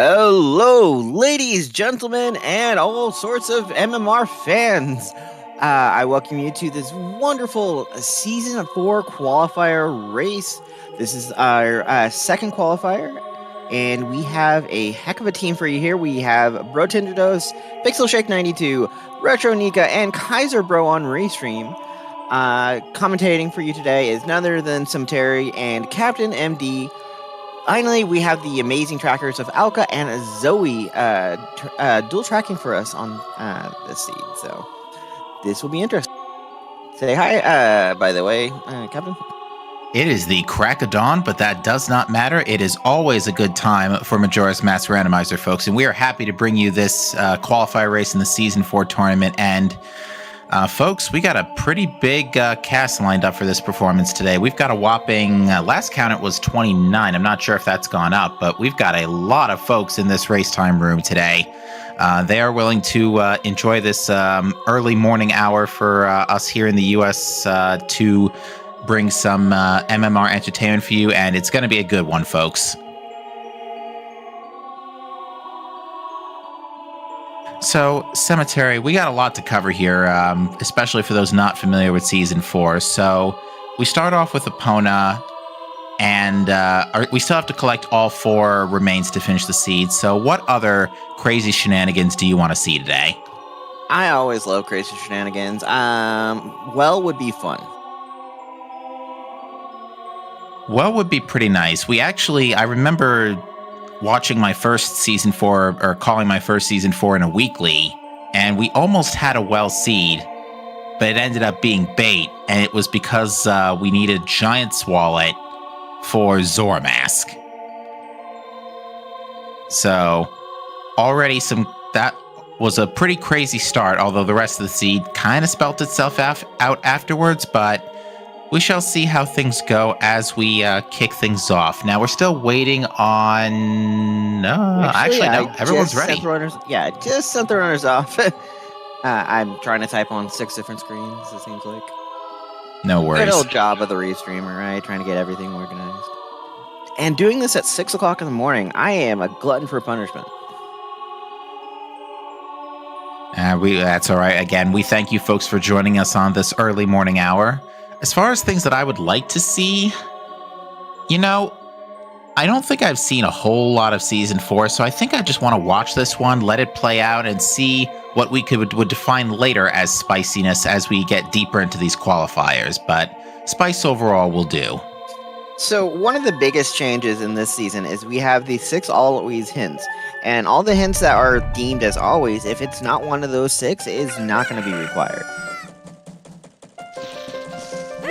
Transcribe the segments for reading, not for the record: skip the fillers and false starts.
Hello, ladies, gentlemen, and all sorts of MMR fans. I welcome you to this wonderful Season 4 qualifier race. This is our second qualifier, and we have a heck of a team for you here. We have Brotendidos, Pixel Shake 92, Retro Nika, and Kaiser Bro on Restream. Commentating for you today is none other than Cemetery and Captain MD. Finally, we have the amazing trackers of Alka and Zoe dual tracking for us on this seed. So this will be interesting. Say hi, by the way, Captain. It is the crack of dawn, but that does not matter. It is always a good time for Majora's Mask Randomizer, folks, and we are happy to bring you this qualifier race in the Season 4 tournament. And folks, we got a pretty big cast lined up for this performance today. We've got a whopping, last count it was 29. I'm not sure if that's gone up, but we've got a lot of folks in this race time room today. They are willing to enjoy this early morning hour for us here in the U.S. To bring some MMR entertainment for you, and it's going to be a good one, folks. So, Cemetery, we got a lot to cover here, especially for those not familiar with Season 4. So, we start off with Epona, and we still have to collect all 4 remains to finish the seed. So, what other crazy shenanigans do you want to see today? I always love crazy shenanigans. Well would be fun. Well would be pretty nice. I remember watching my first Season 4, or calling my first Season 4 in a weekly, and we almost had a well seed, but it ended up being bait, and it was because we needed Giant Swallet for Zora Mask. So, already that was a pretty crazy start, although the rest of the seed kind of spelt itself out afterwards, but we shall see how things go as we kick things off. Now, we're still waiting on... No, everyone's ready. Just sent the runners off. I'm trying to type on 6 different screens, it seems like. No worries. Good old job of the restreamer, right? Trying to get everything organized. And doing this at 6 o'clock in the morning, I am a glutton for punishment. That's all right. Again, we thank you folks for joining us on this early morning hour. As far as things that I would like to see, I don't think I've seen a whole lot of Season 4, so I think I just want to watch this one, let it play out, and see what we would define later as spiciness as we get deeper into these qualifiers, but spice overall will do. So one of the biggest changes in this season is we have the 6 always hints, and all the hints that are deemed as always, if it's not one of those 6, it is not going to be required.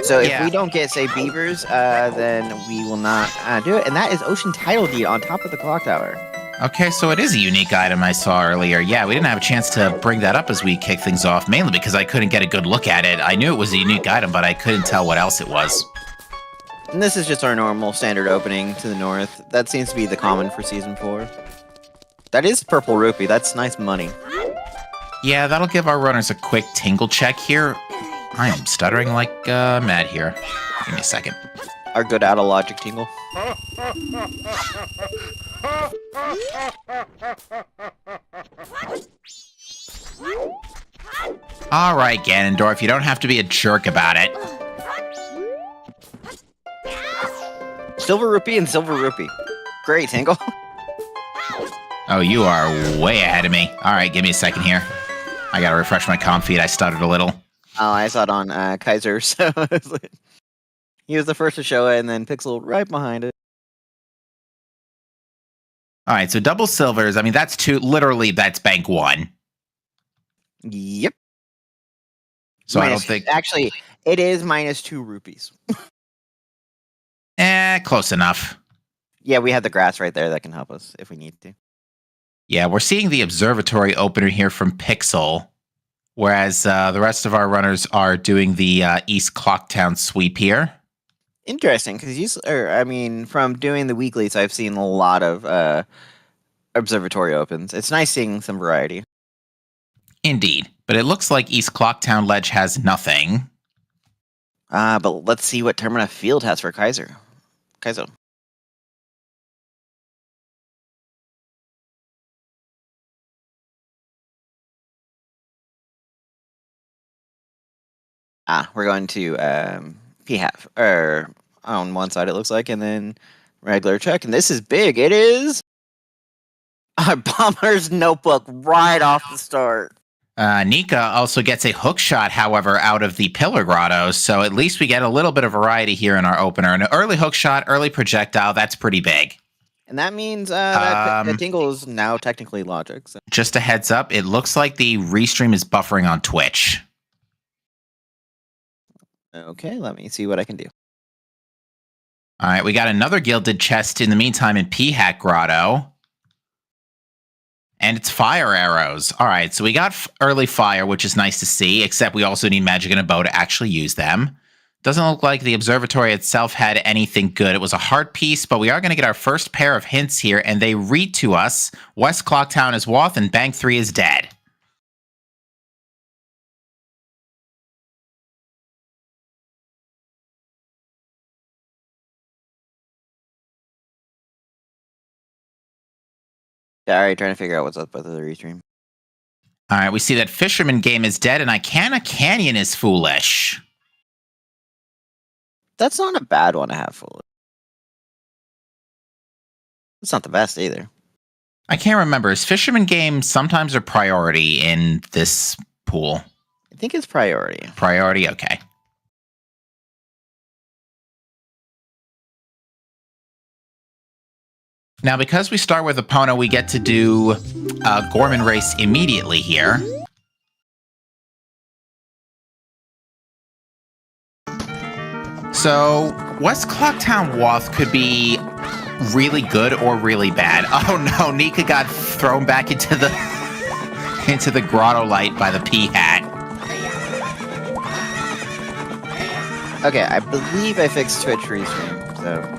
So if we don't get, say, beavers, then we will not do it. And that is Ocean Tidal Deed on top of the clock tower. Okay, so it is a unique item I saw earlier. Yeah, we didn't have a chance to bring that up as we kick things off, mainly because I couldn't get a good look at it. I knew it was a unique item, but I couldn't tell what else it was. And this is just our normal standard opening to the north. That seems to be the common for Season 4. That is Purple Rupee. That's nice money. Yeah, that'll give our runners a quick tingle check here. I am stuttering like mad here. Give me a second. Our good out of logic tingle. All right, Ganondorf, you don't have to be a jerk about it. Silver Rupee and Silver Rupee. Great, Tingle. Oh, you are way ahead of me. All right, give me a second here. I gotta refresh my comm feed. I stuttered a little. Oh, I saw it on Kaiser, so he was the first to show it, and then Pixel right behind it. All right, so double silvers. I mean, that's 2. Literally, that's bank 1. Yep. So I don't think... Actually, it is minus 2 rupees. Close enough. Yeah, we have the grass right there that can help us if we need to. Yeah, we're seeing the observatory opener here from Pixel, whereas the rest of our runners are doing the East Clocktown sweep here. Interesting, because from doing the weeklies, I've seen a lot of observatory opens. It's nice seeing some variety. Indeed, but it looks like East Clocktown Ledge has nothing. But let's see what Termina Field has for Kaiser. Kaizo. We're going to PHAF, or on one side it looks like, and then regular check. And this is big. It is a Bomber's Notebook right off the start. Nika also gets a hook shot, however, out of the Pillar Grotto, so at least we get a little bit of variety here in our opener. An early hook shot, early projectile, that's pretty big. And that means that Tingle is now technically logic. So. Just a heads up, it looks like the restream is buffering on Twitch. Okay, let me see what I can do. All right, we got another gilded chest in the meantime in P-Hat Grotto. And it's fire arrows. All right, so we got early fire, which is nice to see, except we also need magic and a bow to actually use them. Doesn't look like the observatory itself had anything good. It was a heart piece, but we are going to get our first pair of hints here, and they read to us, West Clocktown is Woth and Bank 3 is dead. Sorry, trying to figure out what's up with the restream. All right, we see that Fisherman Game is dead, and Icana Canyon is foolish. That's not a bad one to have foolish. It's not the best either. I can't remember. Is Fisherman Game sometimes a priority in this pool? I think it's priority. Priority, okay. Now, because we start with Epona, we get to do Gorman Race immediately here. So, West Clocktown Woth could be really good or really bad. Oh no, Nika got thrown back into the grotto light by the P-Hat. Okay, I believe I fixed Twitch restream, so...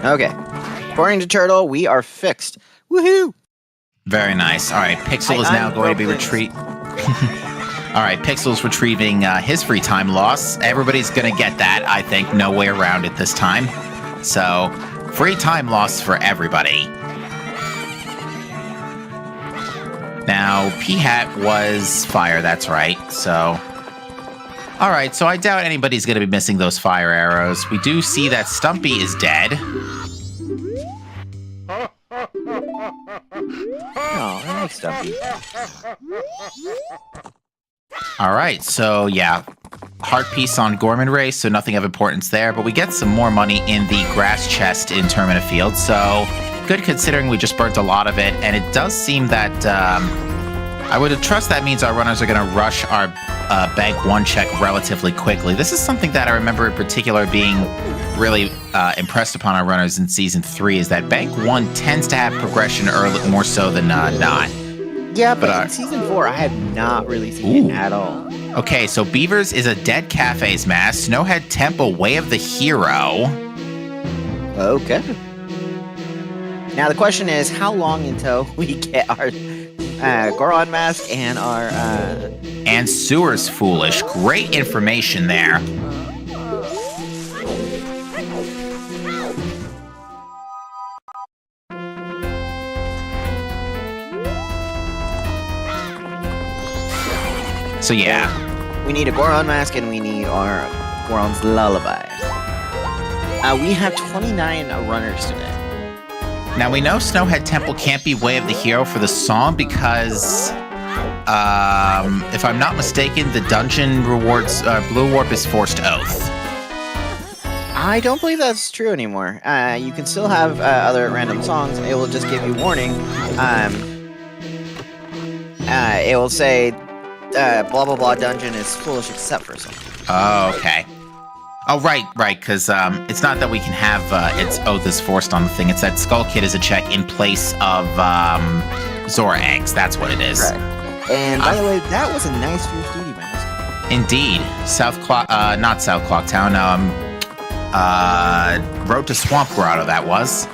Okay. According to Turtle, we are fixed. Woohoo! Very nice. All right, Pixel is now going to be All right, Pixel's retrieving his free time loss. Everybody's going to get that, I think. No way around it this time. So, free time loss for everybody. Now, P-Hat was fire, that's right. So, all right, so I doubt anybody's going to be missing those fire arrows. We do see that Stumpy is dead. Oh, I like Stumpy. All right, so yeah, heart piece on Gorman Race, so nothing of importance there, but we get some more money in the grass chest in Termina Field, so good considering we just burnt a lot of it, and it does seem that I would trust that means our runners are going to rush our Bank 1 check relatively quickly. This is something that I remember in particular being really impressed upon our runners in Season 3, is that Bank 1 tends to have progression early, more so than not. Yeah, but in Season 4, I have not really seen it at all. Okay, so Beavers is a Dead Cafe's mask. Snowhead Temple, Way of the Hero. Okay. Now the question is, how long until we get our Goron mask and our... And Sewer's Foolish. Great information there. So yeah. We need a Goron mask and we need our Goron's Lullaby. We have 29 runners today. Now we know Snowhead Temple can't be Way of the Hero for the song because, if I'm not mistaken, the dungeon rewards Blue Warp is Forced Oath. I don't believe that's true anymore. You can still have other random songs. It will just give you warning. It will say, blah blah blah dungeon is foolish except for something. Oh, okay. Oh, right, because it's not that we can have its Oath is forced on the thing. It's that Skull Kid is a check in place of Zora eggs. That's what it is. Correct. And by the way, that was a nice first duty mask. Indeed. Not South Clocktown. Road to Swamp Grotto, that was.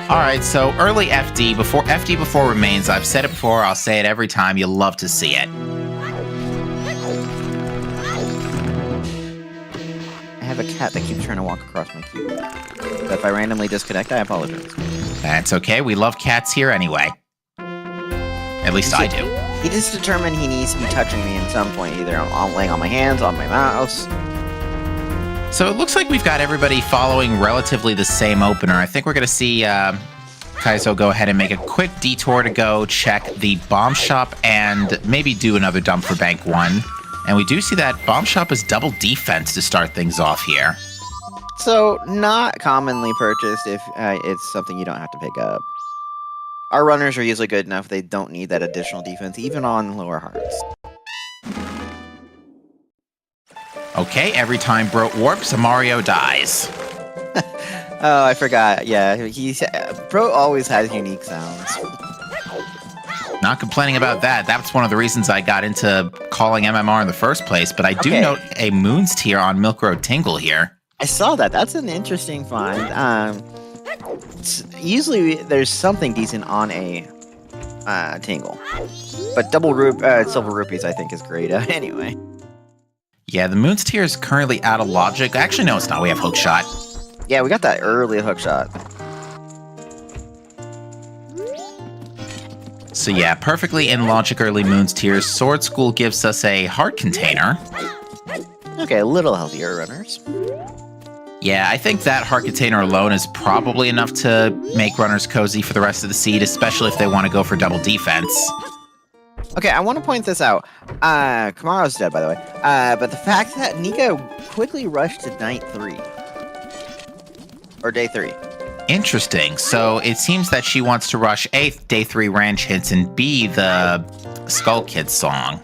All right, so early FD before remains. I've said it before. I'll say it every time. You'll love to see it. I have a cat that keeps trying to walk across my keyboard. So if I randomly disconnect, I apologize. That's okay. We love cats here anyway. At least I do. He just determined he needs to be touching me at some point. Either I'm laying on my hands, on my mouse. So it looks like we've got everybody following relatively the same opener. I think we're going to see Kaizo go ahead and make a quick detour to go check the bomb shop and maybe do another dump for Bank 1. And we do see that bomb shop is double defense to start things off here. So, not commonly purchased if it's something you don't have to pick up. Our runners are usually good enough, they don't need that additional defense, even on lower hearts. Okay, every time Bro warps, Mario dies. Oh, I forgot. Yeah, Bro always has unique sounds. Not complaining about that. That's one of the reasons I got into calling MMR in the first place, but I do note a Moon's Tear on Milk Road Tingle here. I saw that. That's an interesting find. Usually there's something decent on a Tingle. But Silver Rupees I think is great anyway. Yeah, the Moon's Tear is currently out of logic. Actually, no, it's not. We have Hook Shot. Yeah, we got that early hook shot. So yeah, perfectly in logic early Moon's Tears. Sword School gives us a heart container. Okay, a little healthier runners. Yeah, I think that heart container alone is probably enough to make runners cozy for the rest of the seed, especially if they want to go for double defense. Okay, I want to point this out. Kamaro's dead, by the way. But the fact that Nika quickly rushed to night 3. Or day 3. Interesting. So it seems that she wants to rush A, day 3 ranch hits, and B, the Skull Kid song.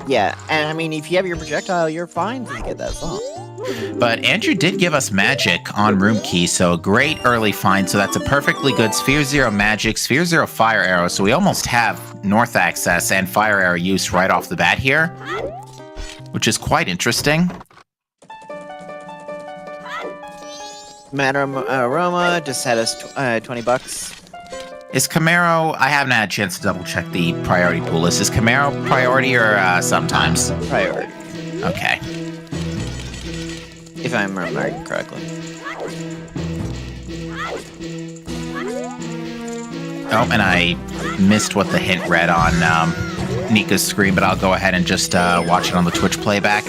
Yeah, and I mean, if you have your projectile, you're fine to get that song. But Andrew did give us magic on Room Key, so a great early find. So that's a perfectly good Sphere 0 magic, Sphere 0 fire arrow. So we almost have north access and fire arrow use right off the bat here, which is quite interesting. Madame Roma just had us $20. Is Camaro... I haven't had a chance to double check the priority pool list. Is Camaro priority or sometimes? Priority. Okay. If I'm remembering correctly. Oh, and I missed what the hint read on Nika's screen, but I'll go ahead and just watch it on the Twitch playback.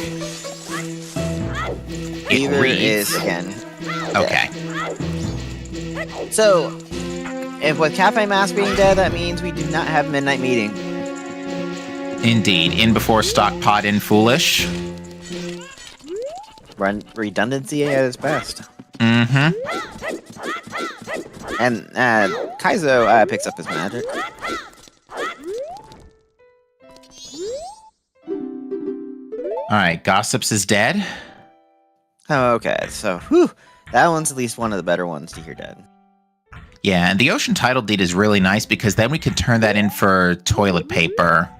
It reads... is again. Okay. So, if with Cafe Mask being dead, that means we do not have Midnight Meeting. Indeed. In before stock pod in foolish. Redundancy at its best. Mm-hmm. And Kaizo picks up his magic. Alright, Gossips is dead. Oh, okay, so, whew, that one's at least one of the better ones to hear dead. Yeah, and the Ocean Title Deed is really nice because then we could turn that in for toilet paper.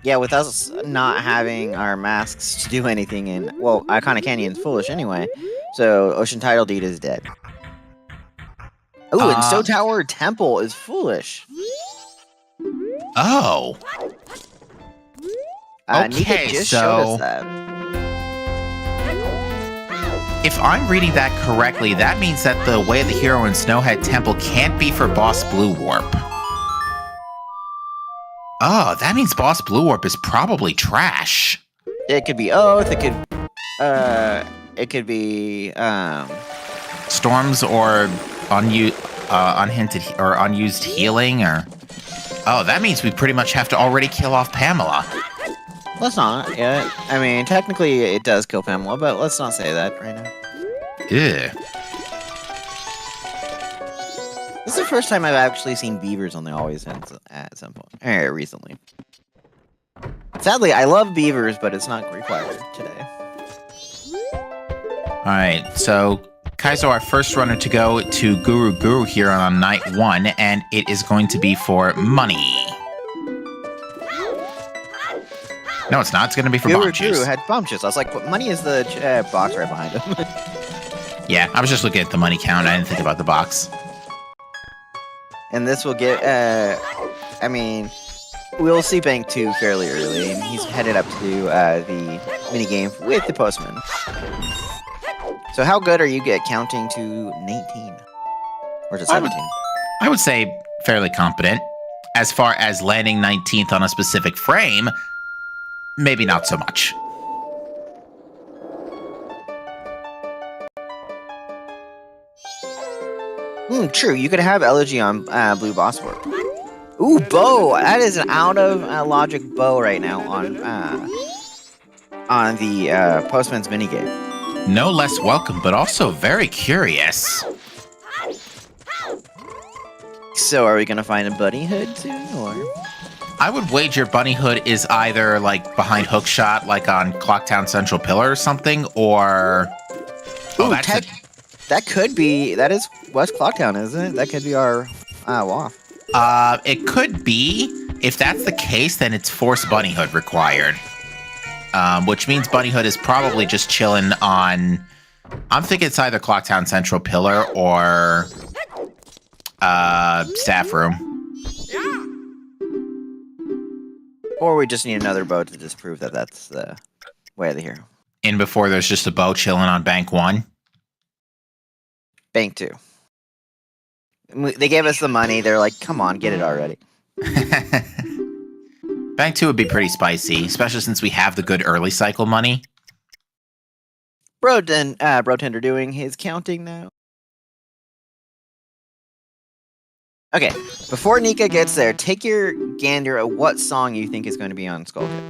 Yeah, with us not having our masks to do anything in, well, Iconic Canyon's foolish anyway, so Ocean Title Deed is dead. Ooh, and Stowe Tower Temple is foolish. Oh. Okay, Nika just showed us that. If I'm reading that correctly, that means that the Way of the Hero in Snowhead Temple can't be for Boss Blue Warp. Oh, that means Boss Blue Warp is probably trash. It could be Oath, it could be, Storms or unhinted or unused healing or... Oh, that means we pretty much have to already kill off Pamela. Let's not, yeah. I mean, technically it does kill Pamela, but let's not say that right now. Ew. This is the first time I've actually seen beavers on the Always Ends at some point. Recently. Sadly, I love beavers, but it's not required today. Alright, so Kaizo, our first runner to go to Guru here on night 1, and it is going to be for money. No, it's not. It's going to be for bomb juice. Guru had bomb juice. I was like, money is the box right behind him. Yeah, I was just looking at the money count. I didn't think about the box. And this will get, I mean, we'll see Bank 2 fairly early, and he's headed up to the minigame with the postman. So how good are you at counting to 19? Or to 17? I would say fairly competent. As far as landing 19th on a specific frame, maybe not so much. True. You could have Elegy on Blue Boss Work. Ooh, bow. That is an out of logic bow right now on the Postman's minigame. No less welcome, but also very curious. So, are we gonna find a bunny hood soon, or? I would wager Bunny Hood is either like behind Hookshot, like on Clocktown Central Pillar or something, or that could be. That is West Clocktown, isn't it? That could be our WAF. It could be. If that's the case, then it's Force Bunny Hood required. Which means Bunny Hood is probably just chilling on... I'm thinking it's either Clocktown Central Pillar or Staff Room. Or we just need another boat to disprove that that's the way of the hero. In before there's just a boat chilling on Bank 1? Bank 2. They gave us the money. They're like, come on, get it already. Bank 2 would be pretty spicy, especially since we have the good early cycle money. Brotender doing his counting now. Okay, before Nika gets there, take your gander at what song you think is going to be on Skull Kid.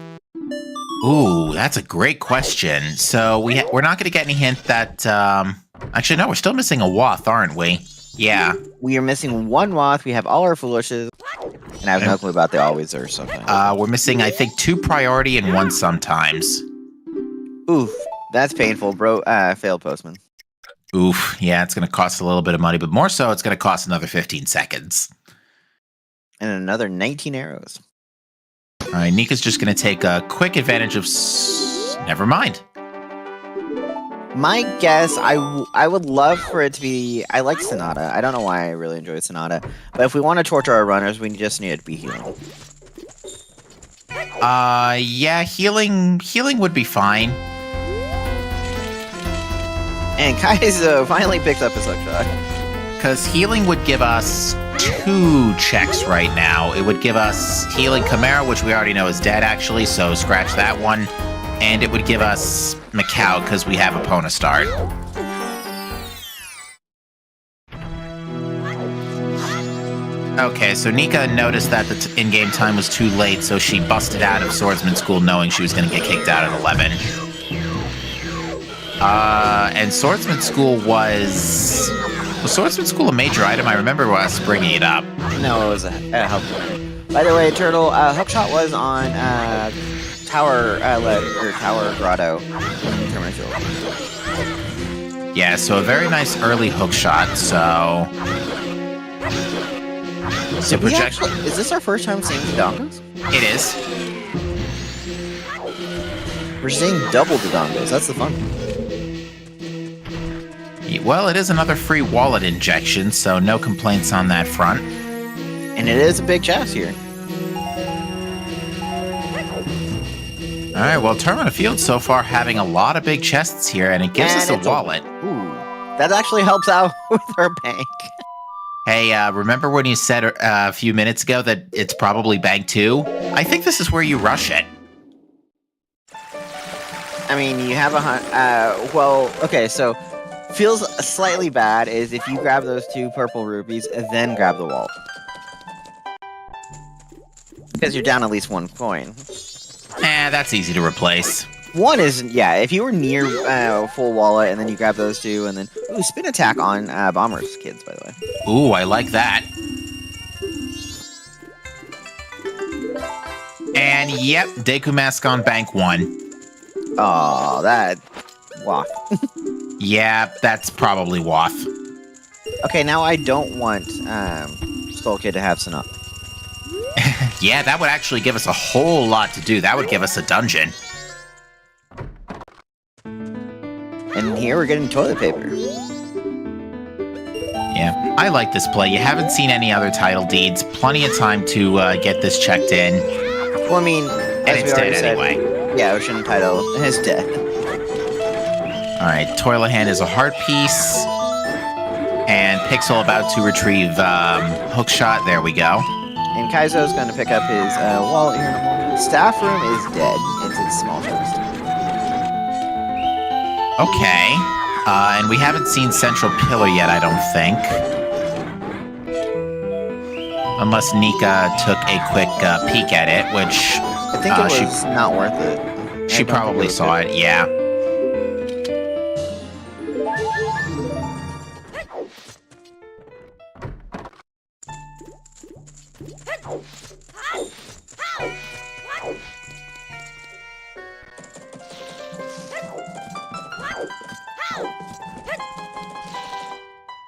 Ooh, that's a great question. So we're not going to get any hint that... Actually, no, we're still missing a Wath, aren't we? Yeah. We are missing one Wath. We have all our Foolishes. And I have no clue about the Always or something. We're missing, I think, 2 Priority and 1 Sometimes. Oof, that's painful, bro. Failed Postman. Oof, yeah, it's going to cost a little bit of money, but more so, it's going to cost another 15 seconds. And another 19 arrows. All right, Nika's just going to take a quick advantage of... Never mind. My guess, I would love for it to be... I like Sonata. I don't know why I really enjoy Sonata. But if we want to torture our runners, we just need it to be healing. Yeah, healing would be fine. And Kaizo finally picked up his hookshot. Because healing would give us 2 checks right now. It would give us healing Chimera, which we already know is dead, actually, so scratch that one. And it would give us Macau, because we have Epona start. Okay, so Nika noticed that the in-game time was too late, so she busted out of Swordsman School knowing she was going to get kicked out at 11. And Swordsman School was Swordsman School a major item? I remember us bringing it up. No, it was a help. By the way, Turtle, hookshot was on Tower Grotto in Terminal. Yeah, so a very nice early hookshot. So is this our first time seeing Dodongos? It is. We're seeing double Dodongos. That's the fun. Well, it is another free wallet injection, so no complaints on that front. And it is a big chest here. All right, well, Termina Field so far having a lot of big chests here, and it gives us a wallet. Ooh, that actually helps out with our bank. Hey, remember when you said a few minutes ago that it's probably Bank 2? I think this is where you rush it. I mean, you have well, okay, so feels slightly bad is if you grab those 2 purple rupees and then grab the wallet. Because you're down at least 1 coin. That's easy to replace. 1 is, yeah, if you were near full wallet and then you grab those 2 and then... Ooh, spin attack on Bomber's kids, by the way. Ooh, I like that. And yep, Deku Mask on Bank 1. Aw, that... Waff. Yeah, that's probably Waff. Okay, now I don't want Skull Kid to have Sonata. Yeah, that would actually give us a whole lot to do. That would give us a dungeon. And here we're getting toilet paper. Yeah, I like this play. You haven't seen any other title deeds. Plenty of time to get this checked in. Well, I mean, and it's dead anyway. Yeah, Ocean title is dead. All right, Toilahan is a heart piece. And Pixel about to retrieve Hookshot. There we go. And Kaizo's going to pick up his wallet here in a moment. Staff room is dead. It's its small chest. Okay. And we haven't seen Central Pillar yet, I don't think. Unless Nika took a quick peek at it, which... I think it was not worth it. She probably saw it, yeah.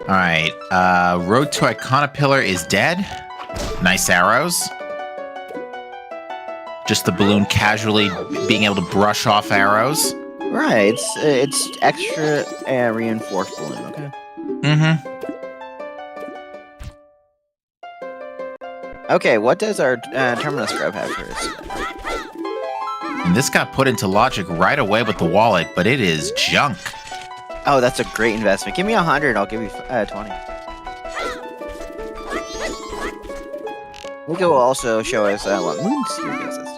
Alright, Road to Icona Pillar is dead. Nice arrows. Just the balloon casually being able to brush off arrows. Right, it's extra reinforced balloon, okay? Mm-hmm. Okay, what does our Terminus Scrub have first? And this got put into logic right away with the wallet, but it is junk. Oh, that's a great investment. Give me 100, I'll give you 20. Nika will also show us what Moonseer gives us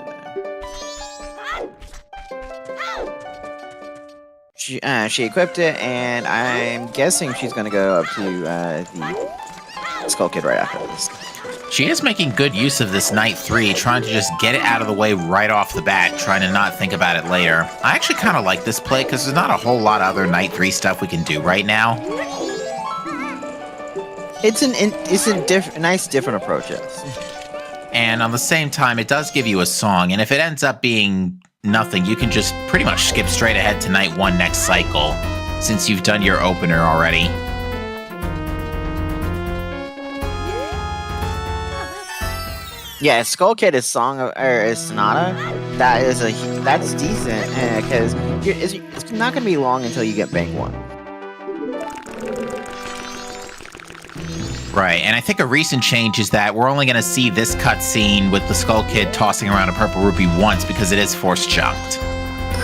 today. She equipped it, and I'm guessing she's going to go up to the Skull Kid right after this. She is making good use of this Night 3, trying to just get it out of the way right off the bat, trying to not think about it later. I actually kind of like this play because there's not a whole lot of other Night 3 stuff we can do right now. It's a nice different approach, yes. And on the same time, it does give you a song, and if it ends up being nothing, you can just pretty much skip straight ahead to Night 1 next cycle, since you've done your opener already. Yeah, Skull Kid is Sonata. That's decent because it's not going to be long until you get Bank 1. Right, and I think a recent change is that we're only going to see this cutscene with the Skull Kid tossing around a purple rupee once because it is force chucked.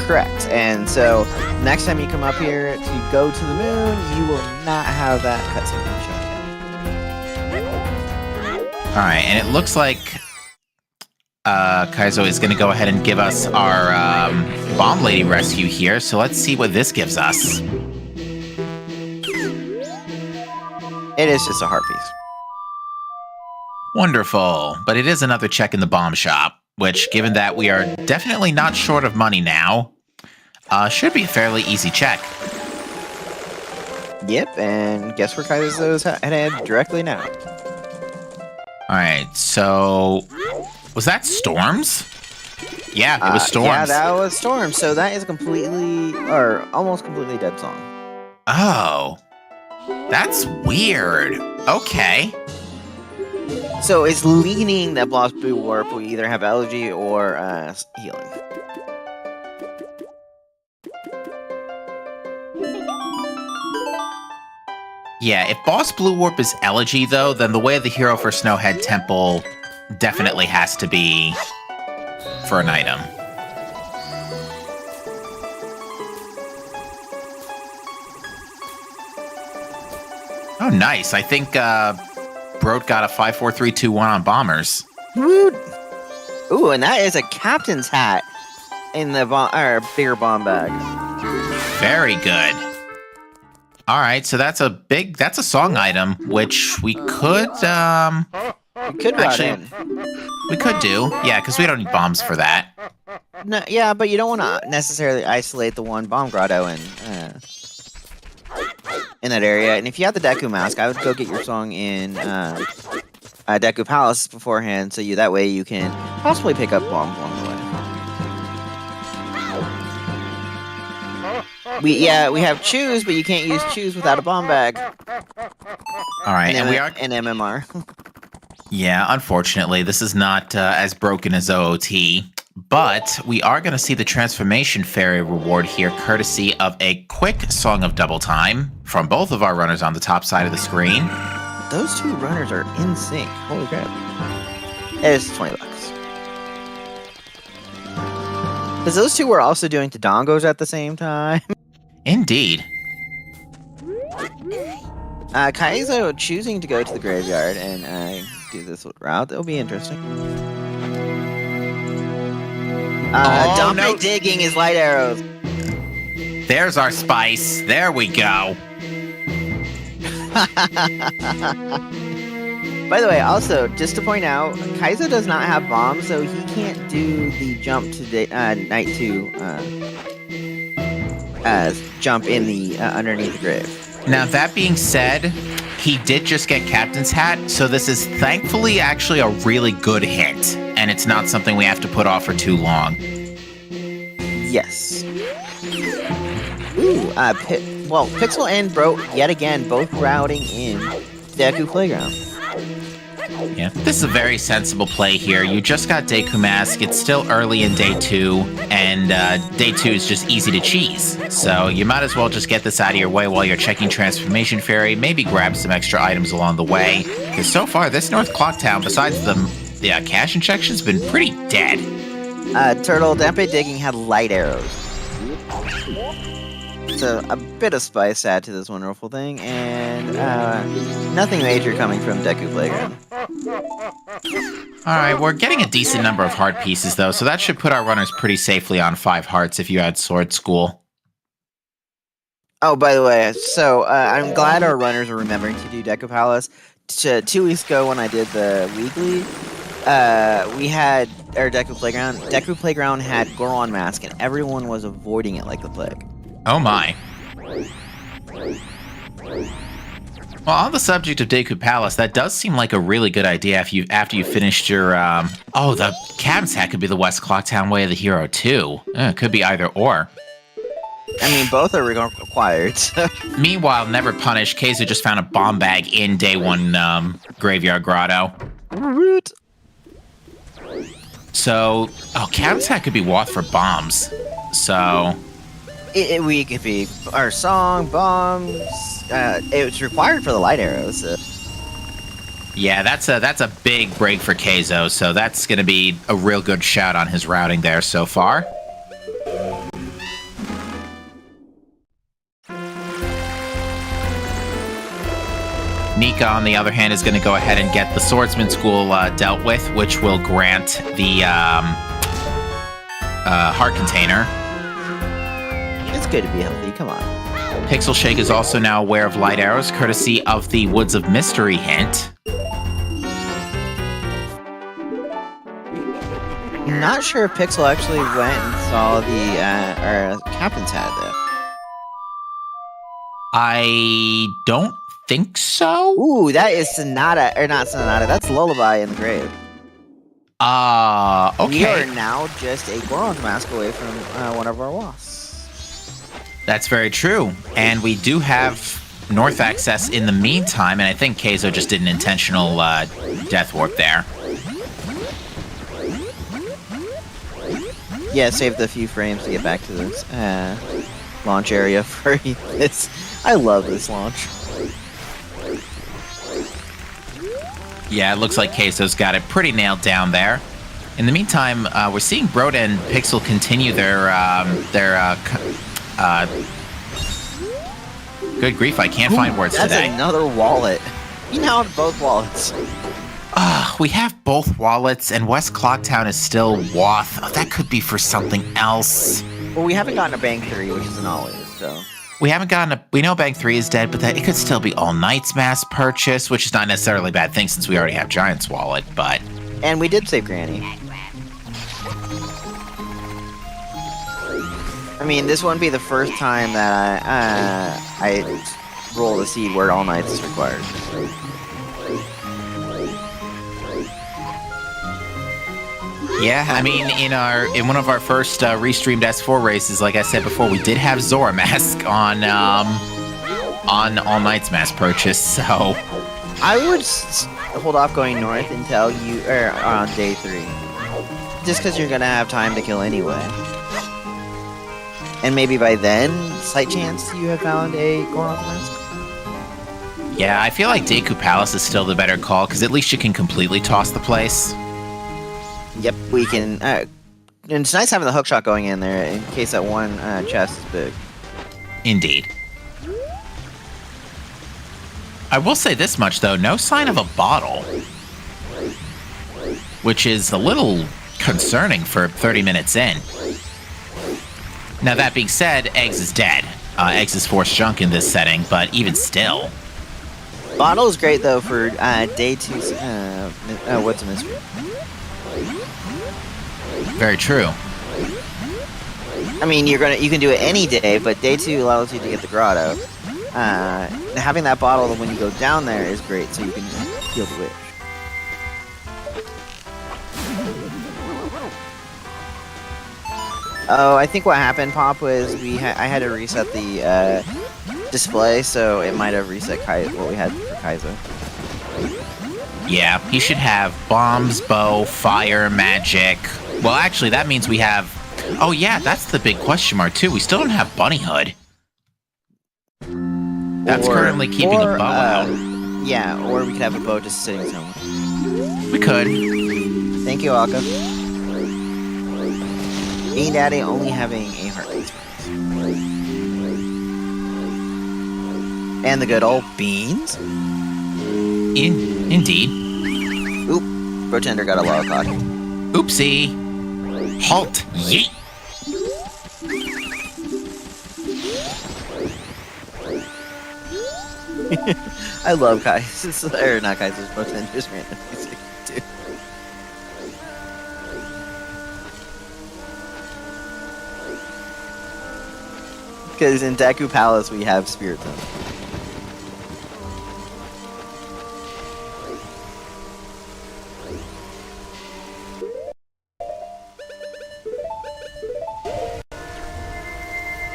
Correct, and so next time you come up here to go to the moon, you will not have that cutscene shown again. All right, and it looks like Kaizo is going to go ahead and give us our Bomb Lady rescue here, so let's see what this gives us. It is just a heart piece. Wonderful, but it is another check in the bomb shop, which, given that we are definitely not short of money now, should be a fairly easy check. Yep, and guess where Kaizo's headed directly now. Alright, so... was that Storms? Yeah, it was Storms. Yeah, that was Storms, so that is completely, or almost completely dead song. Oh. That's weird. Okay. So it's leaning that Blast Blue Warp will either have elegy or healing. Yeah, if Boss Blue Warp is elegy, though, then the way of the hero for Snowhead Temple definitely has to be for an item. Oh, nice. I think Broat got a 5-4-3-2-1 on bombers. Woot! Ooh, and that is a captain's hat in the bigger bomb bag. Very good. All right, so that's a song item, which we could actually we could do, yeah, because we don't need bombs for that. No, yeah, but you don't want to necessarily isolate the one bomb grotto in that area. And if you have the Deku mask, I would go get your song in Deku Palace beforehand, so that way you can possibly pick up bombs along the way. We have choose, but you can't use choose without a bomb bag. All right, and we are an MMR. Yeah, unfortunately, this is not as broken as OOT, but we are going to see the Transformation Fairy reward here, courtesy of a quick Song of Double Time from both of our runners on the top side of the screen. Those two runners are in sync. Holy crap. It's $20. Because those two were also doing Todongos at the same time. Indeed. Kaizo choosing to go to the graveyard and do this route. That'll be interesting. Don't no. digging his light arrows. There's our spice. There we go. By the way, also, just to point out, Kaizo does not have bombs, so he can't do the jump to Night 2 jump in the underneath the grave. Now, that being said, he did just get Captain's Hat, so this is thankfully actually a really good hit, and it's not something we have to put off for too long. Yes. Ooh, Pixel and Bro, yet again, both routing in Deku Playground. Yeah, this is a very sensible play here. You just got Deku Mask, it's still early in day 2, and day 2 is just easy to cheese. So you might as well just get this out of your way while you're checking Transformation Fairy, maybe grab some extra items along the way. Because so far, this North Clock Town, besides the cash injection, has been pretty dead. Turtle, Dempe Digging had light arrows. So a bit of spice add to this wonderful thing, and nothing major coming from Deku Playground. Alright, we're getting a decent number of heart pieces, though, so that should put our runners pretty safely on 5 hearts if you had Sword School. Oh, by the way, so I'm glad our runners are remembering to do Deku Palace. 2 weeks ago when I did the weekly, we had our Deku Playground. Deku Playground had Goron Mask, and everyone was avoiding it like the plague. Oh my. Well, on the subject of Deku Palace, that does seem like a really good idea after you finished your, the Captain's Hat could be the West Clocktown Way of the Hero, too. It could be either or. I mean, both are required. So. Meanwhile, Never Punished, Keizo just found a bomb bag in day 1 Graveyard Grotto. Root. So, Captain's Hat could be Wath for bombs. So... We could be our song, bombs. It's required for the light arrows. So. Yeah, that's a big break for Keizo, so that's going to be a real good shout on his routing there so far. Nika, on the other hand, is going to go ahead and get the Swordsman School dealt with, which will grant the heart container. It's good to be healthy, come on. Pixel Shake is also now aware of light arrows, courtesy of the Woods of Mystery hint. I'm not sure if Pixel actually went and saw the Captain's Hat, though. I don't think so. Ooh, that is Sonata, or not Sonata, that's Lullaby in the Grave. Okay. We are now just a Goron's Mask away from one of our wasps. That's very true. And we do have north access in the meantime, and I think Keizo just did an intentional death warp there. Yeah, saved a few frames to get back to this launch area for this. I love this launch. Yeah, it looks like Keizo's got it pretty nailed down there. In the meantime, we're seeing Broda and Pixel continue their good grief, I can't find words that's today. That's another wallet. You now have both wallets. We have both wallets, and West Clocktown is still Wath. Oh, that could be for something else. Well, we haven't gotten a Bank 3, which is an always, so... We haven't gotten we know Bank 3 is dead, but that it could still be All Knight's mass purchase, which is not necessarily a bad thing since we already have Giant's wallet, but... And we did save Granny. I mean, this wouldn't be the first time that I roll the seed where All Knights is required. Yeah, I mean, in one of our first restreamed S4 races, like I said before, we did have Zora Mask on All Knight's mass purchase, so... I would hold off going north until you are on day 3. Just because you're going to have time to kill anyway. And maybe by then, slight chance you have found a Goron Mask. Yeah, I feel like Deku Palace is still the better call, because at least you can completely toss the place. Yep, we can. And it's nice having the hookshot going in there in case that one chest is big. Indeed. I will say this much, though. No sign of a bottle. Which is a little concerning for 30 minutes in. Now, that being said, Eggs is dead. Eggs is forced junk in this setting, but even still. Bottle is great, though, for day 2. What's a mystery? Very true. I mean, you can do it any day, but day 2 allows you to get the grotto. Having that bottle when you go down there is great, so you can heal the witch. Oh, I think what happened, Pop, was I had to reset the display, so it might have reset what we had for Kaizo. Yeah, he should have bombs, bow, fire, magic. Well, actually, that means we have... Oh, yeah, that's the big question mark, too. We still don't have Bunny Hood. That's currently keeping a bow out. Yeah, or we could have a bow just sitting somewhere. We could. Thank you, Alka. Bean Daddy only having a heartbeat. And the good old beans. Indeed. Oop, Protender got a lot of cock. Oopsie. Halt. Yeet. I love Kai's, or not Kai's, Protender's random music too. Because in Deku Palace we have Spirit Tone.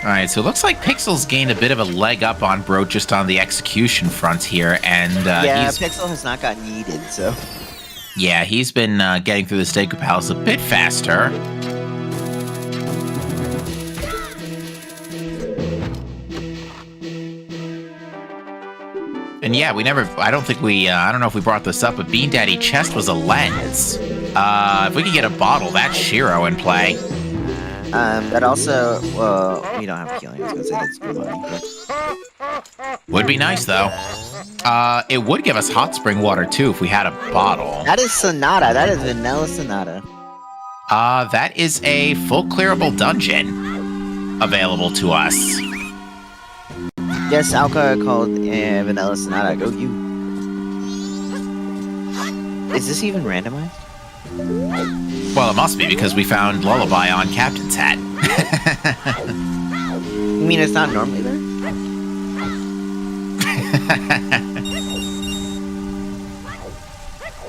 Alright, so it looks like Pixel's gained a bit of a leg up on Bro just on the execution front here, and Pixel has not got needed, so... Yeah, he's been getting through the Deku Palace a bit faster. And yeah, I don't know if we brought this up, but Bean Daddy chest was a lens. If we could get a bottle, that's Shiro in play. But also, well, we don't have healing. I was gonna say that's good money. But... Would be nice, though. It would give us hot spring water, too, if we had a bottle. That is Sonata. That is Vanilla Sonata. That is a full clearable dungeon available to us. Yes, Alka called Vanilla Sonata. Go you. Is this even randomized? Well, it must be because we found Lullaby on Captain's Hat. You mean it's not normally there?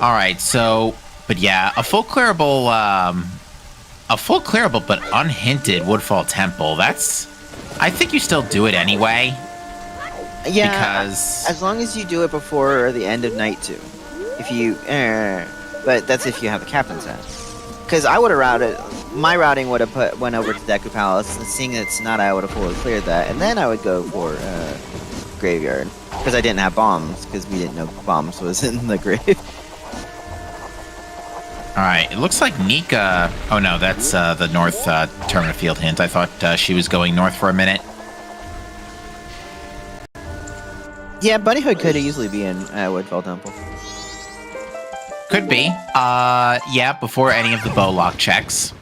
All right, so, but yeah, a full clearable but unhinted Woodfall Temple. I think you still do it anyway. Yeah, because as long as you do it before the end of night 2. If you, but that's if you have the Captain's Hat. Because I would have routed, my routing would have went over to Deku Palace, and seeing it's not, I would have fully cleared that, and then I would go for Graveyard. Because I didn't have bombs, because we didn't know bombs was in the grave. Alright, it looks like Nika... Oh no, that's the North Termina Field hint. I thought she was going north for a minute. Yeah, Bunny Hood could easily be in Woodfall Temple. Could be. Yeah, before any of the bow lock checks.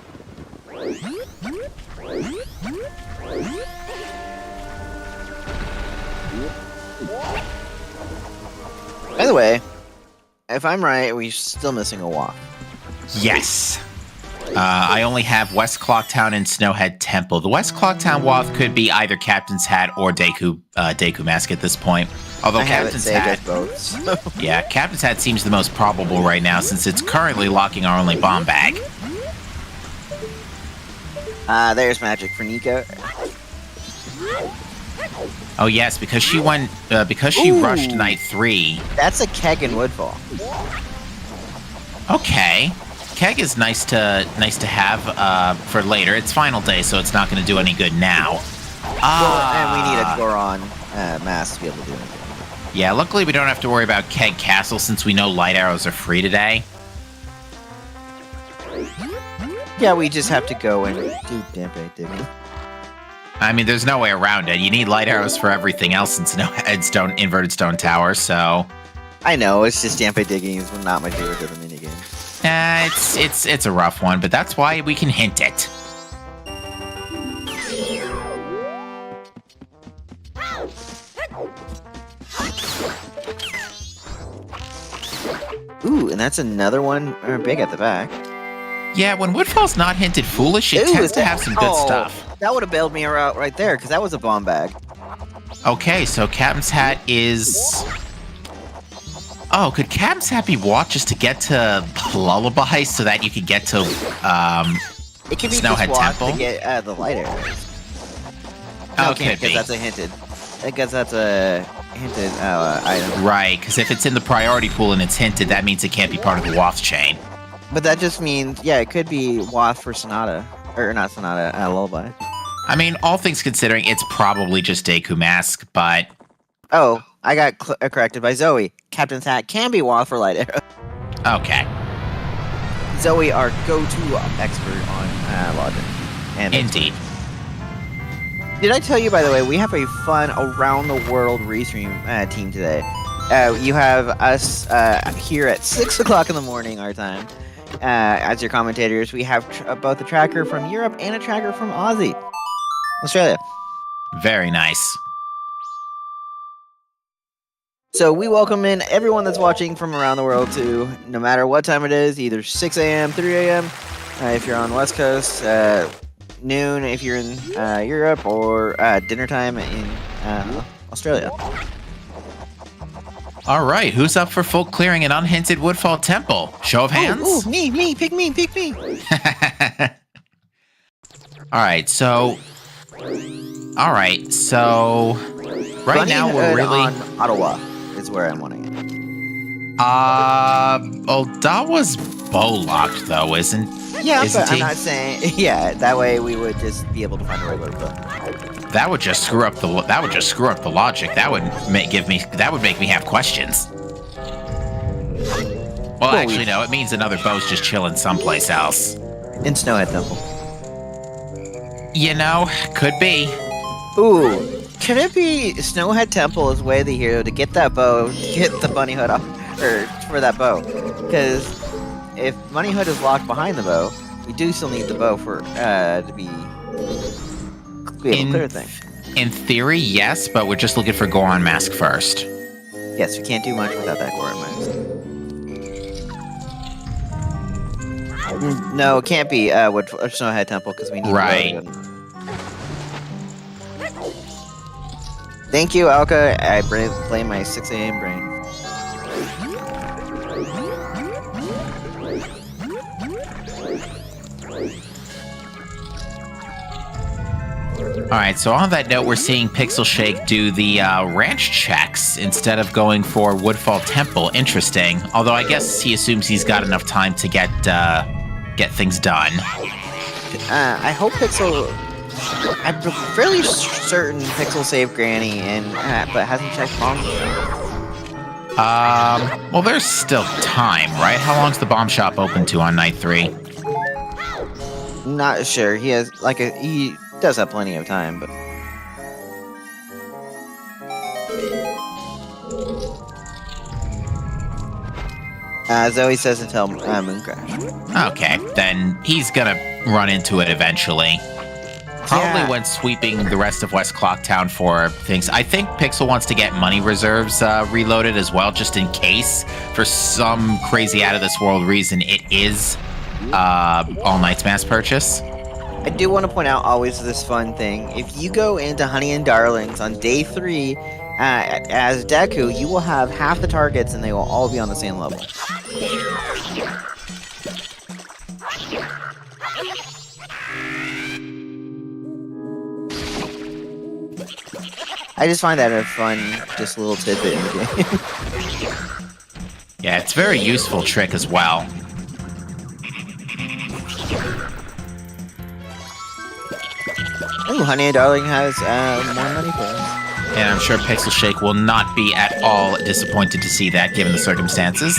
By the way, if I'm right, we're still missing a walk. Yes. I only have West Clocktown and Snowhead Temple. The West Clocktown Waff could be either Captain's Hat or Deku Mask at this point. Although Captain's Hat, both, so. Yeah, Captain's Hat seems the most probable right now since it's currently locking our only bomb bag. There's magic for Nico. Oh yes, because she went, because she rushed night 3. That's a keg in Woodfall. Okay. Keg is nice to have for later. It's final day, so it's not going to do any good now. And we need a Goron mask to be able to do anything. Yeah, luckily we don't have to worry about Keg Castle since we know light arrows are free today. Yeah, we just have to go and do Dampe digging. I mean, there's no way around it. You need light arrows for everything else in inverted stone tower, so... I know, it's just Stampede digging is not my favorite of the minigame. It's a rough one, but that's why we can hint it. Ooh, and that's another one big at the back. Yeah, when Woodfall's not hinted foolish, it tends to have some good stuff. That would have bailed me out right there, because that was a bomb bag. Okay, so Captain's Hat is... Oh, could Captain's Hat be walked just to get to Lullaby so that you could get to it could be Snowhead just Temple? To get the light arrows. No, Okay, because that's a hinted. I guess that's a hinted item. Right, because if it's in the priority pool and it's hinted, that means it can't be part of the Waft chain. But that just means, yeah, it could be Waft for Sonata. Or not Sonata, Lullaby. I mean, all things considering, it's probably just Deku Mask, but... Oh, I got corrected by Zoe. Captain's Hat can be Waft for light arrow. Okay. Zoe, our go-to expert on logic. And Indeed. Did I tell you, by the way, we have a fun around-the-world restream team today. You have us here at 6 o'clock in the morning, our time, as your commentators. We have both a tracker from Europe and a tracker from Australia. Very nice. So we welcome in everyone that's watching from around the world to, no matter what time it is, either 6 a.m., 3 a.m., if you're on the West Coast, noon if you're in Europe, or dinner time in Australia. All right, who's up for full clearing an unhinted Woodfall Temple? Show of hands? Ooh, me, pick me. All right, so right Bunny now we're Hood really on Ottawa is where I'm wanting it. Odawa's bow locked though, isn't but he? I'm not saying that way we would just be able to find a regular bow. That would just screw up the logic. That would make me have questions. Well, actually, no. It means another bow's just chilling someplace else. In Snowhead Temple. You know, could be. Ooh, could it be Snowhead Temple is way the hero to get that bow, get the bunny hood off, or for that bow? Because if bunny hood is locked behind the bow, we do still need the bow for to be able to clear things. In theory, yes, but we're just looking for Goron Mask first. Yes, we can't do much without that Goron Mask. No, it can't be Snowhead Temple because we need right. Thank you, Alka. I blame my 6 a.m. brain. Alright, so on that note, we're seeing Pixel Shake do the ranch checks instead of going for Woodfall Temple. Interesting. Although I guess he assumes he's got enough time to get things done. I hope Pixel... I'm fairly certain Pixel saved Granny, but hasn't checked bomb. Well, there's still time, right? How long's the bomb shop open to on night 3? Not sure. He has he does have plenty of time, but Zoe says until Moon Crash. Okay, then he's gonna run into it eventually. Probably when sweeping the rest of West Clocktown for things. I think Pixel wants to get money reserves reloaded as well, just in case, for some crazy out-of-this-world reason, it is All Night's mass purchase. I do want to point out always this fun thing. If you go into Honey and Darlings on day 3 as Deku, you will have half the targets and they will all be on the same level. I just find that a fun, just little tidbit in the game. Yeah, it's a very useful trick as well. Ooh, Honey and Darling has more money for us. And I'm sure Pixel Shake will not be at all disappointed to see that, given the circumstances.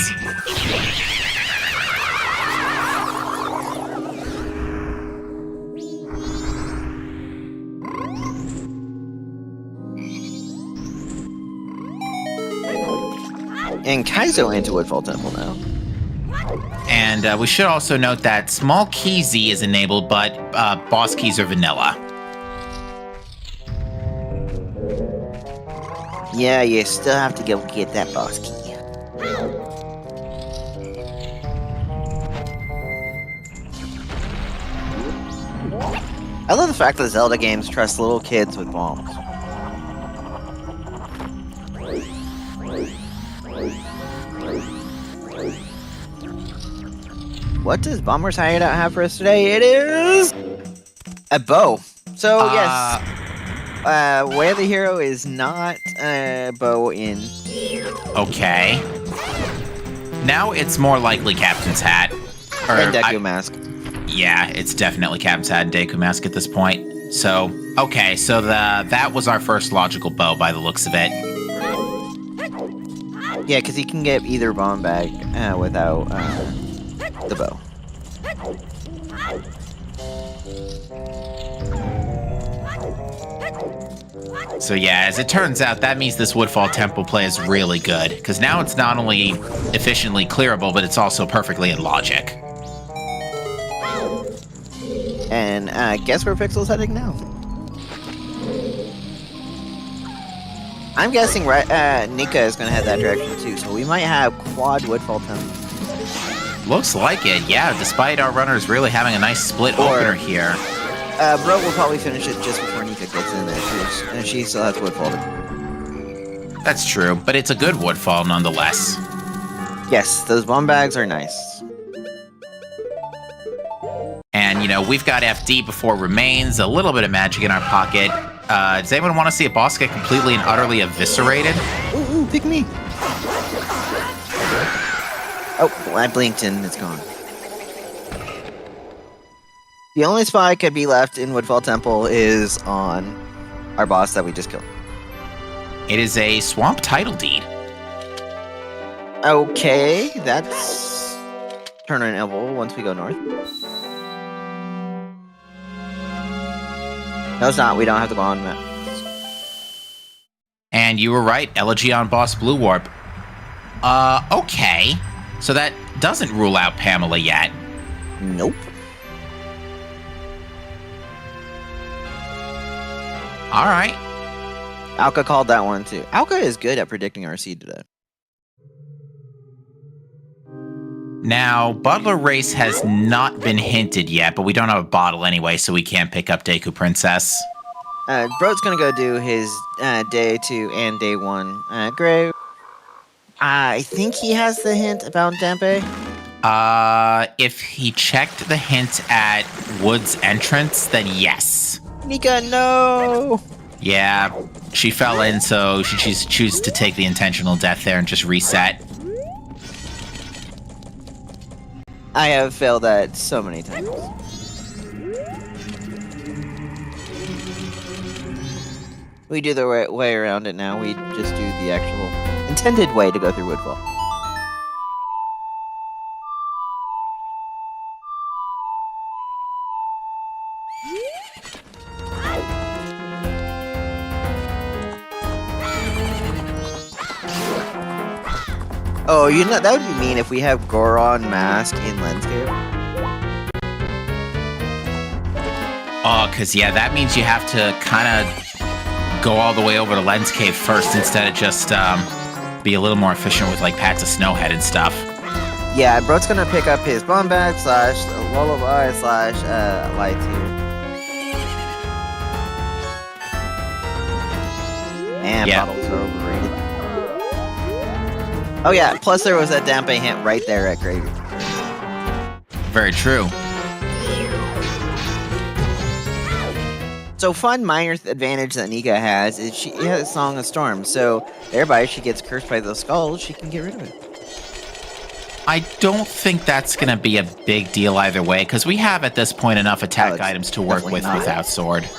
And Kaizo into Woodfall Temple now. And we should also note that small key Z is enabled, but boss keys are vanilla. Yeah, you still have to go get that boss key. I love the fact that Zelda games trust little kids with bombs. What does Bomber's Hideout have for us today? It is a bow. So yes, Way of the Hero is not a bow in. Okay. Now it's more likely Captain's Hat. And Deku Mask. Yeah, it's definitely Captain's Hat and Deku Mask at this point. So, okay, so that was our first logical bow by the looks of it. Yeah, because he can get either bomb bag without the bow. So yeah, as it turns out, that means this Woodfall Temple play is really good, because now it's not only efficiently clearable, but it's also perfectly in logic. And guess where Pixel's heading now? I'm guessing Nika is going to head that direction too, so we might have quad Woodfall Temple. Looks like it, yeah, despite our runners really having a nice split opener here. Bro will probably finish it just before Nika gets in there, and she still has Woodfall to do. That's true, but it's a good Woodfall nonetheless. Yes, those bomb bags are nice. And, you know, we've got FD before Remains, a little bit of magic in our pocket. Does anyone want to see a boss get completely and utterly eviscerated? Ooh, pick me! Oh, I blinked and it's gone. The only spot I could be left in Woodfall Temple is on our boss that we just killed. It is a swamp title deed. Okay, that's turn and elbow once we go north. No, it's not. We don't have to go on that. And you were right. Elegy on boss Blue Warp. Okay. So that doesn't rule out Pamela yet. Nope. All right. Alka called that one too. Alka is good at predicting our seed today. Now, Butler Race has not been hinted yet, but we don't have a bottle anyway, so we can't pick up Deku Princess. Bro's gonna go do his day 2 and day 1. Gray, I think he has the hint about Dampe. If he checked the hint at Wood's entrance, then yes. Nika, no! Yeah, she fell in, so she chooses to take the intentional death there and just reset. I have failed that so many times. We do the right way around it now. We just do the actual intended way to go through Woodfall. Oh, you know, that would be mean if we have Goron Mask in Landscape. Oh, because, yeah, that means you have to kind of go all the way over to Lens Cave first instead of just be a little more efficient with, like, Pats of Snowhead and stuff. Yeah, Bro's gonna pick up his bomb bag / lullaby / light here. Man, Yeah. bottles are overrated. Oh yeah, plus there was that Dampe hint right there at Gravy. Very true. So fun minor advantage that Nika has is she has Song of Storm, so thereby if she gets cursed by those skulls, she can get rid of it. I don't think that's going to be a big deal either way, because we have at this point enough attack items to work with without sword.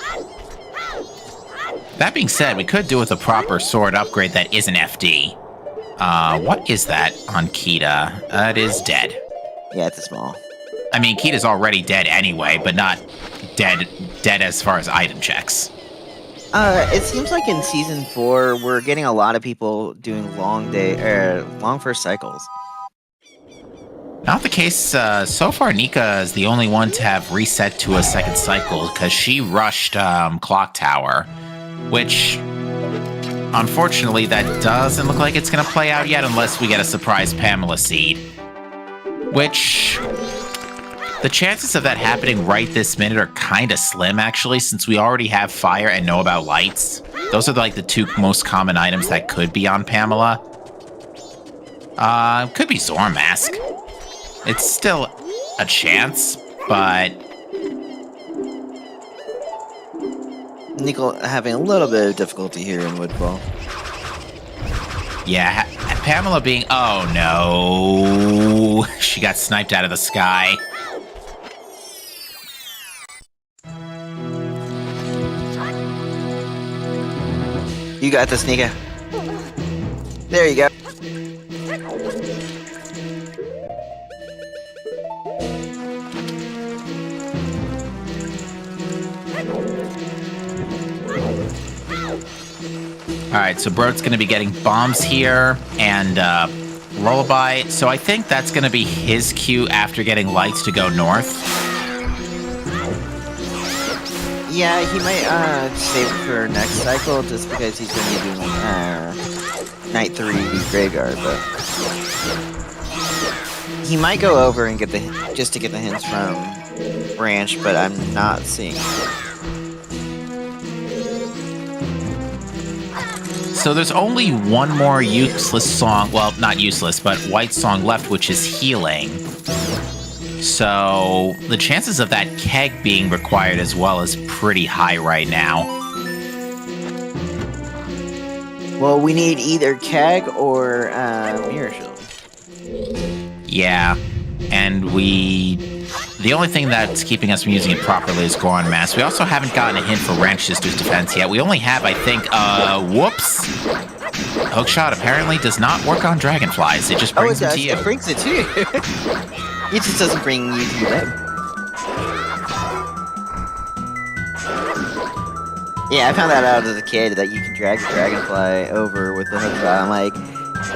That being said, we could do with a proper sword upgrade that isn't FD. What is that on Kita? It is dead. Yeah, it's a small. I mean, Kita's already dead anyway, but not dead as far as item checks. It seems like in season 4, we're getting a lot of people doing long first cycles. Not the case. So far, Nika is the only one to have reset to a second cycle because she rushed Clock Tower, which, unfortunately, that doesn't look like it's going to play out yet unless we get a surprise Pamela seed. Which, the chances of that happening right this minute are kind of slim, actually, since we already have fire and know about lights. Those are like the two most common items that could be on Pamela. Could be Zora Mask. It's still a chance, but... Nickel having a little bit of difficulty here in Woodfall. Yeah, Pamela being... Oh, no. She got sniped out of the sky. You got this, Nika. There you go. Alright, so Broad's going to be getting bombs here, and Lullaby. So I think that's going to be his cue after getting lights to go north. Yeah, he might save it for next cycle just because he's going to be doing Night 3 Graveyard, but... He might go over and get just to get the hints from Branch, but I'm not seeing it. So there's only one more useless song, well, not useless, but white song left, which is Healing. So the chances of that keg being required as well is pretty high right now. Well, we need either keg or Mirror Shield. Yeah, and the only thing that's keeping us from using it properly is Goron Mask. We also haven't gotten a hint for Ranch Sister's defense yet. We only have, I think, whoops. Hookshot apparently does not work on dragonflies. It just brings them to you. It brings it to you. It just doesn't bring you to them. Yeah, I found that out as a kid, that you can drag the dragonfly over with the hookshot. I'm like,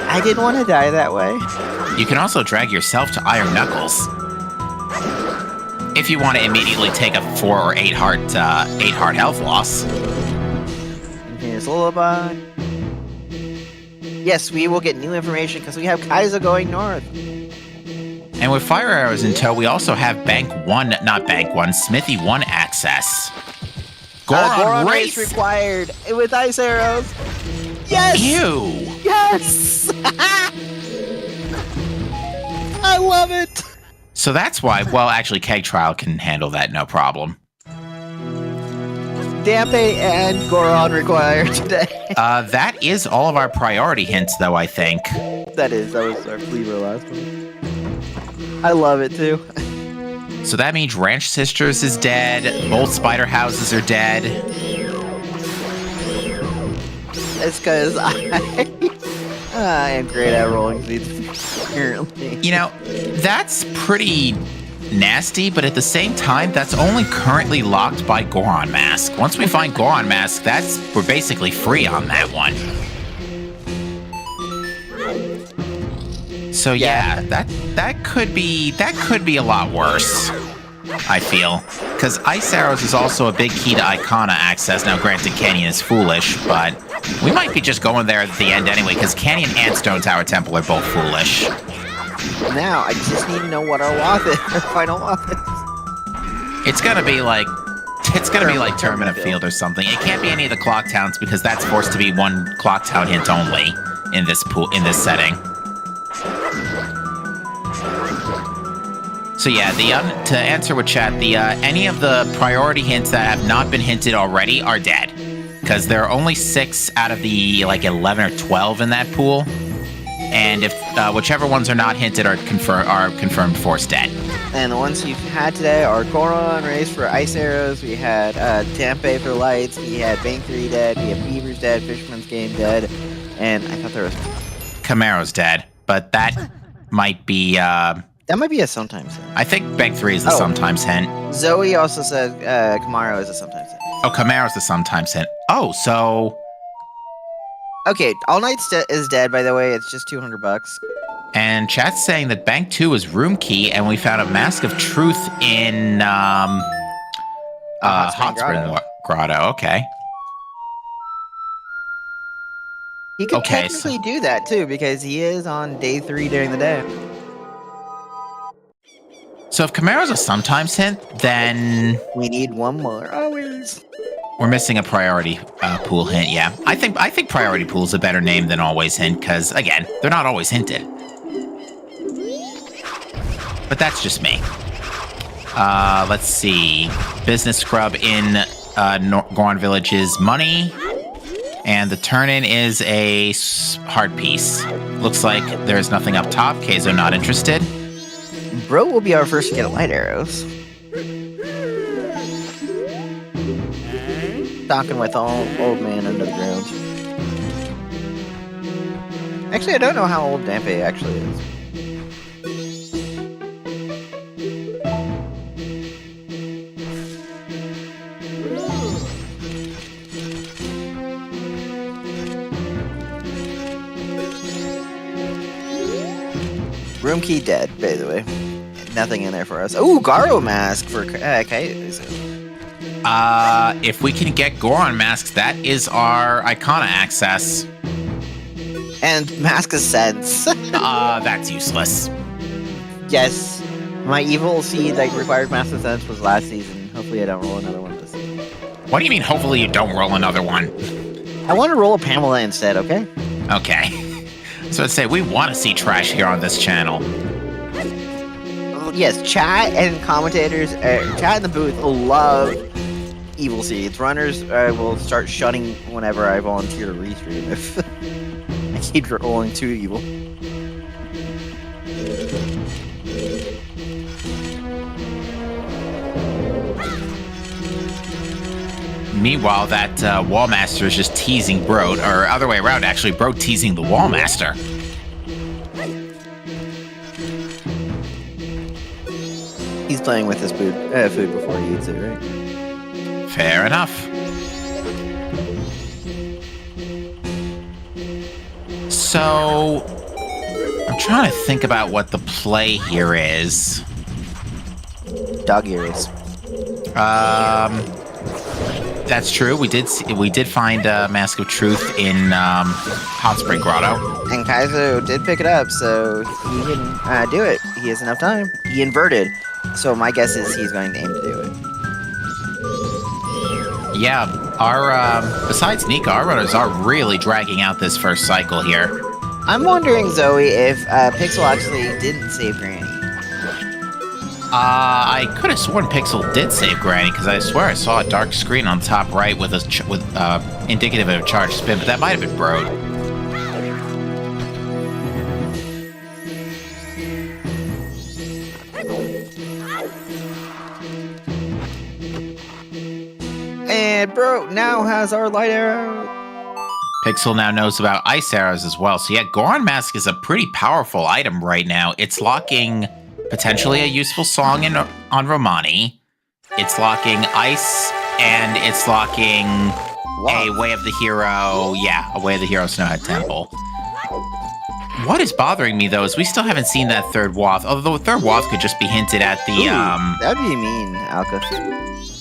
I didn't want to die that way. You can also drag yourself to Iron Knuckles. If you want to immediately take a 4 or 8 heart health loss. And here's Lullaby. Yes, we will get new information because we have Kaiser going north. And with Fire Arrows in tow, we also have Smithy 1 access. Goron race required with ice arrows. Yes! Ew! Yes! I love it! So that's why, well, actually, Keg Trial can handle that, no problem. Dampe and Goron required today. That is all of our priority hints, though, I think. That was our Fleaver last one. I love it, too. So that means Ranch Sisters is dead, both Spider Houses are dead. It's because I am great at rolling these, apparently. You know, that's pretty nasty, but at the same time, that's only currently locked by Goron Mask. Once we find Goron Mask, we're basically free on that one. So yeah, that could be a lot worse, I feel. Because Ice Arrows is also a big key to Icona access. Now, granted, Canyon is foolish, but we might be just going there at the end anyway, because Canyon and Stone Tower Temple are both foolish. Now, I just need to know what our Wath is, our final Wath is. It's gonna be like Termina Field or something. It can't be any of the Clock Towns because that's forced to be one Clock Town hint only in this setting. So yeah, to answer with chat, any of the priority hints that have not been hinted already are dead, because there are only 6 out of the 11 or 12 in that pool, and if whichever ones are not hinted are confirmed force dead. And the ones you've had today are Goron Race for Ice Arrows. We had Tampe for Lights. We had Bank 3 dead. We have Beaver's dead. Fisherman's Game dead. And I thought there was Camaro's dead, but that might be. That might be a sometimes hint. I think Bank 3 is the sometimes hint. Zoe also said Camaro is a sometimes hint. Oh, Camaro's the sometimes hint. Oh, so... Okay, All Night is dead, by the way. It's just $200. And chat's saying that Bank 2 is room key, and we found a Mask of Truth in Hot Spring Grotto. Okay. He could Okay, technically do that, too, because he is on day 3 during the day. So if Camaro's a sometimes hint, then... We need one more. Always. We're missing a priority pool hint, yeah. I think priority pool is a better name than always hint, because, again, they're not always hinted. But that's just me. Let's see. Business Scrub in Goron Village's money. And the turn-in is a hard piece. Looks like there's nothing up top. Keizo not interested. Bro will be our first to get light arrows. Talking with old man under the ground. Actually, I don't know how old Dampe actually is. Room key dead, by the way. Nothing in there for us. Ooh, Garo mask for Kaizo. If we can get Goron masks, that is our Icona access. And Mask of Sense. That's useless. Yes. My evil seed that required Mask of Sense was last season. Hopefully I don't roll another one this season. What do you mean, hopefully you don't roll another one? I want to roll a Pamela instead, okay? Okay. So I'd say we want to see trash here on this channel. Yes, chat and commentators, chat in the booth love evil seeds. Runners will start shutting whenever I volunteer to restream if I keep rolling too evil. Meanwhile, that Wallmaster is just teasing Brode, or other way around, actually, Brode teasing the Wallmaster. He's playing with his food before he eats it, right? Fair enough. So, I'm trying to think about what the play here is. Dog ears. That's true. We did find Mask of Truth in Hot Spring Grotto. And Kaizo did pick it up, so he can do it. He has enough time. He inverted, so my guess is he's going to aim to do it. Yeah, our besides Nika, our runners are really dragging out this first cycle here. I'm wondering, Zoe, if Pixel actually didn't save Granny. I could have sworn Pixel did save Granny, because I swear I saw a dark screen on top right with indicative of a charged spin, but that might have been Brode. And Bro now has our light arrow. Pixel now knows about ice arrows as well, so yeah, Goron Mask is a pretty powerful item right now. It's locking potentially a useful song on Romani. It's locking ice, and it's locking a Way of the Hero. Yeah, a Way of the Hero Snowhead Temple. What is bothering me, though, is we still haven't seen that third Wath, although the third Wath could just be hinted at the... That'd be mean, Alka.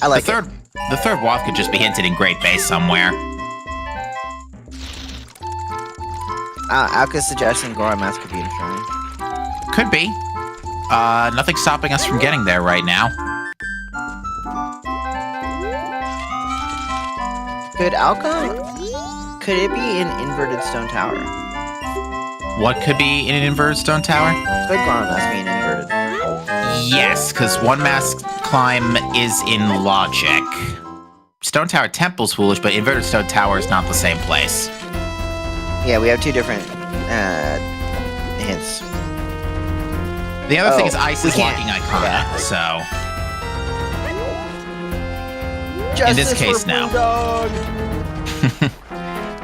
I like the third Wath could just be hinted in Great Base somewhere. Alka's suggesting Goron Mask could be in Shrine. Could be. Nothing's stopping us from getting there right now. Could it be an inverted stone tower? What could be in an inverted stone tower? Could Goron Mask be an inverted? Yes, because one mask climb is in logic. Stone Tower Temple's foolish, but inverted stone tower is not the same place. Yeah, we have two different hints. The other thing is ice is locking Icona, yeah. so... Justice in this case for now.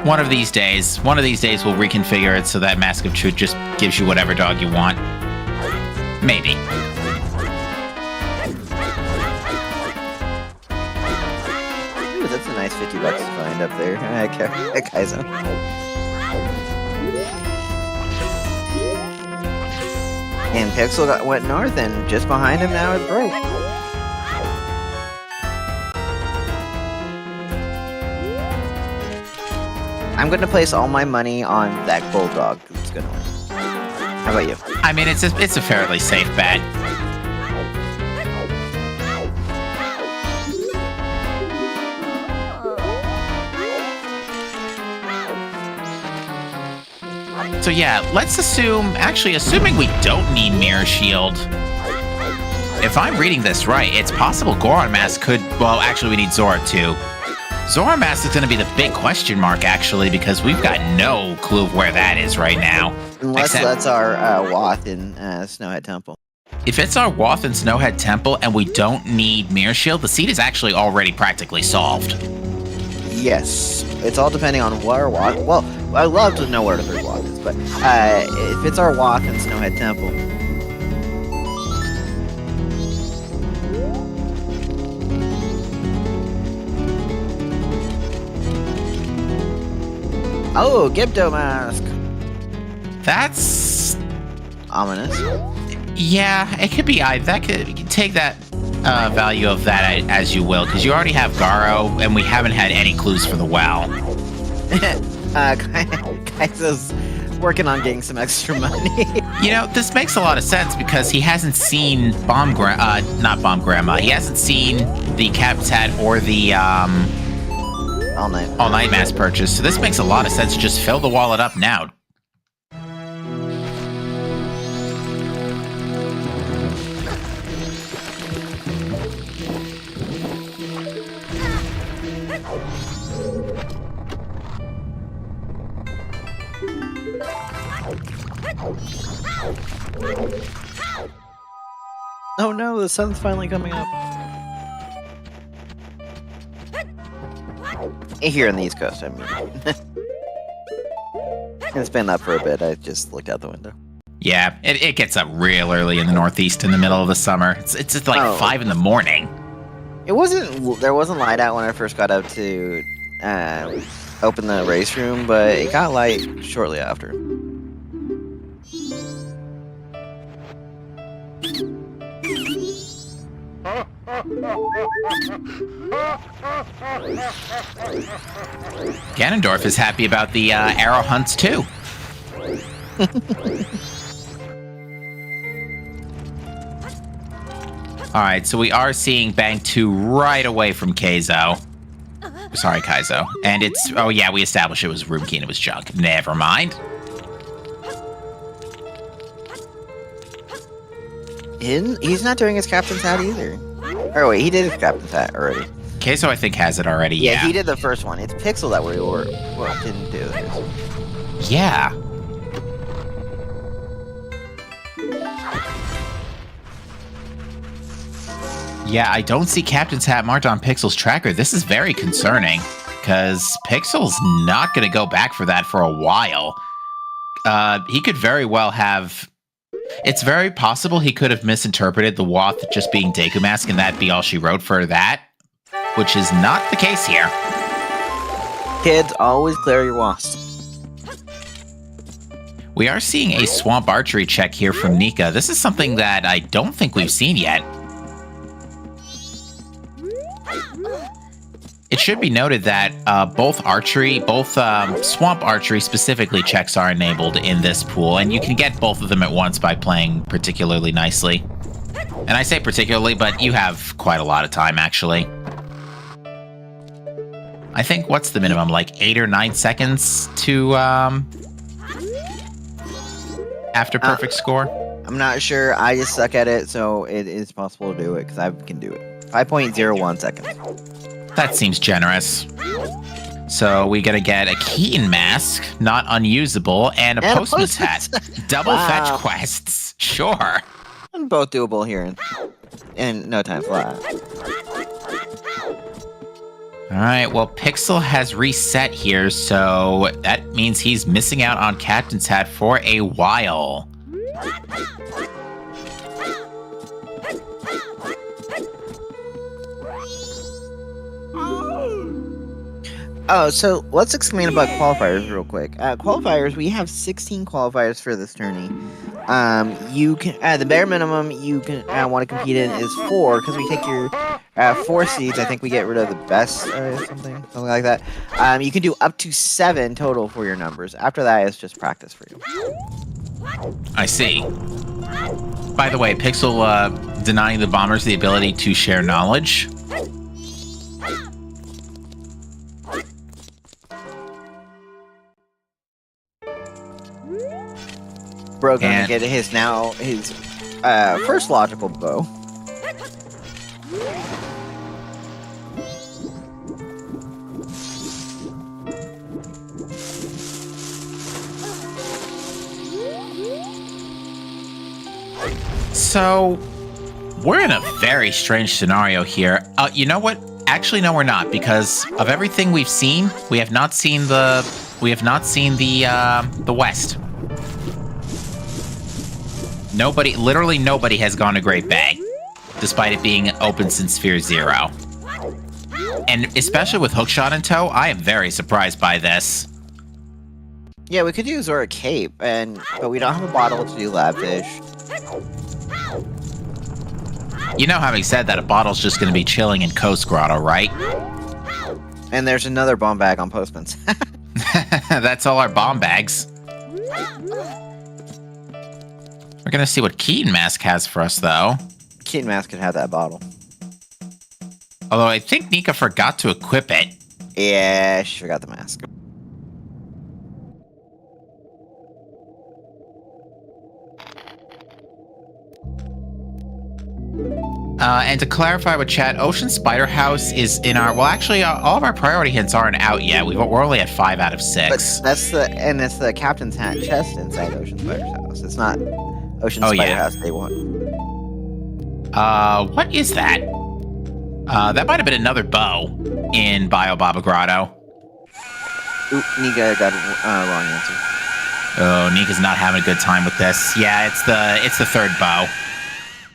One of these days we'll reconfigure it so that Mask of Truth just gives you whatever dog you want. Maybe. Ooh, that's a nice nice 50 bucks to find up there. Kaizo. And Pixel went north, and just behind him now is Broke. I'm going to place all my money on that Bulldog who's going to win. How about you? I mean, it's a fairly safe bet. So yeah, let's assuming we don't need Mirror Shield. If I'm reading this right, it's possible Goron Mask could, well, actually we need Zora too. Zora Mask is going to be the big question mark, actually, because we've got no clue of where that is right now. Unless that's our Wath in Snowhead Temple. If it's our Wath in Snowhead Temple and we don't need Mirror Shield, the seed is actually already practically solved. Yes. It's all depending on what our Wath... Well, I'd love to know where the third Wath is, but if it's our Wath in Snowhead Temple... Oh, Gibdo Mask! That's... ominous. Yeah, it could be either. That could, you can take that value of that as you will, because you already have Garo, and we haven't had any clues for the well. Kaizo's working on getting some extra money. You know, this makes a lot of sense because he hasn't seen not Bomb Grandma. He hasn't seen the Captain's Hat or the All Night Mask purchase. So this makes a lot of sense. Just fill the wallet up now. Oh no, the sun's finally coming up. Here on the East Coast, I mean. It's been up for a bit. I just looked out the window. Yeah, it gets up real early in the Northeast in the middle of the summer. It's just like 5 in the morning. There wasn't light out when I first got up to open the race room, but it got light shortly after. Ganondorf is happy about the arrow hunts too. Alright, so we are seeing Bang 2 right away from Kaizo. Sorry, Kaizo. And it's... Oh yeah, we established it was Room Key and it was junk. Never mind. He's not doing his Captain's Hat either. Or wait, he did his Captain's Hat already. Kaizo, I think, has it already, yeah. He did the first one. It's Pixel that didn't do his. Yeah. Yeah, I don't see Captain's Hat marked on Pixel's tracker. This is very concerning, because Pixel's not going to go back for that for a while. He could very well have... It's very possible he could have misinterpreted the Wath just being Deku Mask and that be all she wrote for that, which is not the case here. Kids, always clear your Wath. We are seeing a Swamp Archery check here from Nika. This is something that I don't think we've seen yet. It should be noted that both Swamp Archery specifically checks are enabled in this pool, and you can get both of them at once by playing particularly nicely. And I say particularly, but you have quite a lot of time, actually. I think, what's the minimum, like 8 or 9 seconds to, after perfect score? I'm not sure. I just suck at it, so it is possible to do it, because I can do it. 5.01 seconds. That seems generous. So we gotta get a Keaton Mask, not unusable, and a Postman's Hat. Double fetch quests. Sure. And both doable here in no time flat. Alright, well, Pixel has reset here, so that means he's missing out on Captain's Hat for a while. Oh, so let's explain about qualifiers real quick. Qualifiers, we have 16 qualifiers for this tourney. You can the bare minimum you can want to compete in is 4 because we take your 4 seeds. I think we get rid of the best something like that. You can do up to 7 total for your numbers. After that, it's just practice for you. I see. By the way, Pixel denying the bombers the ability to share knowledge. Bro gonna get his first logical bow. So, we're in a very strange scenario here. You know what? Actually, no, we're not, because of everything we've seen, we have not seen the West. Literally nobody has gone to Great Bay, despite it being open since Sphere Zero. And especially with Hookshot in tow, I am very surprised by this. Yeah, we could use Zora Cape, but we don't have a bottle to do Labfish. You know, having said that, a bottle's just going to be chilling in Coast Grotto, right? And there's another bomb bag on Postman's. That's all our bomb bags. We're going to see what Keaton Mask has for us, though. Keaton Mask could have that bottle. Although I think Nika forgot to equip it. Yeah, she forgot the mask. And to clarify with chat, Ocean Spider House is in our... Well, actually, all of our priority hints aren't out yet. We're only at 5 out of 6. But it's the Captain's Hat chest inside Ocean Spider's house. It's not Ocean Spider House Day 1. What is that? That might have been another bow in Bio Baba Grotto. Oop, Nika got wrong answer. Oh, Nika's not having a good time with this. Yeah, it's the third bow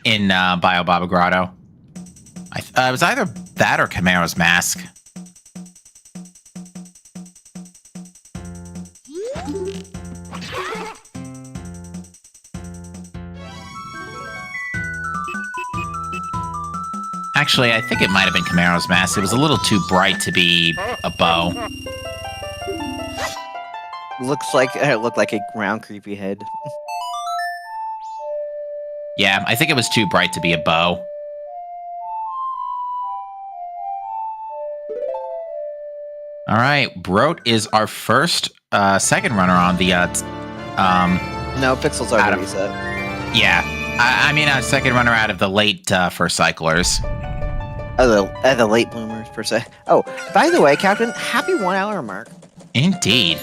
in Bio Baba Grotto. It was either that or Camaro's Mask. Actually, I think it might have been Camaro's Mask. It was a little too bright to be a bow. It looked like a round creepy head. Yeah, I think it was too bright to be a bow. All right, Broat is our first second runner on the No, Pixel's already reset. Yeah, I mean a second runner out of the late first cyclers. The late bloomers per se. Oh, by the way, Captain, happy 1 hour mark. Indeed.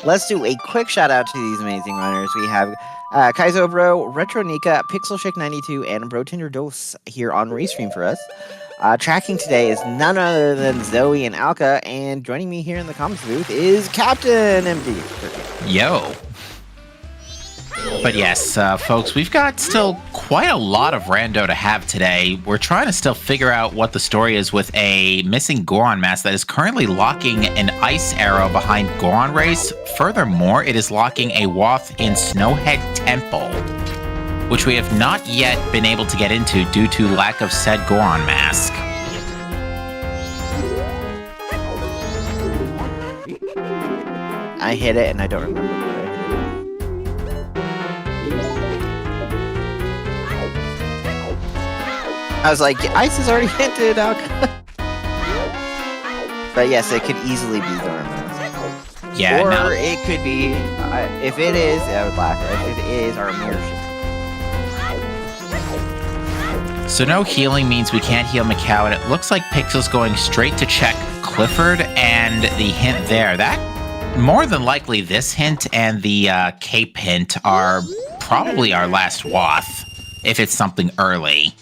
Let's do a quick shout out to these amazing runners. We have Kaizo Bro, Retro Nika, Pixel Shake 92, and Bro Tinder Dose here on Restream for us. Tracking today is none other than Zoe and Alka, and joining me here in the comments booth is Captain MD. Yo. But yes, folks, we've got still quite a lot of rando to have today. We're trying to still figure out what the story is with a missing Goron mask that is currently locking an ice arrow behind Goron Race. Furthermore, it is locking a Wath in Snowhead Temple, which we have not yet been able to get into due to lack of said Goron mask. I hit it and I don't remember. I was like, ice is already hinted, Alka. But yes, it could easily be Goron mask. Yeah, or it could be, if it is, I would laugh. If it is, our mirror shield. So no healing means we can't heal Macau, and it looks like Pixel's going straight to check Clifford and the hint there. That, more than likely, this hint and the cape hint are probably our last Wath, if it's something early.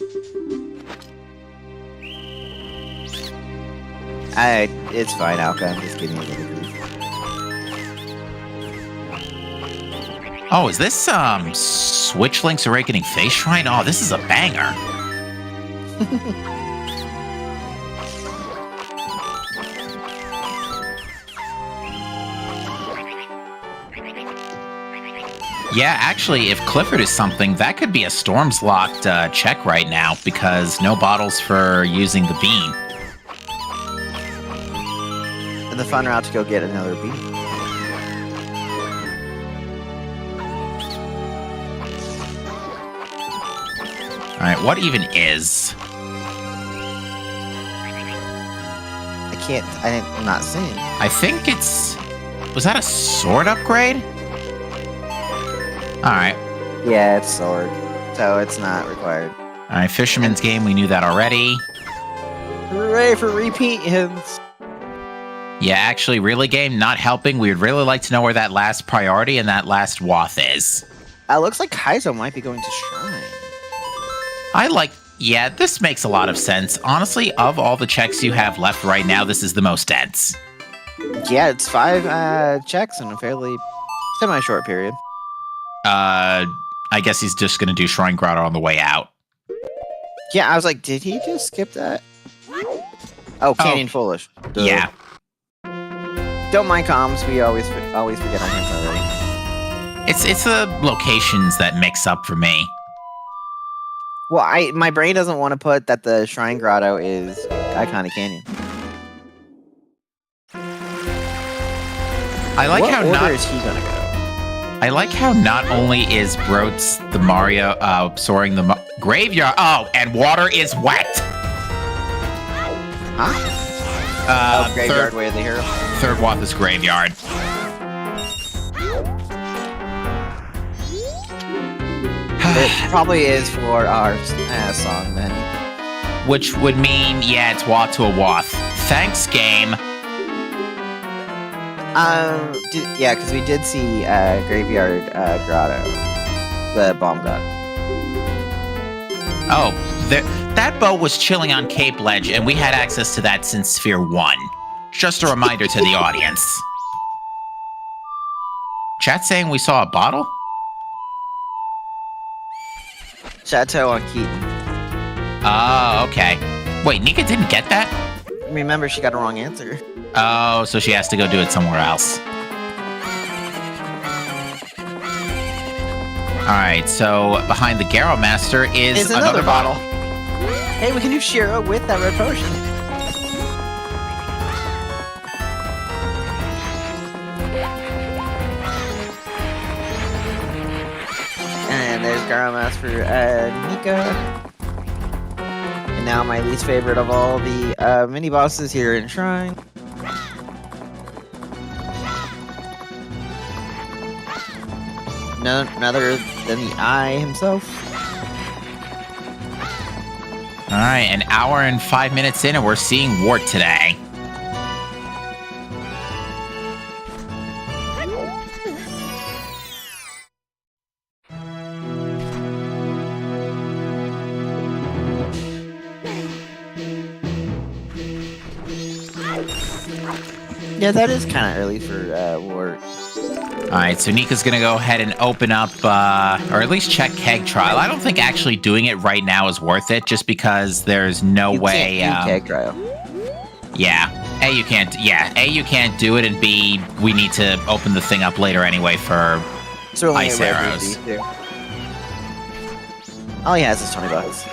It's fine, Alka. I'm just kidding. Oh, is this Switch Link's Awakening Face Shrine? Oh, this is a banger. Yeah, actually, if Clifford is something, that could be a Storms locked check right now because no bottles for using the bean. And the fun route to go get another bean. All right, what even is? I'm not seeing. I think was that a sword upgrade? All right. Yeah, it's sword. So it's not required. All right, Fisherman's Game, we knew that already. Hooray for repeat hints. Yeah, actually, really game, not helping. We would really like to know where that last priority and that last wath is. Looks like Kaizo might be going to Shrine. Yeah, this makes a lot of sense. Honestly, of all the checks you have left right now, this is the most dense. Yeah, it's 5 checks in a fairly semi-short period. I guess he's just going to do Shrine Grotto on the way out. Yeah, I was like, did he just skip that? Oh, Canyon Foolish. Duh. Yeah. Don't mind comms. We always forget on hints already. It's the locations that mix up for me. Well, my brain doesn't want to put that the Shrine Grotto is Iconic Canyon. I like how order is he gonna go? I like how not only is Broats the Mario soaring the graveyard. Oh, and water is wet. Huh? Graveyard Way of the Hero. Third wath is graveyard. It probably is for our song then. Which would mean, yeah, it's wath to a wath. Thanks, game. Yeah, because we did see Graveyard Grotto, the bomb god. Oh, that boat was chilling on Cape Ledge, and we had access to that since Sphere 1. Just a reminder to the audience. Chat saying we saw a bottle? Chateau on Keaton. Oh, okay. Wait, Nika didn't get that? Remember, she got a wrong answer. Oh, so she has to go do it somewhere else. Alright, so behind the Garrow Master is another bottle. Hey, we can do Shiro with that red potion. And there's Garrow Master for Nika. And now my least favorite of all the mini bosses here in Shrine. None other than the Eye himself. Alright, an hour and 5 minutes in, and we're seeing Wart today. Yeah, that is kind of early for Wart. Alright, so Nika's gonna go ahead and open up, or at least check Keg Trial. I don't think actually doing it right now is worth it, just because there's no way. Can't do Keg Trial. Yeah. A, you can't. Yeah. A, you can't do it, and B, we need to open the thing up later anyway for ice arrows. All he has is 20 bucks.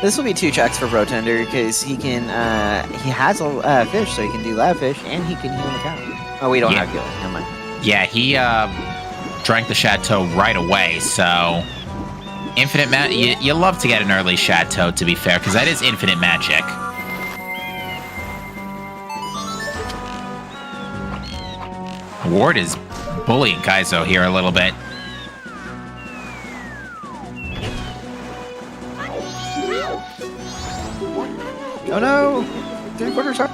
This will be 2 checks for Brotender because he can. He has a fish, so he can do lab fish, and he can heal the cow. Oh, we don't have healing. Never mind. Yeah, he drank the chateau right away. So infinite magic. You love to get an early chateau, to be fair, because that is infinite magic. Ward is bullying Kaizo here a little bit. Oh no! 3/4 time.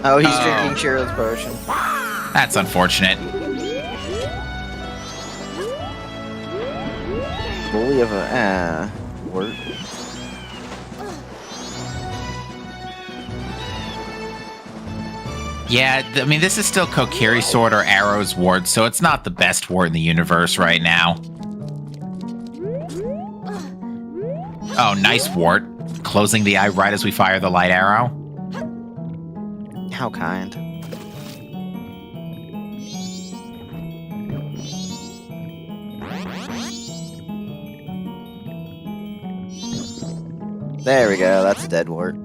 Oh, he's drinking Shiro's potion. That's unfortunate. Bully of a word. Yeah, I mean, this is still Kokiri Sword or Arrow's Ward, so it's not the best ward in the universe right now. Oh, nice ward. Closing the eye right as we fire the light arrow. How kind. There we go. That's a dead wart. All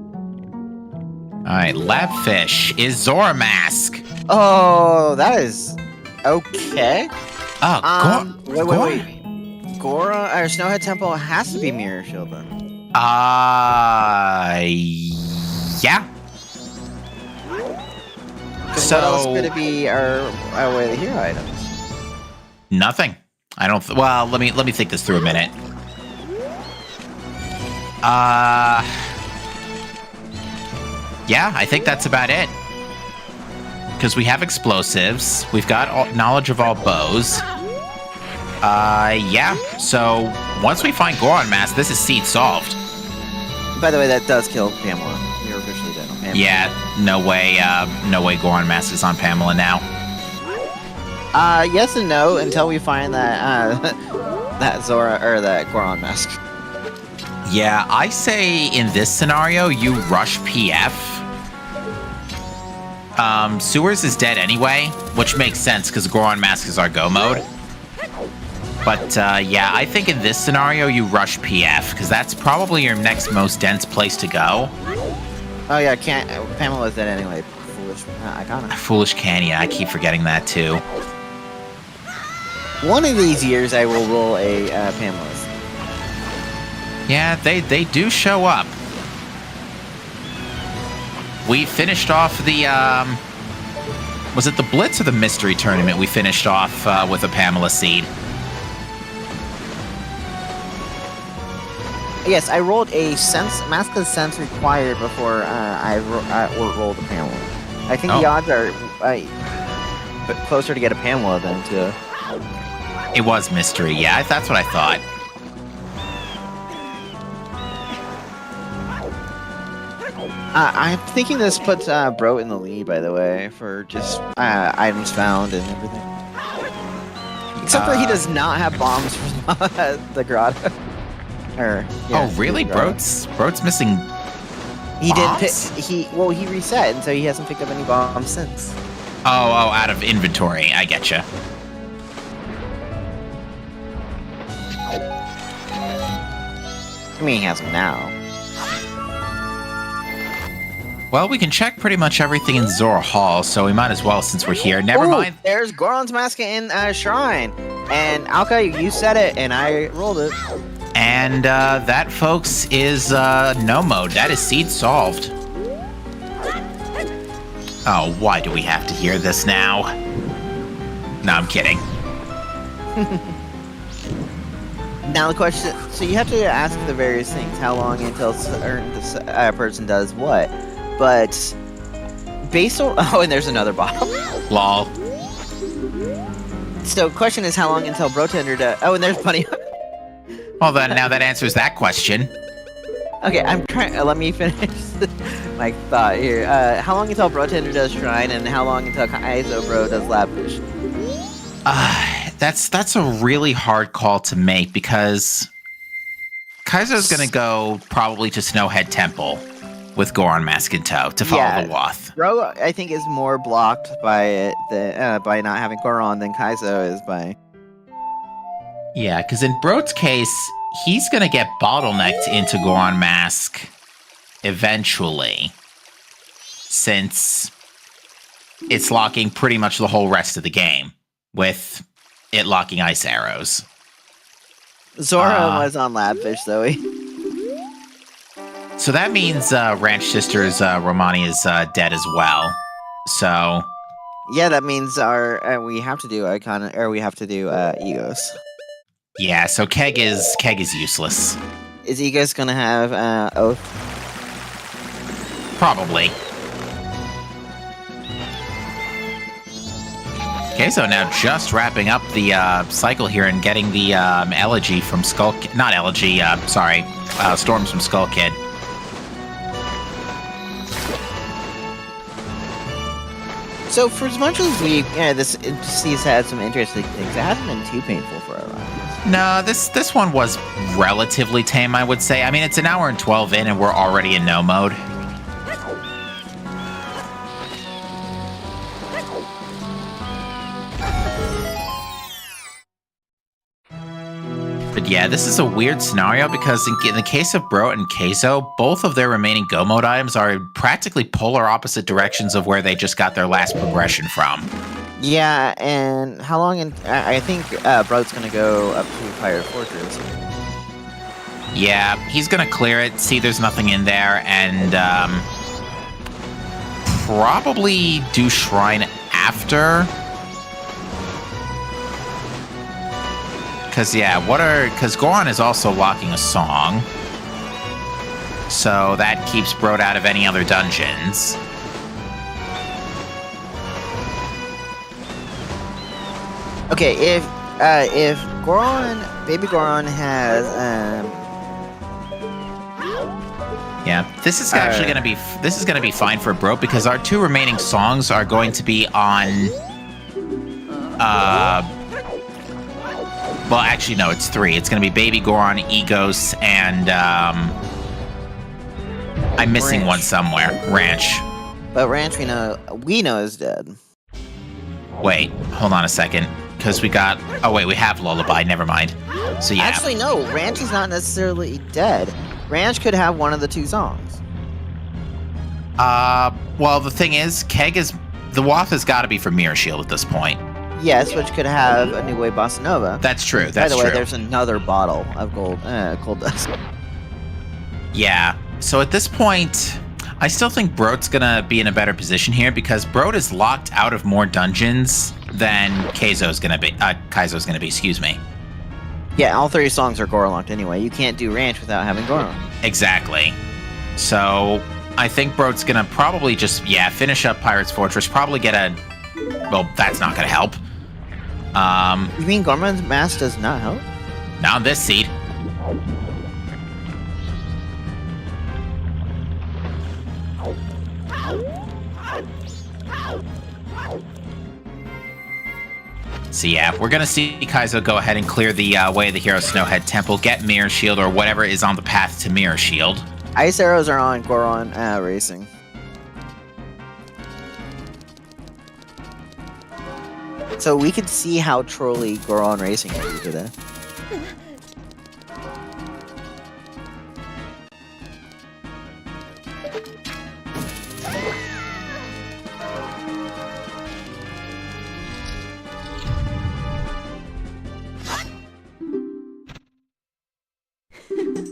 right, Labfish is Zora Mask. Oh, that is okay. Oh, Wait. Gora or Snowhead Temple has to be Mirror Shield then. Yeah. So what else could it be our way to hero items? Nothing. I don't. Well, let me think this through a minute. Yeah, I think that's about it. Because we have explosives. We've got knowledge of all bows. Yeah. So once we find Goron Mask, this is seed solved. By the way, that does kill Pamela. You're officially dead on Pamela. Yeah. No way. No way. Goron Mask is on Pamela now. Yes and no until we find that that Zora or that Goron Mask. Yeah, I say in this scenario you rush PF. Sewers is dead anyway, which makes sense because Goron Mask is our go mode. But yeah, I think in this scenario you rush PF because that's probably your next most dense place to go. Oh yeah, Pamela's dead anyway. Foolish Icona. Foolish can, yeah, I keep forgetting that too. One of these years I will roll a Pamela's. Yeah, they do show up. We finished off the, was it the Blitz or the Mystery Tournament we finished off with a Pamela seed? Yes, I rolled a Mask of Sense required before I rolled a Pamela. I think the odds are closer to get a Pamela than to... It was Mystery, yeah, that's what I thought. I'm thinking this puts Bro in the lead, by the way, for just items found and everything. Except for he does not have bombs for the grotto. Oh, really? Bro's missing He bombs? didn't pick... He reset, and so he hasn't picked up any bombs since. Oh, out of inventory. I getcha. I mean, he has them now. Well, we can check pretty much everything in Zora Hall, so we might as well since we're here. Never mind. There's Goron's Mask in Shrine. And Alka, you said it, and I rolled it. And that, folks, is no mode. That is seed solved. Oh, why do we have to hear this now? No, I'm kidding. Now the question, so you have to ask the various things, how long until a person does what. But based on... Oh, and there's another bottle. Lol. So question is how long until Brotender does... Oh, and there's Bunny. Well, then, now that answers that question. Okay, I'm trying... let me finish my thought here. How long until Brotender does Shrine, and how long until Kaizo Bro does Labfish? That's a really hard call to make, because Kaizo's going to go probably to Snowhead Temple with Goron Mask in tow to follow the Wath. Bro, I think, is more blocked by it by not having Goron than Kaizo is by... Yeah, because in Bro's case, he's going to get bottlenecked into Goron Mask eventually, since it's locking pretty much the whole rest of the game, with it locking ice arrows. Zora was on Labfish, though. So that means Ranch Sisters Romani is dead as well. So yeah, that means we have to do Icon, or we have to do Egos. Yeah, so Keg is useless. Is Egos gonna have Oath? Probably. Okay, so now just wrapping up the cycle here and getting the Elegy from Skull... Not Elegy, sorry. Storms from Skull Kid. So for as much as this has had some interesting things, it hasn't been too painful for our lives. No, this one was relatively tame, I would say. I mean, it's an hour and 12 in and we're already in no mode. But yeah, this is a weird scenario because in the case of Bro and Keizo, both of their remaining Go Mode items are practically polar opposite directions of where they just got their last progression from. Yeah, and how long? I think Bro's gonna go up to Pirate Fortress. Yeah, he's gonna clear it, see there's nothing in there, and probably do Shrine after. Because Goron is also locking a song. So that keeps Brode out of any other dungeons. Okay, if Baby Goron has yeah, this is actually gonna be fine for Brode because our two remaining songs are going to be on well, actually, no, it's 3. It's going to be Baby Goron, Egos, and I'm missing Ranch. one somewhere. Ranch. But Ranch we know is dead. Wait, hold on a second, because we have Lullaby. Never mind. So yeah. Actually, no, Ranch is not necessarily dead. Ranch could have one of the 2 songs. Well, the thing is, the Wath has got to be for Mirror Shield at this point. Yes, which could have a New Way Bossa Nova. That's true. By the way, true. there's another bottle of cold dust. Yeah. So at this point, I still think Brode's gonna be in a better position here because Brode is locked out of more dungeons than Keizo's gonna be. Excuse me. Yeah, all 3 songs are Goron locked anyway. You can't do Ranch without having Goron. Exactly. So I think Brode's gonna probably just finish up Pirate's Fortress. Probably get a. Well, that's not gonna help. You mean Gorman's Mask does not help? Not on this seed. So yeah, we're gonna see Kaizo go ahead and clear the way of the Hero Snowhead Temple, get Mirror Shield or whatever is on the path to Mirror Shield. Ice arrows are on Goron racing. So we could see how trolly Goron racing will be today.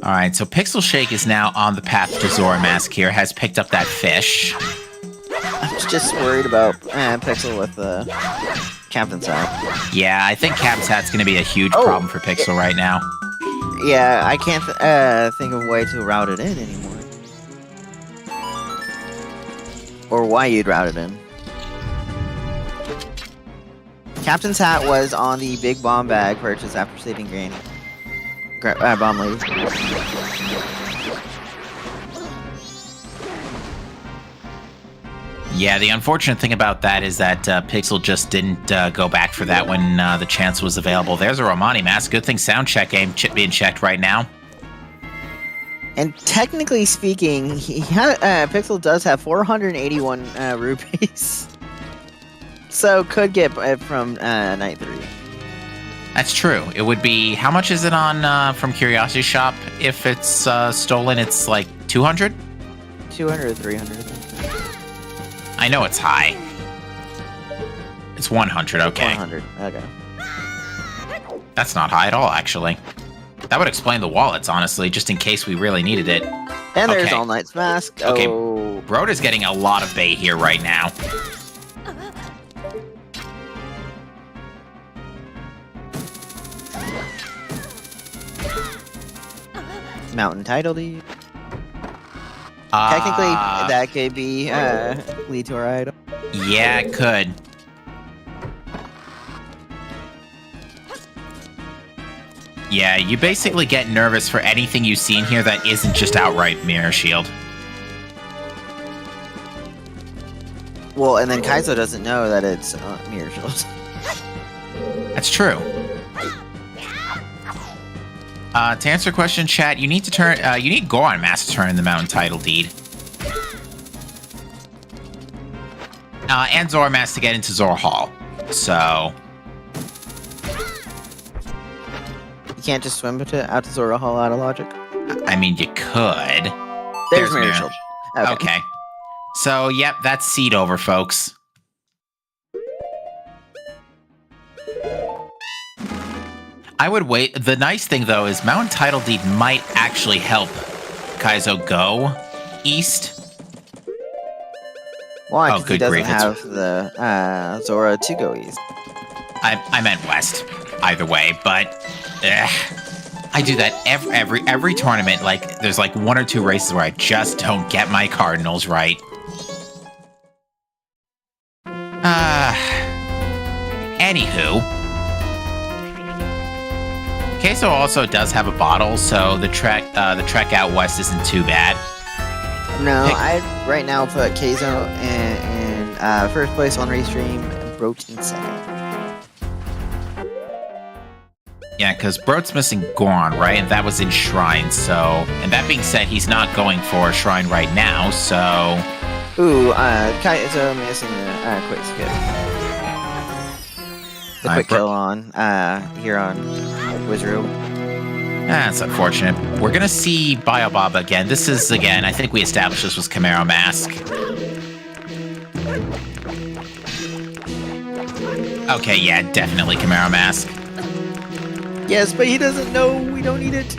All right, so Pixel Shake is now on the path to Zoromask here, has picked up that fish. I was just worried about Pixel with Captain's Hat. Yeah, I think Captain's Hat's going to be a huge problem for Pixel right now. Yeah, I can't think of a way to route it in anymore. Or why you'd route it in. Captain's Hat was on the big bomb bag purchase after saving Granny. Bomb lady. Yeah, the unfortunate thing about that is that Pixel just didn't go back for that when the chance was available. There's a Romani mask. Good thing sound check game being checked right now. And technically speaking, Pixel does have 481 rupees. So could get it from Night 3. That's true. It would be, how much is it on from Curiosity Shop? If it's stolen, it's like 200? 200 or 300. I know it's high. It's 100, okay. 100, okay. That's not high at all, actually. That would explain the wallets, honestly, just in case we really needed it. And there's All Knight's Mask. Okay, oh. Brode is getting a lot of bait here right now. Mountain Title Deed. Technically, that could be lead to our item. Yeah, it could. Yeah, you basically get nervous for anything you see in here that isn't just outright Mirror Shield. Well, and then Kaizo doesn't know that it's Mirror Shield. That's true. To answer your question, chat, you need to turn. You need Goron Mask to turn in the Mountain Title Deed, and Zoromask to get into Zor Hall. So, You can't just swim out to Zora Hall out of logic? I mean, you could. There's Mirror Shield. Okay. So, yep, that's seed over, folks. I would wait. The nice thing, though, is Mountain Title Deed might actually help Kaizo go east. Why? Because he doesn't have the Zora to go east. I meant west. Either way, but I do that every tournament. Like, there's like 1 or 2 races where I just don't get my Cardinals right. Anywho, Queso also does have a bottle, so the trek out west isn't too bad. No, I'd right now put Queso in first place on race stream and Broach in second. Yeah, because Broach's missing Goron, right? And that was in Shrine, so... And that being said, he's not going for Shrine right now, so... Ooh, Kaizo missing a quick skip. The quick kill on, here on Wizard. That's unfortunate. We're gonna see Biobaba again. This is, again, I think we established this was Camaro Mask. Okay, yeah, definitely Camaro Mask. Yes, but he doesn't know we don't need it.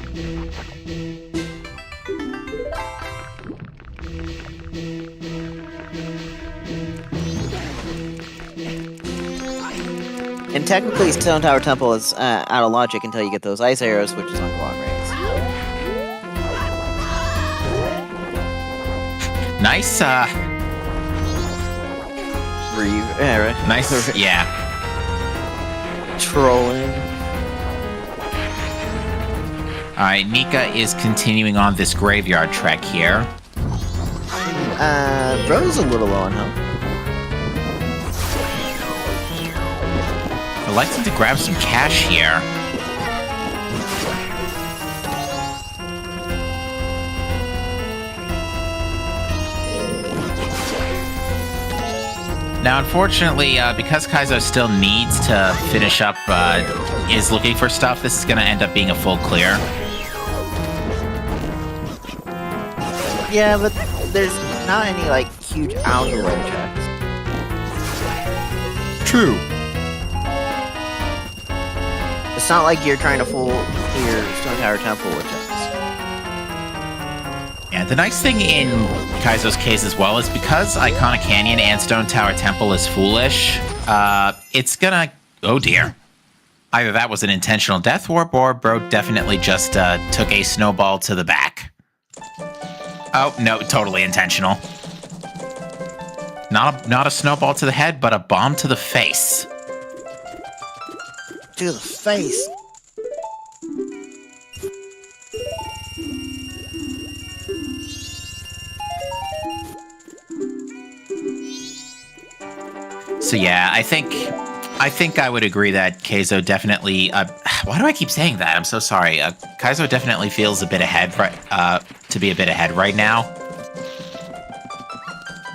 And technically, Stone Tower Temple is out of logic until you get those ice arrows, which is on Guan Rays. Nice, right. Nice, yeah. Trolling. Alright, Nika is continuing on this graveyard trek here. Bro's a little low on health. Electing to grab some cash here. Now, unfortunately, because Kaizo still needs to finish up, is looking for stuff, this is going to end up being a full clear. Yeah, but there's not any, like, huge out-of-the-way checks. True. It's not like you're trying to full clear Stone Tower Temple with checks. Yeah, the nice thing in Kaizo's case as well is because Iconic Canyon and Stone Tower Temple is foolish, it's gonna... Oh dear. Either that was an intentional death warp, or Bro definitely just took a snowball to the back. Oh, no, totally intentional. Not a snowball to the head, but a bomb to the face. To the face. So yeah, I think I would agree that Kaizo definitely... why do I keep saying that? I'm so sorry. Kaizo definitely feels a bit ahead, to be a bit ahead right now.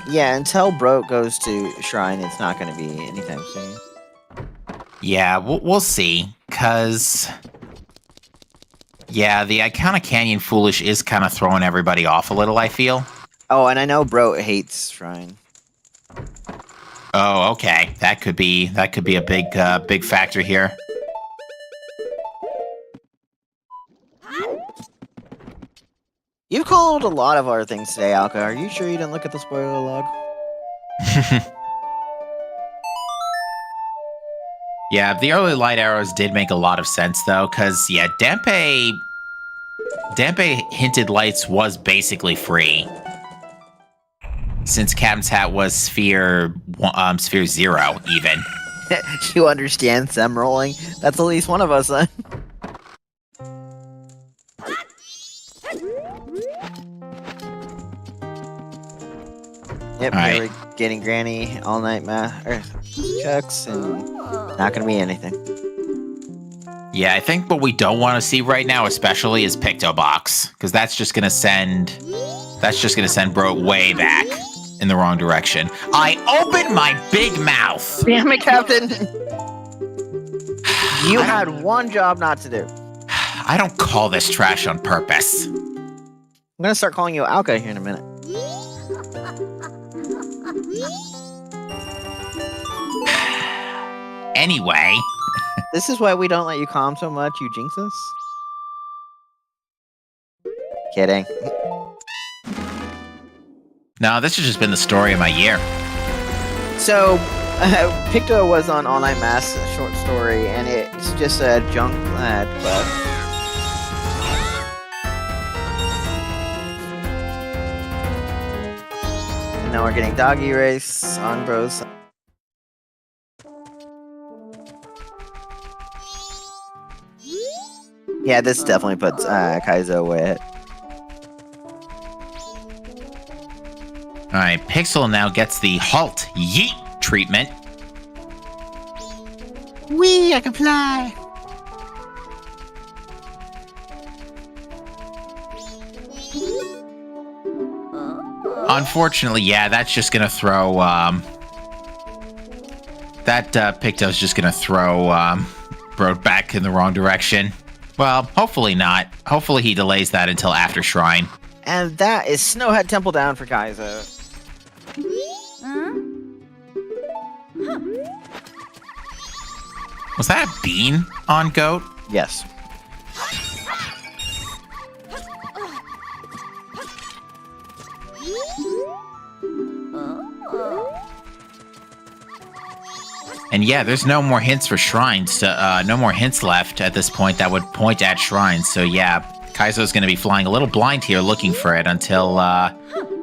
Yeah, until Broke goes to Shrine, it's not going to be anytime soon. Yeah, we'll see, because... Yeah, the Iconic Canyon Foolish is kind of throwing everybody off a little, I feel. Oh, and I know Bro hates Shrine. Oh, okay. That could be a big factor here. You've called a lot of our things today, Alka. Are you sure you didn't look at the spoiler log? Yeah, the early light arrows did make a lot of sense, though, because, yeah, Dampe Hinted Lights was basically free. Since Captain's Hat was Sphere 0, even. You understand Sem rolling? That's at least one of us, then. Yep, right. We're getting Granny all night checks, and not gonna be anything. Yeah, I think what we don't want to see right now, especially, is Pictobox, because that's just gonna send Bro way back in the wrong direction. I opened my big mouth. Damn it, Captain! You had one job not to do. I don't call this trash on purpose. I'm gonna start calling you Alka here in a minute. Anyway. This is why we don't let you calm so much, you jinx us. Kidding. No, this has just been the story of my year. So, Picto was on All Night Mass short story, and it's just a junk lad, but... And now we're getting Doggy Race on Bros. Yeah, this definitely puts Kaizo away. Alright, Pixel now gets the halt yeet treatment. Wee, I can fly! Unfortunately, yeah, that's just gonna throw, that, Picto's just gonna throw, Bro back in the wrong direction. Well, hopefully not. Hopefully he delays that until after Shrine. And that is Snowhead Temple down for Kaizo. Was that a bean on Goat? Yes. And yeah, there's no more hints for shrines. No more hints left at this point that would point at shrines. So yeah, Kaizo's going to be flying a little blind here looking for it until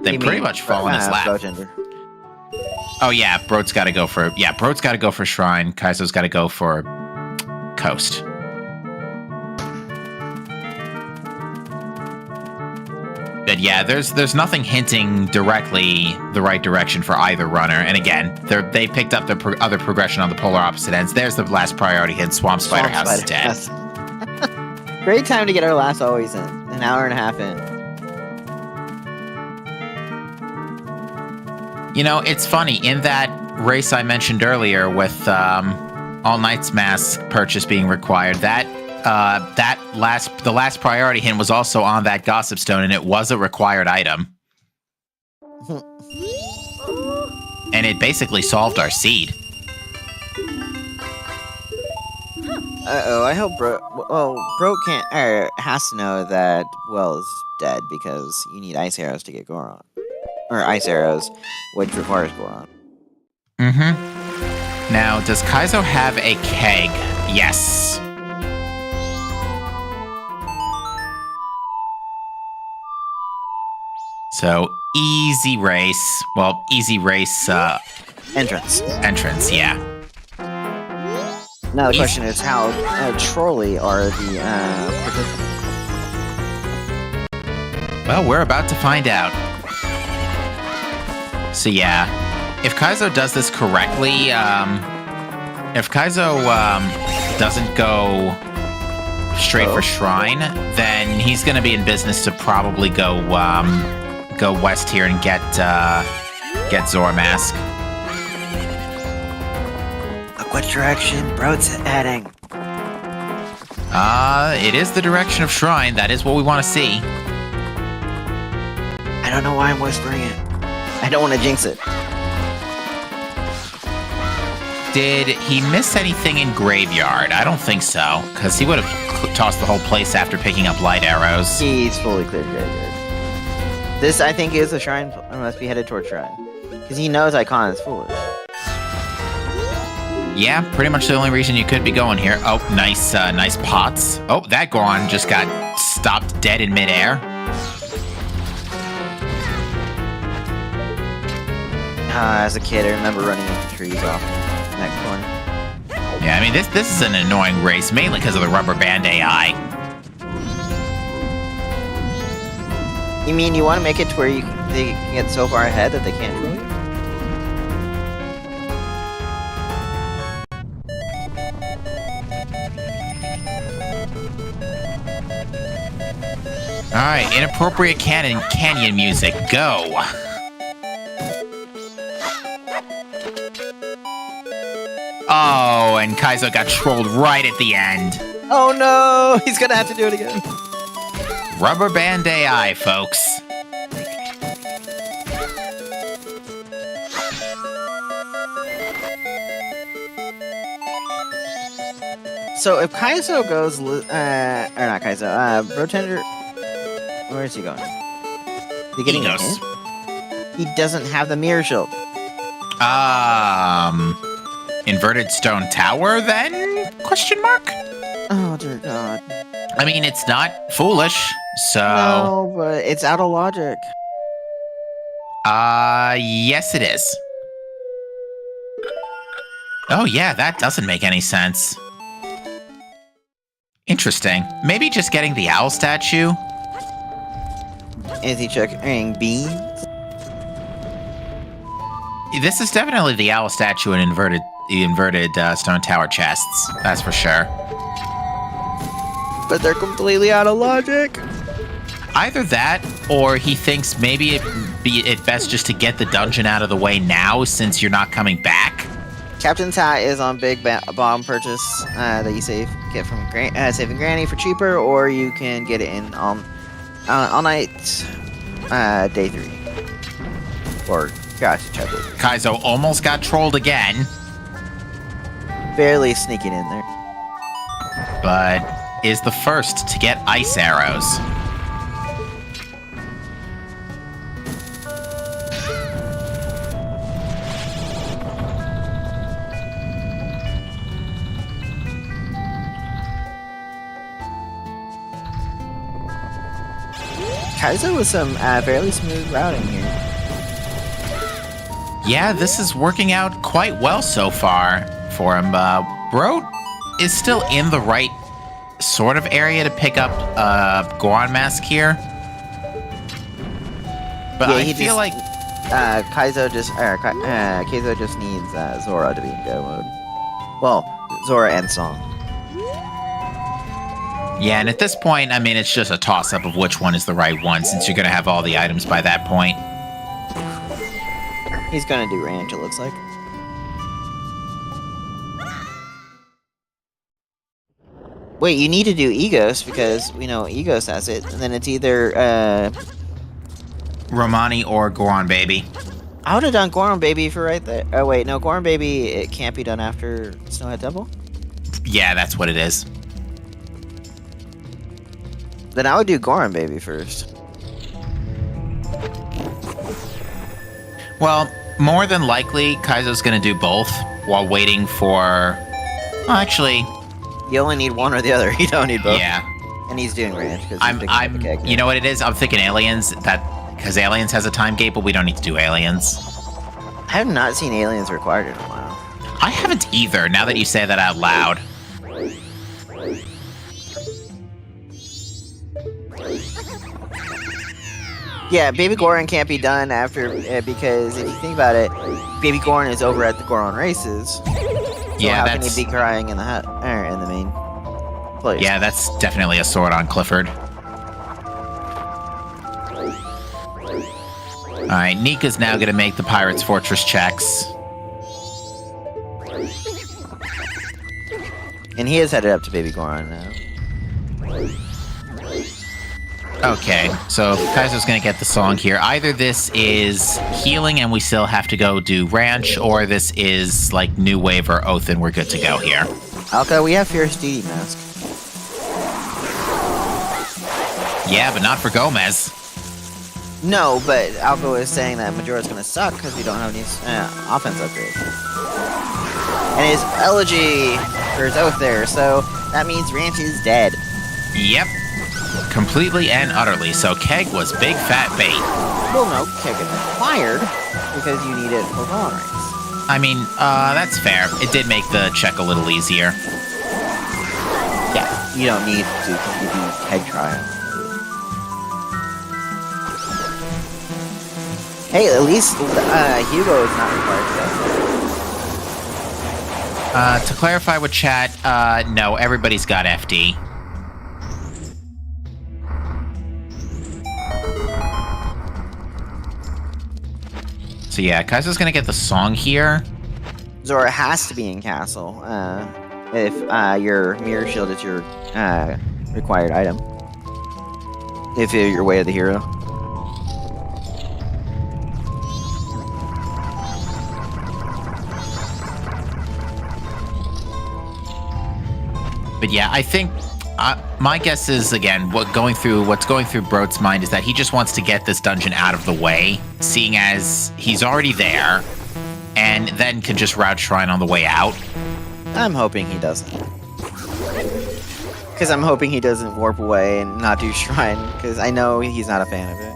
they pretty much fall in his lap. Oh yeah, Broad's got to go for... Yeah, Broad's got to go for shrine. Kaizo's got to go for coast. But yeah, there's nothing hinting directly the right direction for either runner. And again, they picked up the other progression on the polar opposite ends. There's the last priority hint. Swamp Spider House is dead. Great time to get our last always in. An hour and a half in. You know, it's funny. In that race I mentioned earlier with All Night's Mass purchase being required, the last priority hint was also on that Gossip Stone, and it was a required item. And it basically solved our seed. Uh-oh, I hope Bro can't, has to know that Well is dead, because you need ice arrows to get Goron. Or ice arrows, which requires Goron. Mm-hmm. Now, does Kaizo have a keg? Yes. So, easy race. Well, easy race, Entrance, yeah. Now the question is how trolly are the participants? Well, we're about to find out. So yeah, if Kaizo does this correctly, if Kaizo doesn't go straight for Shrine, then he's going to be in business to probably go west here and get Zoramask. Look what direction Broad's heading. It is the direction of Shrine. That is what we want to see. I don't know why I'm whispering it. I don't want to jinx it. Did he miss anything in Graveyard? I don't think so, because he would have tossed the whole place after picking up light arrows. He's fully cleared Graveyard. This, I think, is a Shrine, must be headed towards Shrine. Because he knows Icon is foolish. Yeah, pretty much the only reason you could be going here. Oh, nice pots. Oh, that Goron just got stopped dead in midair. As a kid, I remember running into trees off in that corner. Yeah, I mean, this is an annoying race, mainly because of the rubber band AI. You mean you want to make it to where they can get so far ahead that they can't troll you? Alright, inappropriate canyon music, go! Oh, and Kaizo got trolled right at the end. Oh no, he's gonna have to do it again. Rubber band AI, folks. So if Kaizo goes, or not Kaizo, Brotender, where is he going? Is he getting a Egos. hit? He doesn't have the mirror shield. Inverted stone tower then? Question mark? Oh dear God. I mean, it's not foolish, so... No, but it's out of logic. Yes it is. Oh yeah, that doesn't make any sense. Interesting. Maybe just getting the owl statue? Is he checking beans? This is definitely the owl statue and the inverted stone tower chests. That's for sure. But they're completely out of logic. Either that, or he thinks maybe it'd be best just to get the dungeon out of the way now since you're not coming back. Captain's Hat is on Big Bomb purchase that you get from Saving Granny for cheaper, or you can get it in all night day 3. Or gosh, chapter. Kaizo almost got trolled again, Barely sneaking in there. but is the first to get ice arrows. Kaizo with some fairly smooth routing here. Yeah, this is working out quite well so far for him. Bro is still in the right sort of area to pick up Goron Mask here. But Yeah, I feel like... Kaizo just needs Zora to be in go mode. Well, Zora and Song. Yeah, and at this point, I mean, it's just a toss-up of which one is the right one, since you're going to have all the items by that point. He's gonna do ranch, it looks like. Wait, you need to do Egos, because we know Egos has it, and then it's either, Romani or Goron Baby. I would have done Goron Baby for right there. Oh wait, no, Goron Baby, it can't be done after Snowhead Temple? Yeah, that's what it is. Then I would do Goron Baby first. Well, more than likely, Kaizo's going to do both while waiting for... Well, actually, You only need one or the other, you don't need both. yeah. And he's doing ranch, because he's picking up the keg. You know what it is? I'm thinking Aliens, because Aliens has a time gate, but we don't need to do Aliens. I have not seen Aliens required in a while. I haven't either, now that you say that out loud. Yeah, Baby Goron can't be done after, because if you think about it, Baby Goron is over at the Goron races. So Yeah, how can that's... he be crying in the in the main place? Yeah, that's definitely a sword on Clifford. Alright, Nika's now going to make the Pirate's Fortress checks. And he is headed up to Baby Goron now. Okay, so Kaizo's going to get the song here. Either this is healing and we still have to go do ranch, or this is like New Wave or Oath and we're good to go here. Alka, we have Fierce Deity Mask. Yeah, but not for Gomez. No, but Alka is saying that Majora's gonna suck because we don't have any offense upgrade. And his elegy for his oath there, so that means Ranch is dead. Yep. Completely and utterly. So Keg was big fat bait. Well, no, Keg is required because you need it for Goron ranks. I mean, that's fair. It did make the check a little easier. Yeah, you don't need to do Keg trial. Hey, at least Hugo is not required to go. To clarify with chat, no, everybody's got FD. So yeah, Kaizo's gonna get the song here. Zora has to be in castle. if your mirror shield is your required item. If you're your way of the hero. But yeah, I think my guess is, again, what's going through Broat's mind is that he just wants to get this dungeon out of the way, seeing as he's already there, and then can just route Shrine on the way out. I'm hoping he doesn't. Because I'm hoping he doesn't warp away and not do Shrine, because I know he's not a fan of it.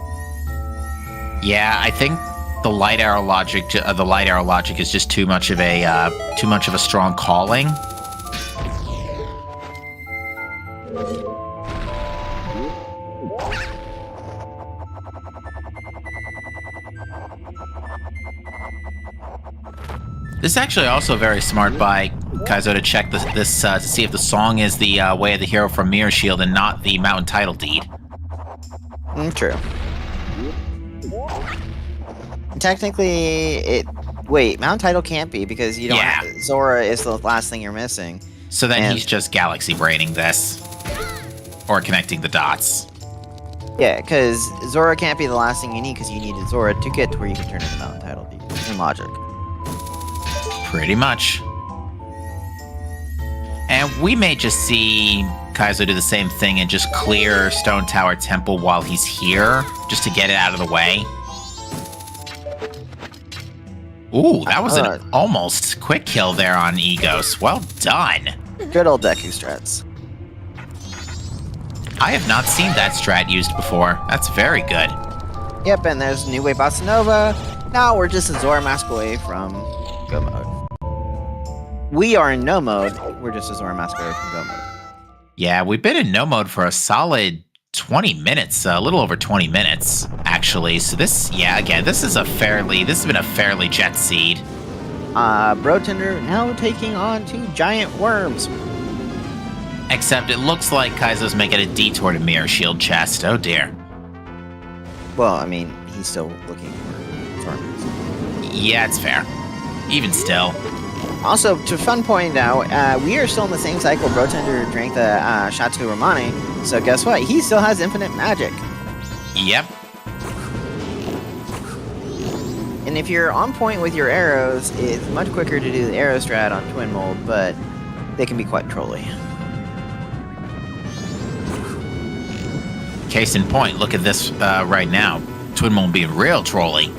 Yeah, I think the light arrow logic is just too much of a strong calling. This is actually also very smart by Kaizo to check this to see if the song is the Way of the Hero from Mirror Shield and not the Mountain Title Deed. True. Technically, wait, Mountain Title can't be because you don't. Yeah. Zora is the last thing you're missing. So then he's just galaxy braining this, or connecting the dots. Yeah, because Zora can't be the last thing you need because you needed Zora to get to where you can turn into Mountain Title Deed in logic. Pretty much. And we may just see Kaizo do the same thing and just clear Stone Tower Temple while he's here, just to get it out of the way. Ooh, that was an almost quick kill there on Egos. Well done. Good old Deku strats. I have not seen that strat used before. That's very good. Yep, and there's New Wave Bossa Nova. Now we're just a Zora mask away from Go Mode. We are in no mode. We're just a Zora mask away from Go Mode. Yeah, we've been in no mode for a solid 20 minutes, a little over 20 minutes, actually. So this has been a fairly jet seed. Brotender now taking on 2 giant worms. Except it looks like Kaizo's making a detour to Mirror Shield chest. Oh dear. Well, I mean, he's still looking for worms. Yeah, it's fair. Even still. Also, to fun point out, we are still in the same cycle. Brotender drank the Chateau Romani, so guess what? He still has infinite magic. Yep. And if you're on point with your arrows, it's much quicker to do the arrow strat on Twin Mold, but they can be quite trolly. Case in point, look at this right now. Twin Mold being real trolly.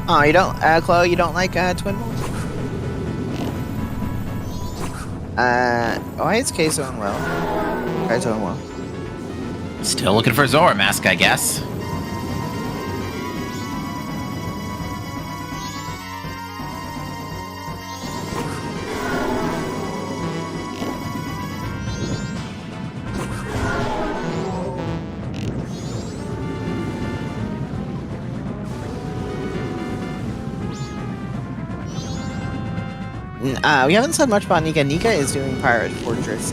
Oh, you don't, Chloe, you don't like Twin Mold? Why is K doing well? Kai's doing well. Still looking for Zora mask, I guess. We haven't said much about Nika. Nika is doing Pirate Fortress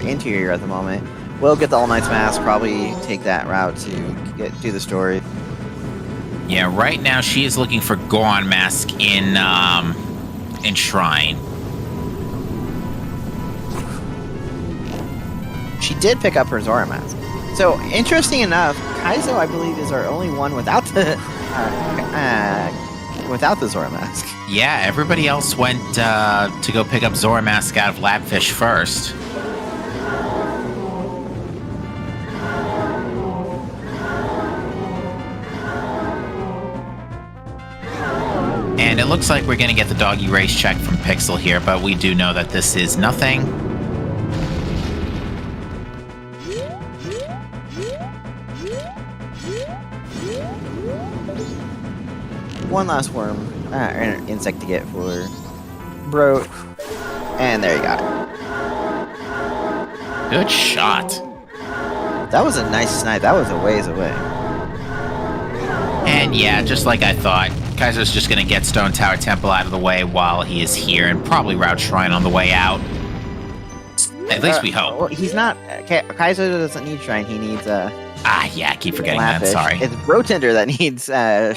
interior at the moment. We'll get the All Knight's Mask, probably take that route to do the story. Yeah, right now she is looking for Goron mask in Shrine. She did pick up her Zora mask. So, interesting enough, Kaizo, I believe, is our only one without the Zora mask. Yeah, everybody else went to go pick up Zora mask out of Labfish first. And it looks like we're going to get the doggy race check from Pixel here, but we do know that this is nothing. One last worm, insect to get for Brot, and there you got it. Good shot. That was a nice snipe. That was a ways away. And yeah, just like I thought, Kaizo's just going to get Stone Tower Temple out of the way while he is here and probably route Shrine on the way out. At least we hope. Well, he's not... Kaizo doesn't need Shrine. He needs... yeah, I keep forgetting Labfish. that. Sorry. It's Brotender that needs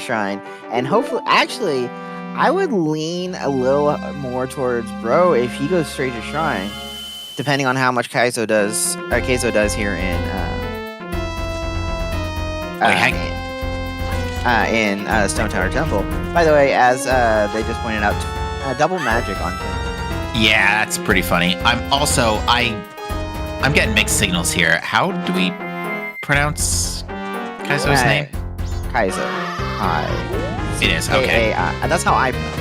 Shrine. And hopefully... Actually, I would lean a little more towards Bro if he goes straight to Shrine, depending on how much Kaizo does here Wait, hang. in Stone Tower Temple. By the way, as they just pointed out, double magic on him. Yeah, that's pretty funny. I'm getting mixed signals here. How do we pronounce Kaizo's name? Kaizo. It is, okay. That's how I pronounce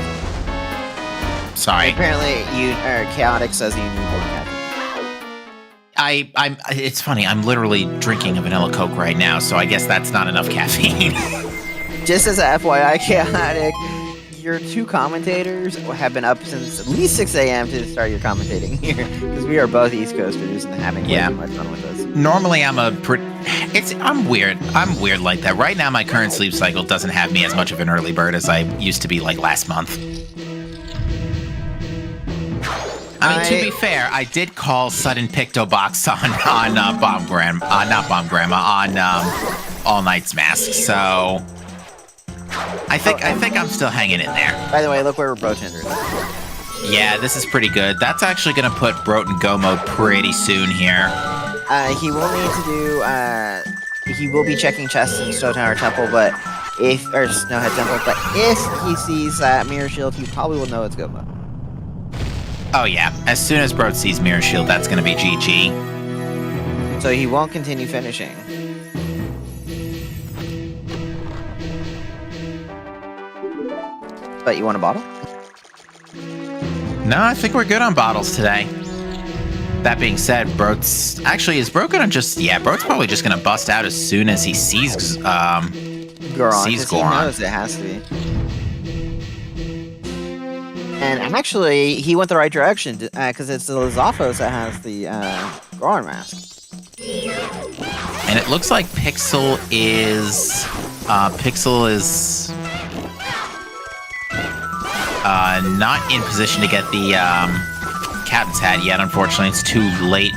it. Sorry. Apparently, Chaotic says you need more caffeine. It's funny. I'm literally drinking a vanilla Coke right now, so I guess that's not enough caffeine. Just as a FYI, Chaotic, your two commentators have been up since at least 6 a.m. to start your commentating here, because we are both East Coasters and having way too much fun with us. Normally, I'm weird. I'm weird like that. Right now, my current sleep cycle doesn't have me as much of an early bird as I used to be like last month. I mean, to be fair, I did call Sudden Picto Box on Bomb Grandma, on All Night's Mask, so I think I'm still hanging in there. By the way, look where Brotender is. Yeah, this is pretty good. That's actually going to put Brot in Go mode pretty soon here. He will need to do. He will be checking chests in Stone Tower Temple, or Snowhead Temple. But if he sees Mirror Shield, he probably will know it's Go mode. Oh yeah, as soon as Brot sees Mirror Shield, that's going to be GG. So he won't continue finishing. But you want a bottle? No, I think we're good on bottles today. That being said, Brot's is Brot gonna Brot's probably just gonna bust out as soon as he sees Goron. He knows it has to be. And actually, he went the right direction because it's the Zaphos that has the Goron mask. And it looks like Pixel is not in position to get the captain's hat yet. Unfortunately, it's too early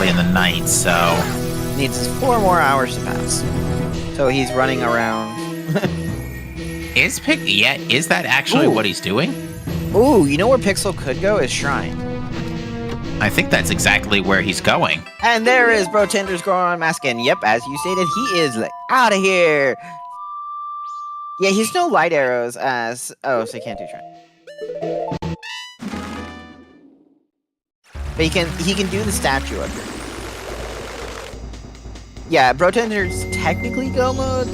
in the night, so needs 4 more hours to pass. So he's running around. Is that actually what he's doing? Ooh, you know where Pixel could go is Shrine. I think that's exactly where he's going. And there is Brotender's Goron mask, and yep, as you stated, he is out of here. Yeah, he's no light arrows so he can't do Shrine. But he can do the statue up here. Yeah, Brotender's technically Go mode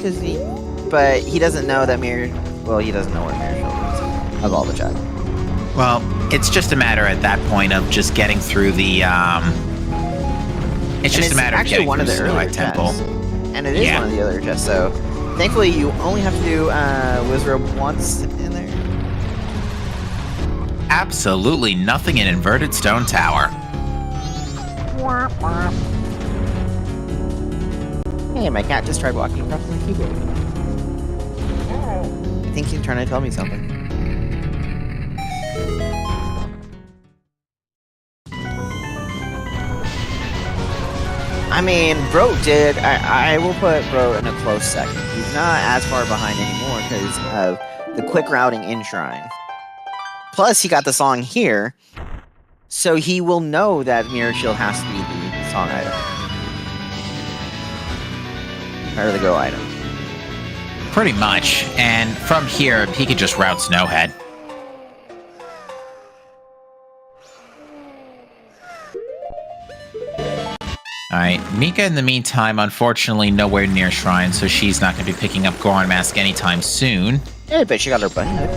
but he doesn't know that he doesn't know what Mirror Shield is of all the chat. Well, it's just a matter at that point of just getting through the it's just a matter of getting one through of the earlier Temple. And it is one of the other chests, so thankfully you only have to do Wizrobe once in there. Absolutely nothing in Inverted Stone Tower. Hey, my cat just tried walking across the keyboard. I think he's trying to tell me something. I mean, Bro did. I will put Bro in a close second. He's not as far behind anymore because of the quick routing in Shrine. Plus, he got the song here, so he will know that Mirror Shield has to be the song item. Or the Go item. Pretty much. And from here, he could just route Snowhead. Alright, Mika in the meantime, unfortunately nowhere near Shrine, so she's not going to be picking up Goron Mask anytime soon. Yeah, but she got her bunny hood.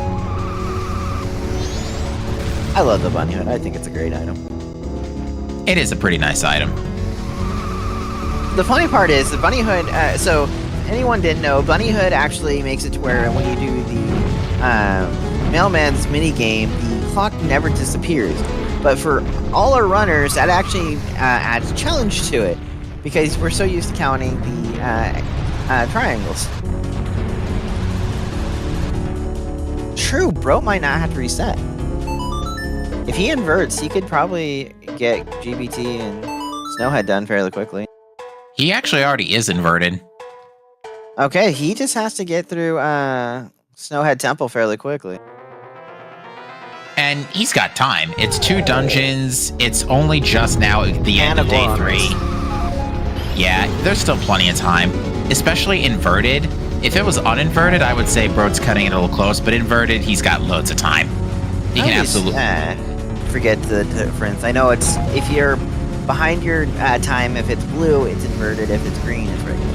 I love the bunny hood. I think it's a great item. It is a pretty nice item. The funny part is, the bunny hood, so if anyone didn't know, bunny hood actually makes it to where when you do the mailman's minigame, the clock never disappears. But for all our runners, that actually adds a challenge to it, because we're so used to counting the triangles. True, Bro might not have to reset. If he inverts, he could probably get GBT and Snowhead done fairly quickly. He actually already is inverted. Okay, he just has to get through Snowhead Temple fairly quickly. And he's got time. It's 2 dungeons. It's only just now the end of day 3. Yeah, there's still plenty of time. Especially inverted. If it was uninverted, I would say Broad's cutting it a little close. But inverted, he's got loads of time. He can absolutely... forget the difference. I know it's... If you're behind your time, if it's blue, it's inverted. If it's green, it's regular.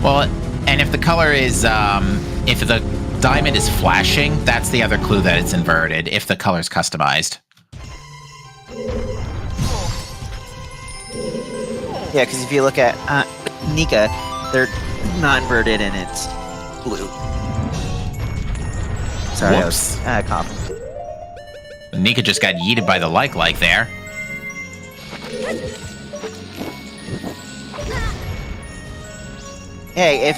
Well, and if the color is... if the diamond is flashing, that's the other clue that it's inverted, if the color's customized. Yeah, because if you look at Nika, they're not inverted and it's blue. Sorry, Whoops. I was coughing. Nika just got yeeted by the like there. Hey, if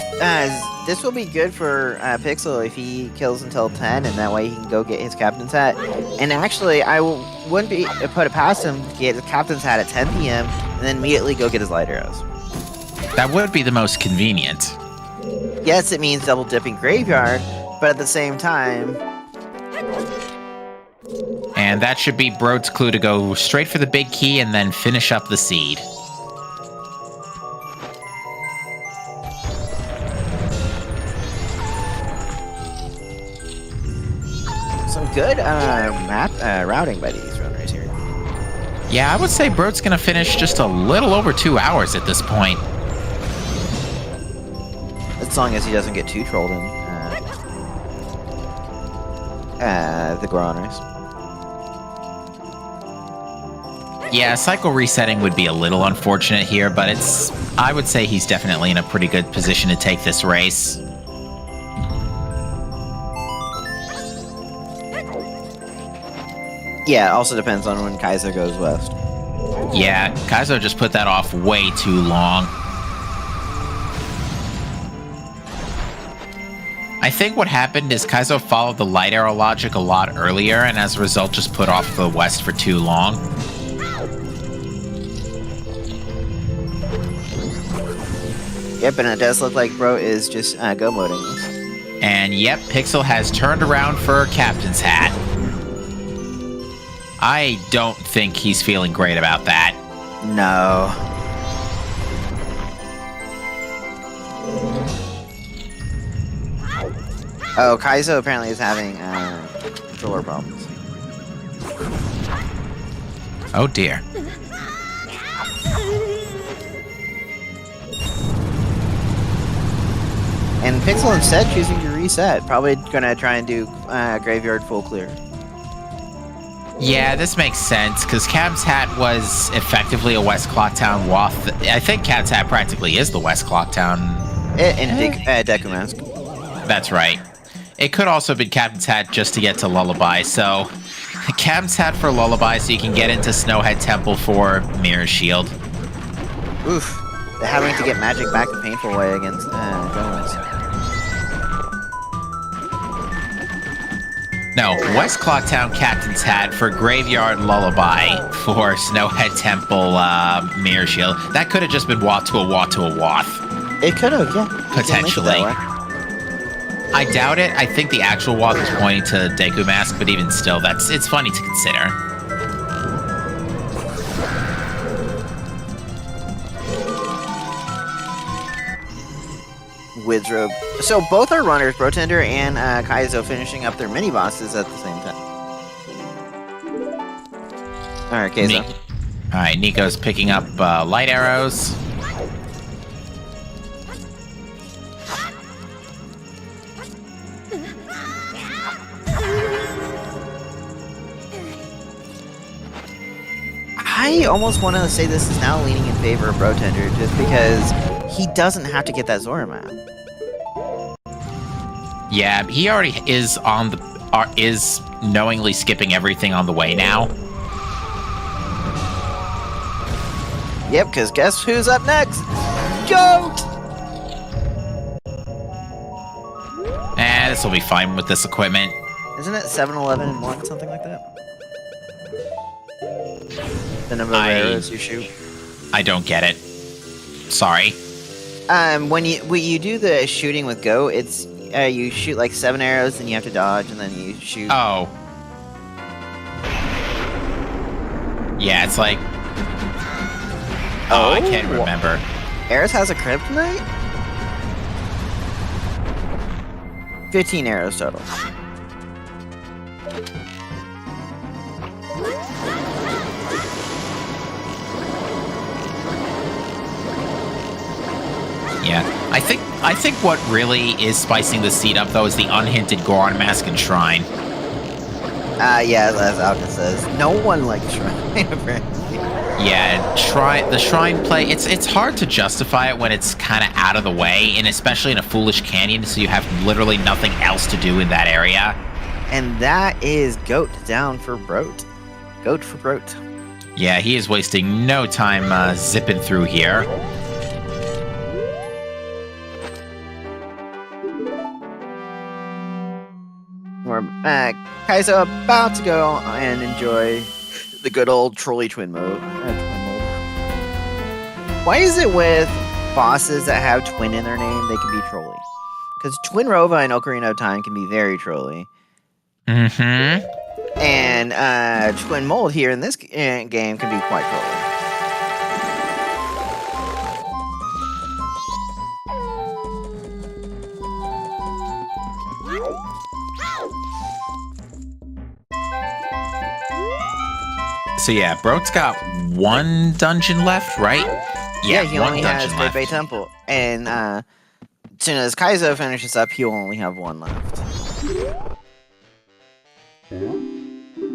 this will be good for Pixel if he kills until 10, and that way he can go get his captain's hat. And actually, I wouldn't be put it past him to get his captain's hat at 10 p.m. and then immediately go get his light arrows. That would be the most convenient. Yes, it means double dipping graveyard, but at the same time... And that should be Broad's clue to go straight for the big key and then finish up the seed. Some good map routing by these runners here. Yeah, I would say Broad's going to finish just a little over 2 hours at this point. As long as he doesn't get too trolled in the Growners. Yeah, cycle resetting would be a little unfortunate here, but I would say he's definitely in a pretty good position to take this race. Yeah, it also depends on when Kaizo goes west. Yeah, Kaizo just put that off way too long. I think what happened is Kaizo followed the light arrow logic a lot earlier, and as a result just put off the west for too long. Yep, and it does look like Bro is just go moding this. And yep, Pixel has turned around for Captain's Hat. I don't think he's feeling great about that. No. Oh, Kaizo apparently is having controller problems. Oh dear. And Pixel instead choosing to reset. Probably gonna try and do graveyard full clear. Yeah, this makes sense, because Cab's Hat was effectively a West Clocktown Wath. I think Cab's Hat practically is the West Clocktown... Deku Mask. That's right. It could also have been Captain's Hat just to get to Lullaby, so... Cab's Hat for Lullaby so you can get into Snowhead Temple for Mirror Shield. Oof. They're having to get magic back the painful way against Gomez. No, West Clocktown Captain's Hat for Graveyard Lullaby for Snowhead Temple Mirror Shield. That could have just been Wath to a Wath to a Wath. It could have, yeah. Potentially. I doubt it. I think the actual Wath was pointing to Deku Mask, but even still, it's funny to consider. Wizrobe. So both are runners, Brotender and Kaizo, finishing up their mini bosses at the same time. Alright, Kaizo. Alright, Nico's picking up light arrows. I almost want to say this is now leaning in favor of Brotender, just because he doesn't have to get that Zora map. Yeah, he already is on the is knowingly skipping everything on the way now. Yep, because guess who's up next? Goat! This will be fine with this equipment. Isn't it 7-11 and 1, something like that? The number of arrows you shoot. I don't get it. Sorry. When you do the shooting with Go, it's you shoot like 7 arrows, and you have to dodge, and then you shoot. Oh. Yeah, it's like... Oh, I can't remember. Ares has a kryptonite? 15 arrows total. Yeah, I think what really is spicing the seed up though is the unhinted Goron Mask and Shrine. Yeah, as Alka says, no one likes Shrine, apparently. Yeah, the Shrine play, it's hard to justify it when it's kind of out of the way, and especially in a foolish canyon, so you have literally nothing else to do in that area. And that is Goat down for Broat. Goat for Broat. Yeah, he is wasting no time zipping through here. We're back. Kaizo about to go and enjoy the good old trolley twin mode. Why is it with bosses that have twin in their name, they can be trolly? Because Twin Rova and Ocarina of Time can be very trolly. Mm-hmm. And Twin Mold here in this game can be quite trolly. So yeah, Broat's got one dungeon left, right? Yeah, he one only has dungeon Great left. Bay Temple. And as soon as Kaizo finishes up, he'll only have one left.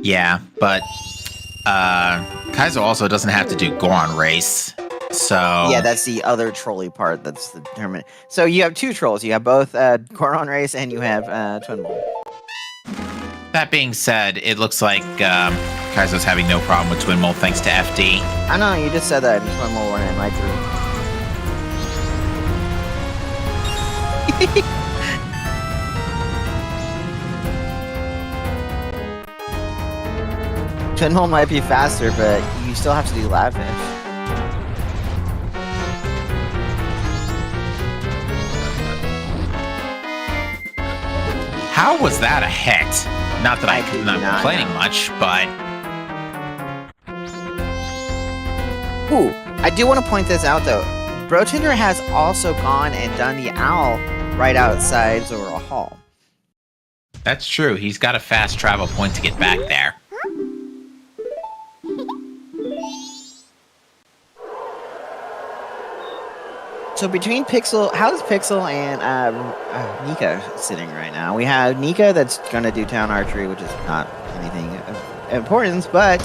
Yeah, but Kaizo also doesn't have to do Goron Race. So yeah, that's the other trolley part that's the determinant. So you have two trolls. You have both Goron Race and you have Twin Mold. that being said, it looks like Kaizo's having no problem with Twin Mold thanks to FD. I know, you just said that in Twin Mold when I might through. Twin Mold might be faster, but you still have to do Lavish. How was that a hit? Not that I'm not complaining much, but... Ooh, I do want to point this out, though. Brotender has also gone and done the owl right outside Zora Hall. That's true. He's got a fast travel point to get back there. So between Pixel, how's Pixel and Nika sitting right now? We have Nika that's going to do Town Archery, which is not anything of importance, but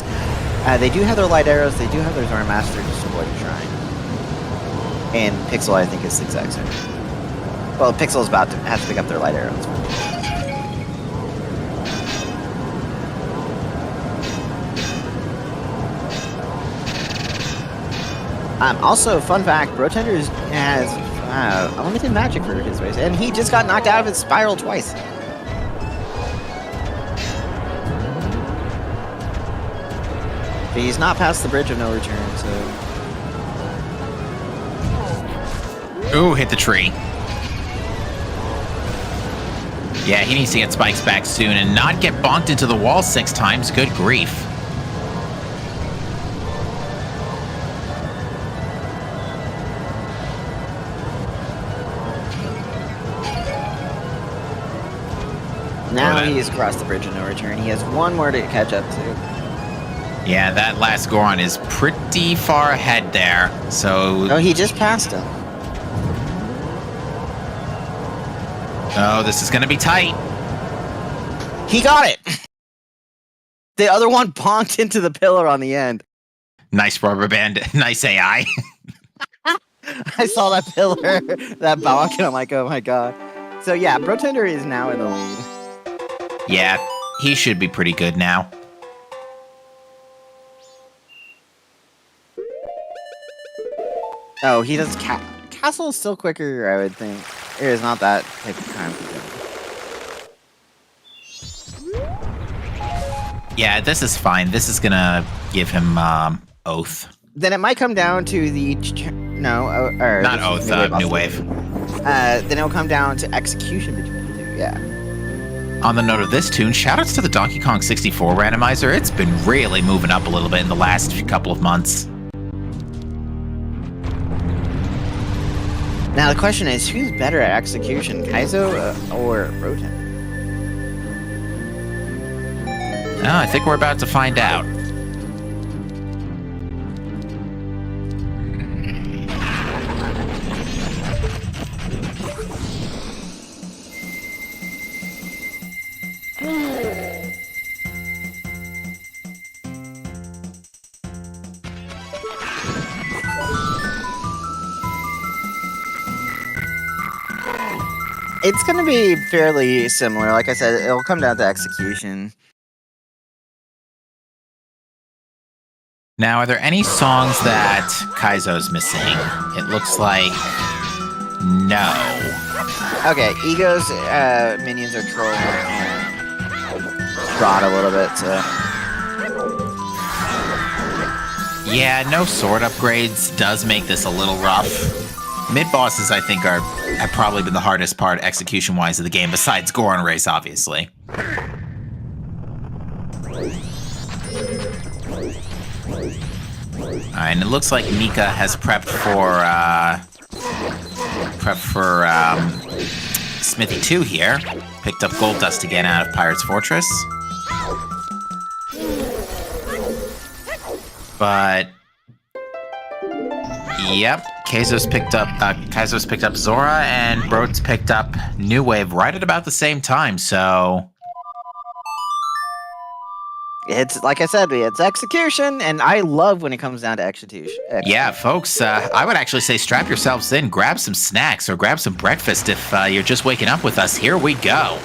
they do have their light arrows, they do have their Zora Master just to avoid the shrine. And Pixel, I think, is the exact same. Well, Pixel's about to have to pick up their light arrows. Also, fun fact, Brotender has unlimited magic for his race, and he just got knocked out of his spiral twice. But he's not past the bridge of no return, so... Ooh, hit the tree. Yeah, he needs to get spikes back soon and not get bonked into the wall 6 times. Good grief. Now he's crossed the bridge of no return. He has one more to catch up to. Yeah, that last Goron is pretty far ahead there, so... Oh, he just passed him. Oh, this is going to be tight. He got it! The other one bonked into the pillar on the end. Nice rubber band. Nice AI. I saw that pillar, that bonk, and I'm like, oh my god. So yeah, Brotender is now in the lead. Yeah, he should be pretty good now. Oh, he does Castle is still quicker, I would think. It is not that type of time for him. Yeah, this is fine. This is gonna give him Oath. Then it might come down to the not Oath, New Wave. Then it'll come down to execution between Yeah. On the note of this tune, shoutouts to the Donkey Kong 64 randomizer. It's been really moving up a little bit in the last couple of months. Now the question is, who's better at execution, Kaizo or Broten? Oh, I think we're about to find out. It's going to be fairly similar. Like I said, it'll come down to execution. Now, are there any songs that Kaizo's missing? It looks like no. Okay, Ego's minions are trolling and rot a little bit, so... Yeah, no sword upgrades does make this a little rough. Mid-bosses, I think, have probably been the hardest part execution-wise of the game, besides Goron Race, obviously. Alright, and it looks like Mika has prepped for Smithy 2 here. Picked up gold dust again out of Pirate's Fortress. But yep, Kaizo's picked up Zora, and Brote's picked up New Wave right at about the same time, so... It's, like I said, it's execution, and I love when it comes down to execution. Yeah, folks, I would actually say strap yourselves in, grab some snacks, or grab some breakfast if you're just waking up with us. Here we go.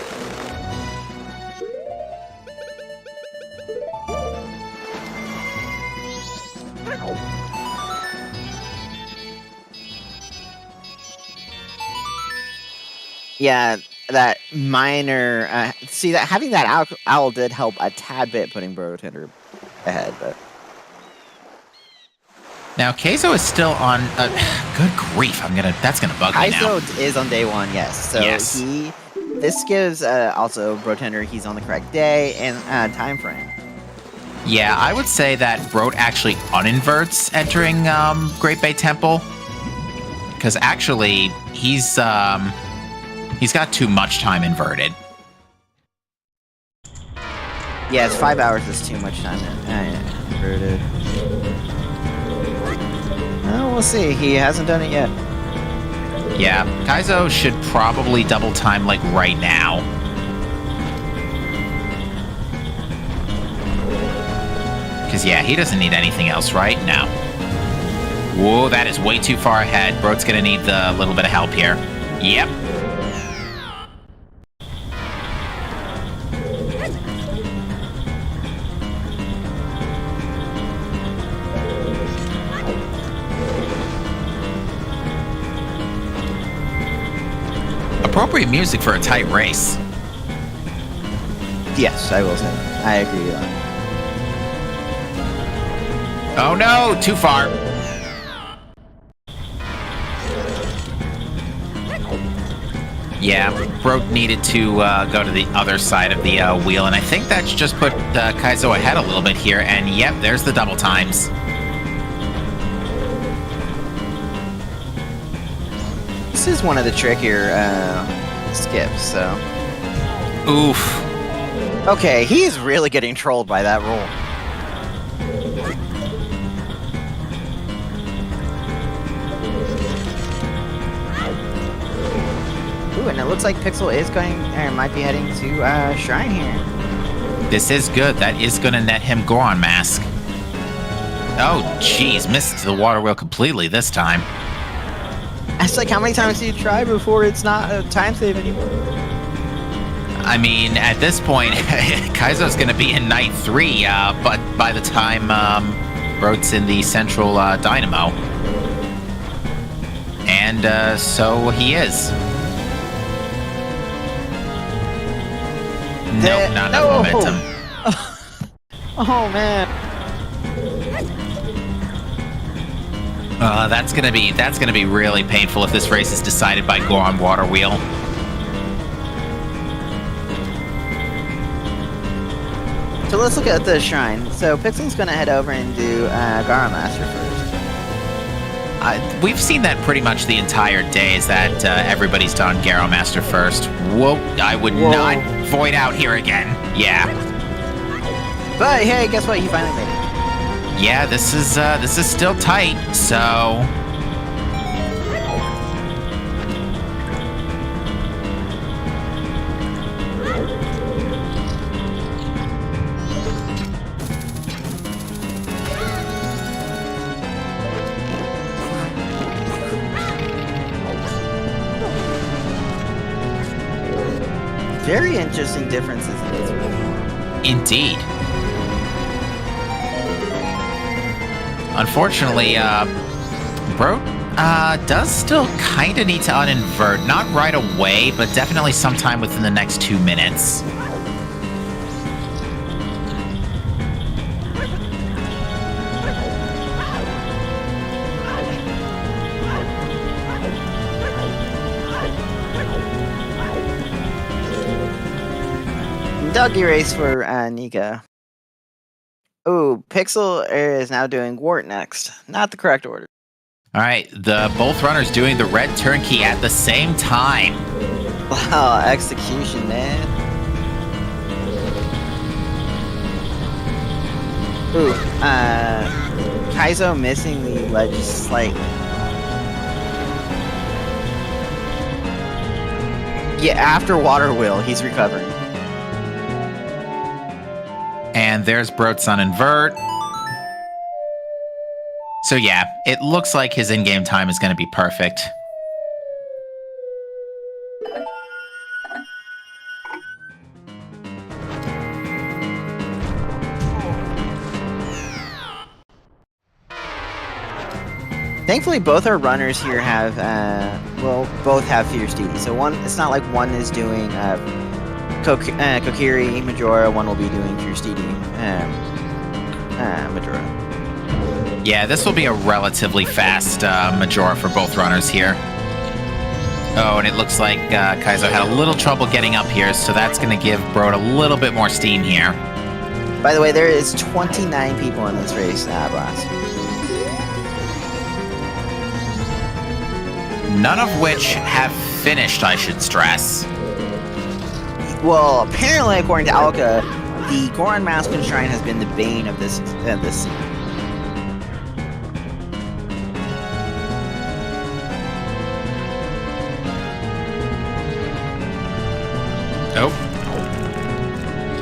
Yeah, that minor... having that owl did help a tad bit putting Broten ahead, but... Now, Kaizo is still on... good grief, that's gonna bug me now. Kaizo is on day one, yes. So yes. This gives also Broten he's on the correct day and time frame. Yeah, I would say that Brote actually uninverts entering Great Bay Temple. Because actually, he's got too much time inverted. Yeah, it's 5 hours is too much time inverted. Well, we'll see. He hasn't done it yet. Yeah, Kaizo should probably double time, like, right now. Because, yeah, he doesn't need anything else, right? No. Whoa, that is way too far ahead. Brote's gonna need the little bit of help here. Yep. Appropriate music for a tight race. Yes, I will say. I agree with that. Oh no, too far. Yeah, Brote needed to go to the other side of the wheel, and I think that's just put Kaizo ahead a little bit here, and yep, there's the double times. This is one of the trickier skips, so... Oof. Okay, he's really getting trolled by that roll. Ooh, and it looks like Pixel is might be heading to Shrine here. This is good. That is going to net him Goron Mask. Oh, jeez, missed the water wheel completely this time. It's like, how many times do you try before it's not a time save anymore? I mean, at this point, Kaizo's going to be in Night 3, but by the time Brote's in the Central Dynamo. And so he is. Nope, not enough momentum. Oh, man. That's gonna be really painful if this race is decided by Goron Water Wheel. So let's look at the shrine. So Pixel's gonna head over and do Gara Master first. We've seen that pretty much the entire day, is that everybody's done Garo Master first. Whoa, I would not void out here again. Yeah. But hey, guess what? You finally made it. Yeah, this is still tight, so... Very interesting differences in this one. Indeed. Unfortunately, Bro does still kind of need to uninvert. Not right away, but definitely sometime within the next 2 minutes. Doggy race for Nika. Ooh, Pixel is now doing Wart next. Not the correct order. All right, both runners doing the red turnkey at the same time. Wow, execution, man. Ooh, Kaizo missing the ledge slightly. Yeah, after Water Wheel, he's recovering. And there's Broat's on invert. So yeah, it looks like his in-game time is going to be perfect. Thankfully, both our runners here have, both have Fierce Duty. So it's not like one is doing Kokiri Majora, one will be doing Fierce Duty Majora. Yeah, this will be a relatively fast Majora for both runners here. Oh, and it looks like Kaizo had a little trouble getting up here, so that's going to give Broat a little bit more steam here. By the way, there is 29 people in this race, Blast. None of which have finished, I should stress. Well, apparently, according to Alka, the Goron Masculine Shrine has been the bane of this scene. Oh.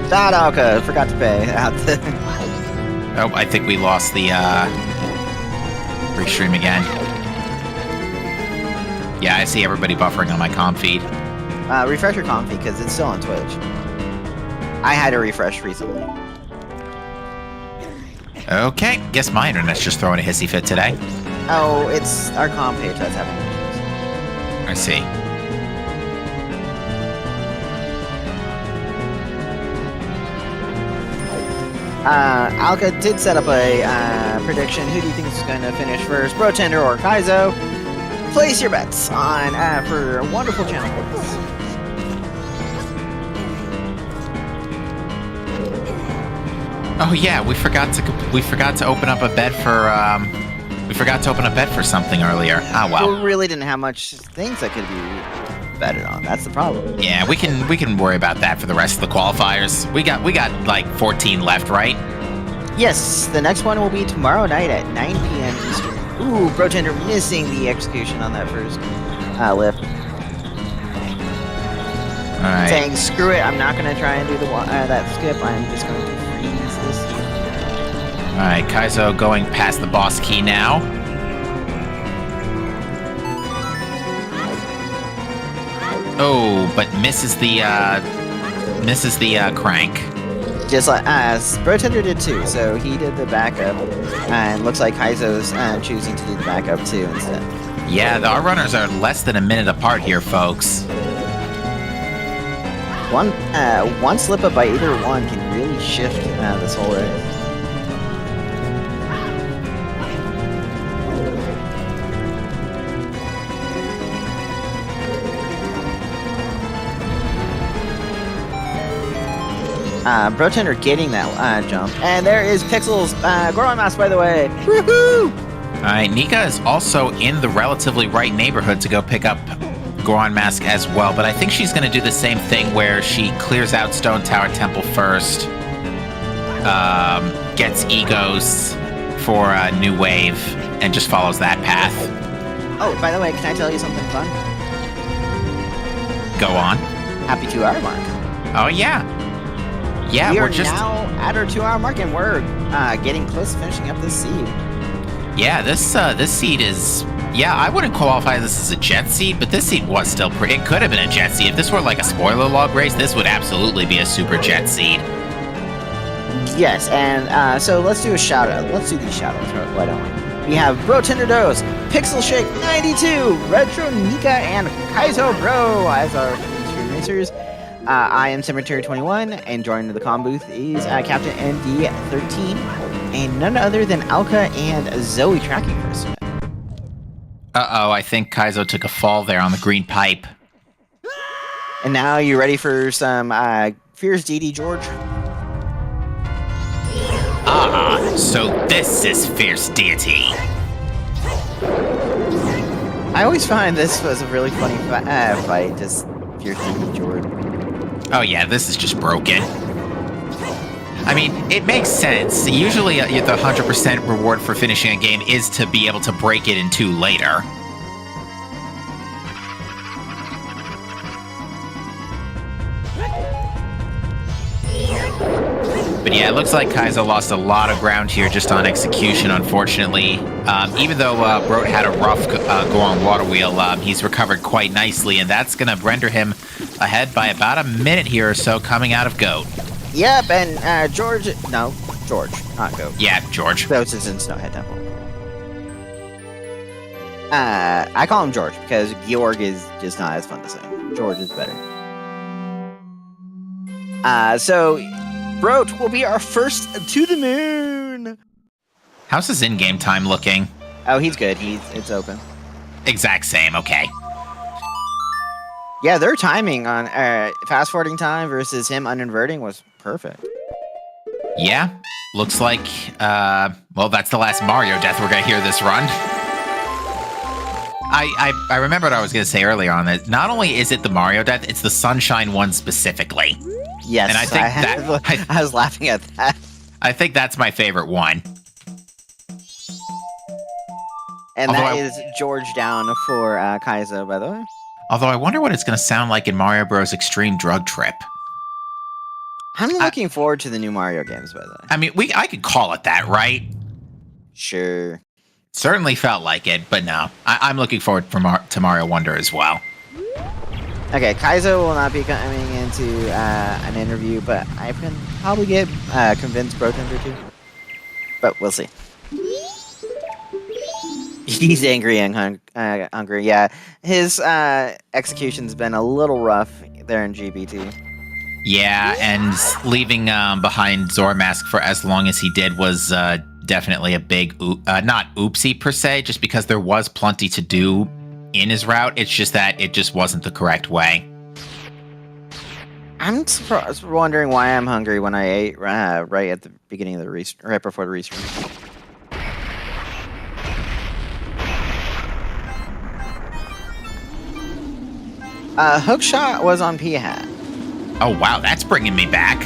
That Alka forgot to pay. Oh, I think we lost the restream again. Yeah, I see everybody buffering on my comm feed. Refresh your comm feed because it's still on Twitch. I had to refresh recently. Okay, guess my internet's just throwing a hissy fit today. Oh, it's our comm page that's having issues. I see. Alka did set up a prediction. Who do you think is going to finish first, Brotender or Kaizo? Place your bets on for wonderful channel points. Oh yeah, we forgot to open up a bet for something earlier. Ah well. We really didn't have much things that could be betted on. That's the problem. Yeah, we can worry about that for the rest of the qualifiers. We got like 14 left, right? Yes, the next one will be tomorrow night at 9 p.m. Eastern. Ooh, Brotender missing the execution on that first lift. All right. Saying, screw it, I'm not going to try and do that skip. I'm just going to freeze this. All right, Kaizo going past the boss key now. Oh, but misses the crank. Just like Brotender did too, so he did the backup, and looks like Kaizo's choosing to do the backup too instead. Yeah, our runners are less than a minute apart here, folks. One slip up by either one can really shift this whole race. Bro Tender getting that jump. And there is Pixels. Goron Mask, by the way. Woohoo! All right, Nika is also in the relatively right neighborhood to go pick up Goron Mask as well, but I think she's going to do the same thing where she clears out Stone Tower Temple first, gets Egos for a new wave, and just follows that path. Oh, by the way, can I tell you something fun? Go on. Happy 2-hour mark. Oh, yeah. Yeah, we're just now at our 2-hour mark, and we're getting close to finishing up this seed. Yeah, this seed is... Yeah, I wouldn't qualify this as a jet seed, but this seed was still it could have been a jet seed. If this were like a spoiler log race, this would absolutely be a super jet seed. Yes, and so let's do a shout-out. Let's do these shout-outs, why don't we? We have Bro Tender Dose, Pixel Shake 92, Retro Nika, and Kaizo Bro as our stream racers. I am Cemetery 21, and joining the comm booth is Captain ND13, and none other than Alka and Zoe tracking for us tonight. Uh-oh, I think Kaizo took a fall there on the green pipe. And now you ready for some Fierce DD, George? Ah, so this is Fierce Deity. I always find this was a really funny fight, just Fierce DD, George. Oh yeah, this is just broken. I mean, it makes sense. Usually the 100% reward for finishing a game is to be able to break it in two later. But yeah, it looks like Kaizo lost a lot of ground here just on execution, unfortunately. Even though Broat had a rough go on water wheel, he's recovered quite nicely, and that's going to render him ahead by about a minute here or so coming out of GOAT. Yep, and George, not GOAT. Yeah, George. Ghost is in Snowhead Temple. I call him George because Georg is just not as fun to say. George is better. So Broat will be our first to the moon. How's his in-game time looking? Oh, he's good. It's open. Exact same. Okay. Yeah, their timing on fast forwarding time versus him uninverting was perfect. Yeah, looks like well, that's the last Mario death we're gonna hear this run. I remember what I was gonna say earlier on that. Not only is it the Mario death, it's the Sunshine one specifically. Yes, and I think I was laughing at that. I think that's my favorite one. And that is George down for Kaizo, by the way. Although I wonder what it's going to sound like in Mario Bros. Extreme Drug Trip. I'm looking forward to the new Mario games, by the way. I mean, I could call it that, right? Sure. Certainly felt like it, but no. I'm looking forward to Mario Wonder as well. Okay, Kaizo will not be coming into an interview, but I can probably get convinced Bro Tender to. But we'll see. He's angry and hungry. Yeah, his execution's been a little rough there in GBT. Yeah, and leaving behind Zormask for as long as he did was definitely a big, not oopsie per se, just because there was plenty to do in his route. It's just that it just wasn't the correct way. I'm wondering why I'm hungry when I ate right at the beginning of the right before the restream. Hookshot was on P-Hat. Oh, wow, that's bringing me back.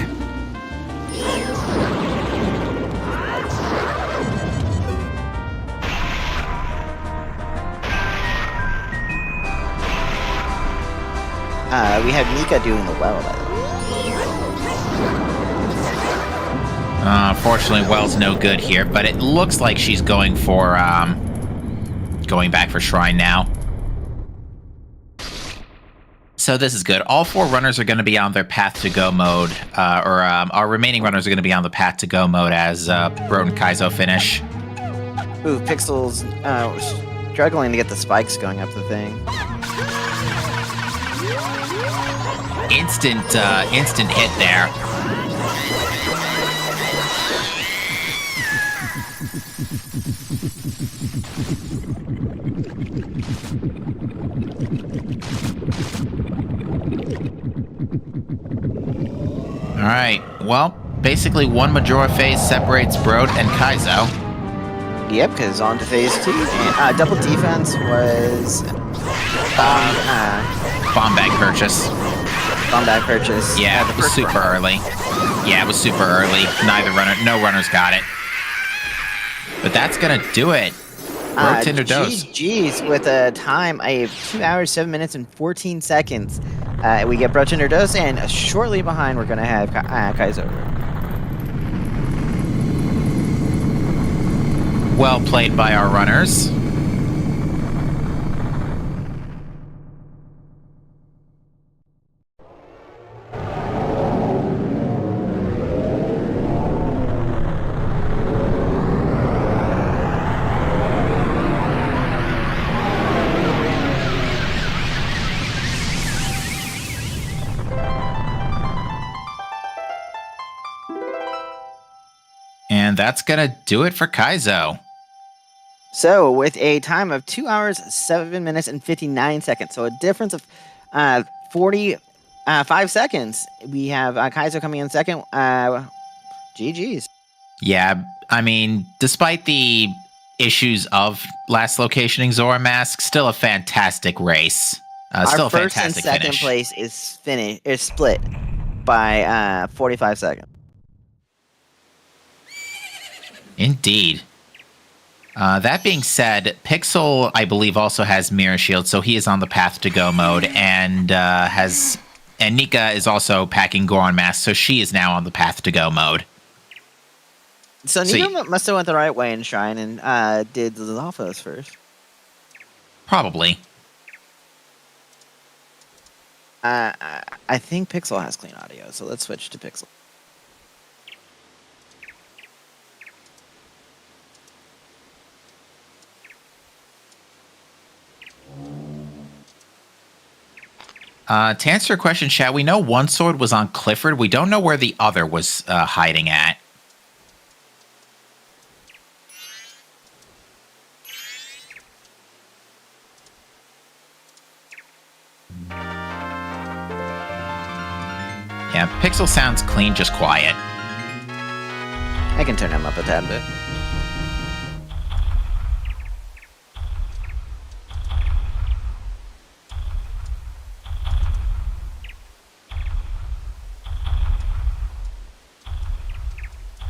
We have Nika doing the well, by the way. Unfortunately, Well's no good here, but it looks like she's going for, going back for Shrine now. So this is good. All four runners are going to be on their path to go mode, our remaining runners are going to be on the path to go mode as Bro and Kaizo finish. Ooh, Pixel's struggling to get the spikes going up the thing. Instant hit there. All right. Well, basically one Majora phase separates Brode and Kaizo. Yep, because on to phase 2. And, double defense was Bomb bag purchase. bomb bag purchase. Yeah, it was super early. Yeah, it was super early. No runners got it. But that's gonna do it. Tinder dose. GG's with a time of 2 hours, 7 minutes, and 14 seconds. We get Tinder dose, and shortly behind we're gonna have Kaizo. Well played by our runners. And that's gonna do it for Kaizo. So, with a time of 2 hours, 7 minutes, and 59 seconds, so a difference of 45 seconds, we have Kaizo coming in second. GG's. Yeah, I mean, despite the issues of last locationing Zora Mask, still a fantastic race. Still Our a first and fantastic second finish. place is split by 45 seconds. Indeed. That being said, Pixel, I believe, also has Mirror Shield, so he is on the path to go mode, and Nika is also packing Goron Mask, so she is now on the path to go mode. So Nika must have went the right way in Shrine and did the Alphas first. Probably. I think Pixel has clean audio, so let's switch to Pixel. To answer your question, chat, we know one sword was on Clifford. We don't know where the other was hiding at. Yeah, Pixel sounds clean, just quiet. I can turn him up a tad bit.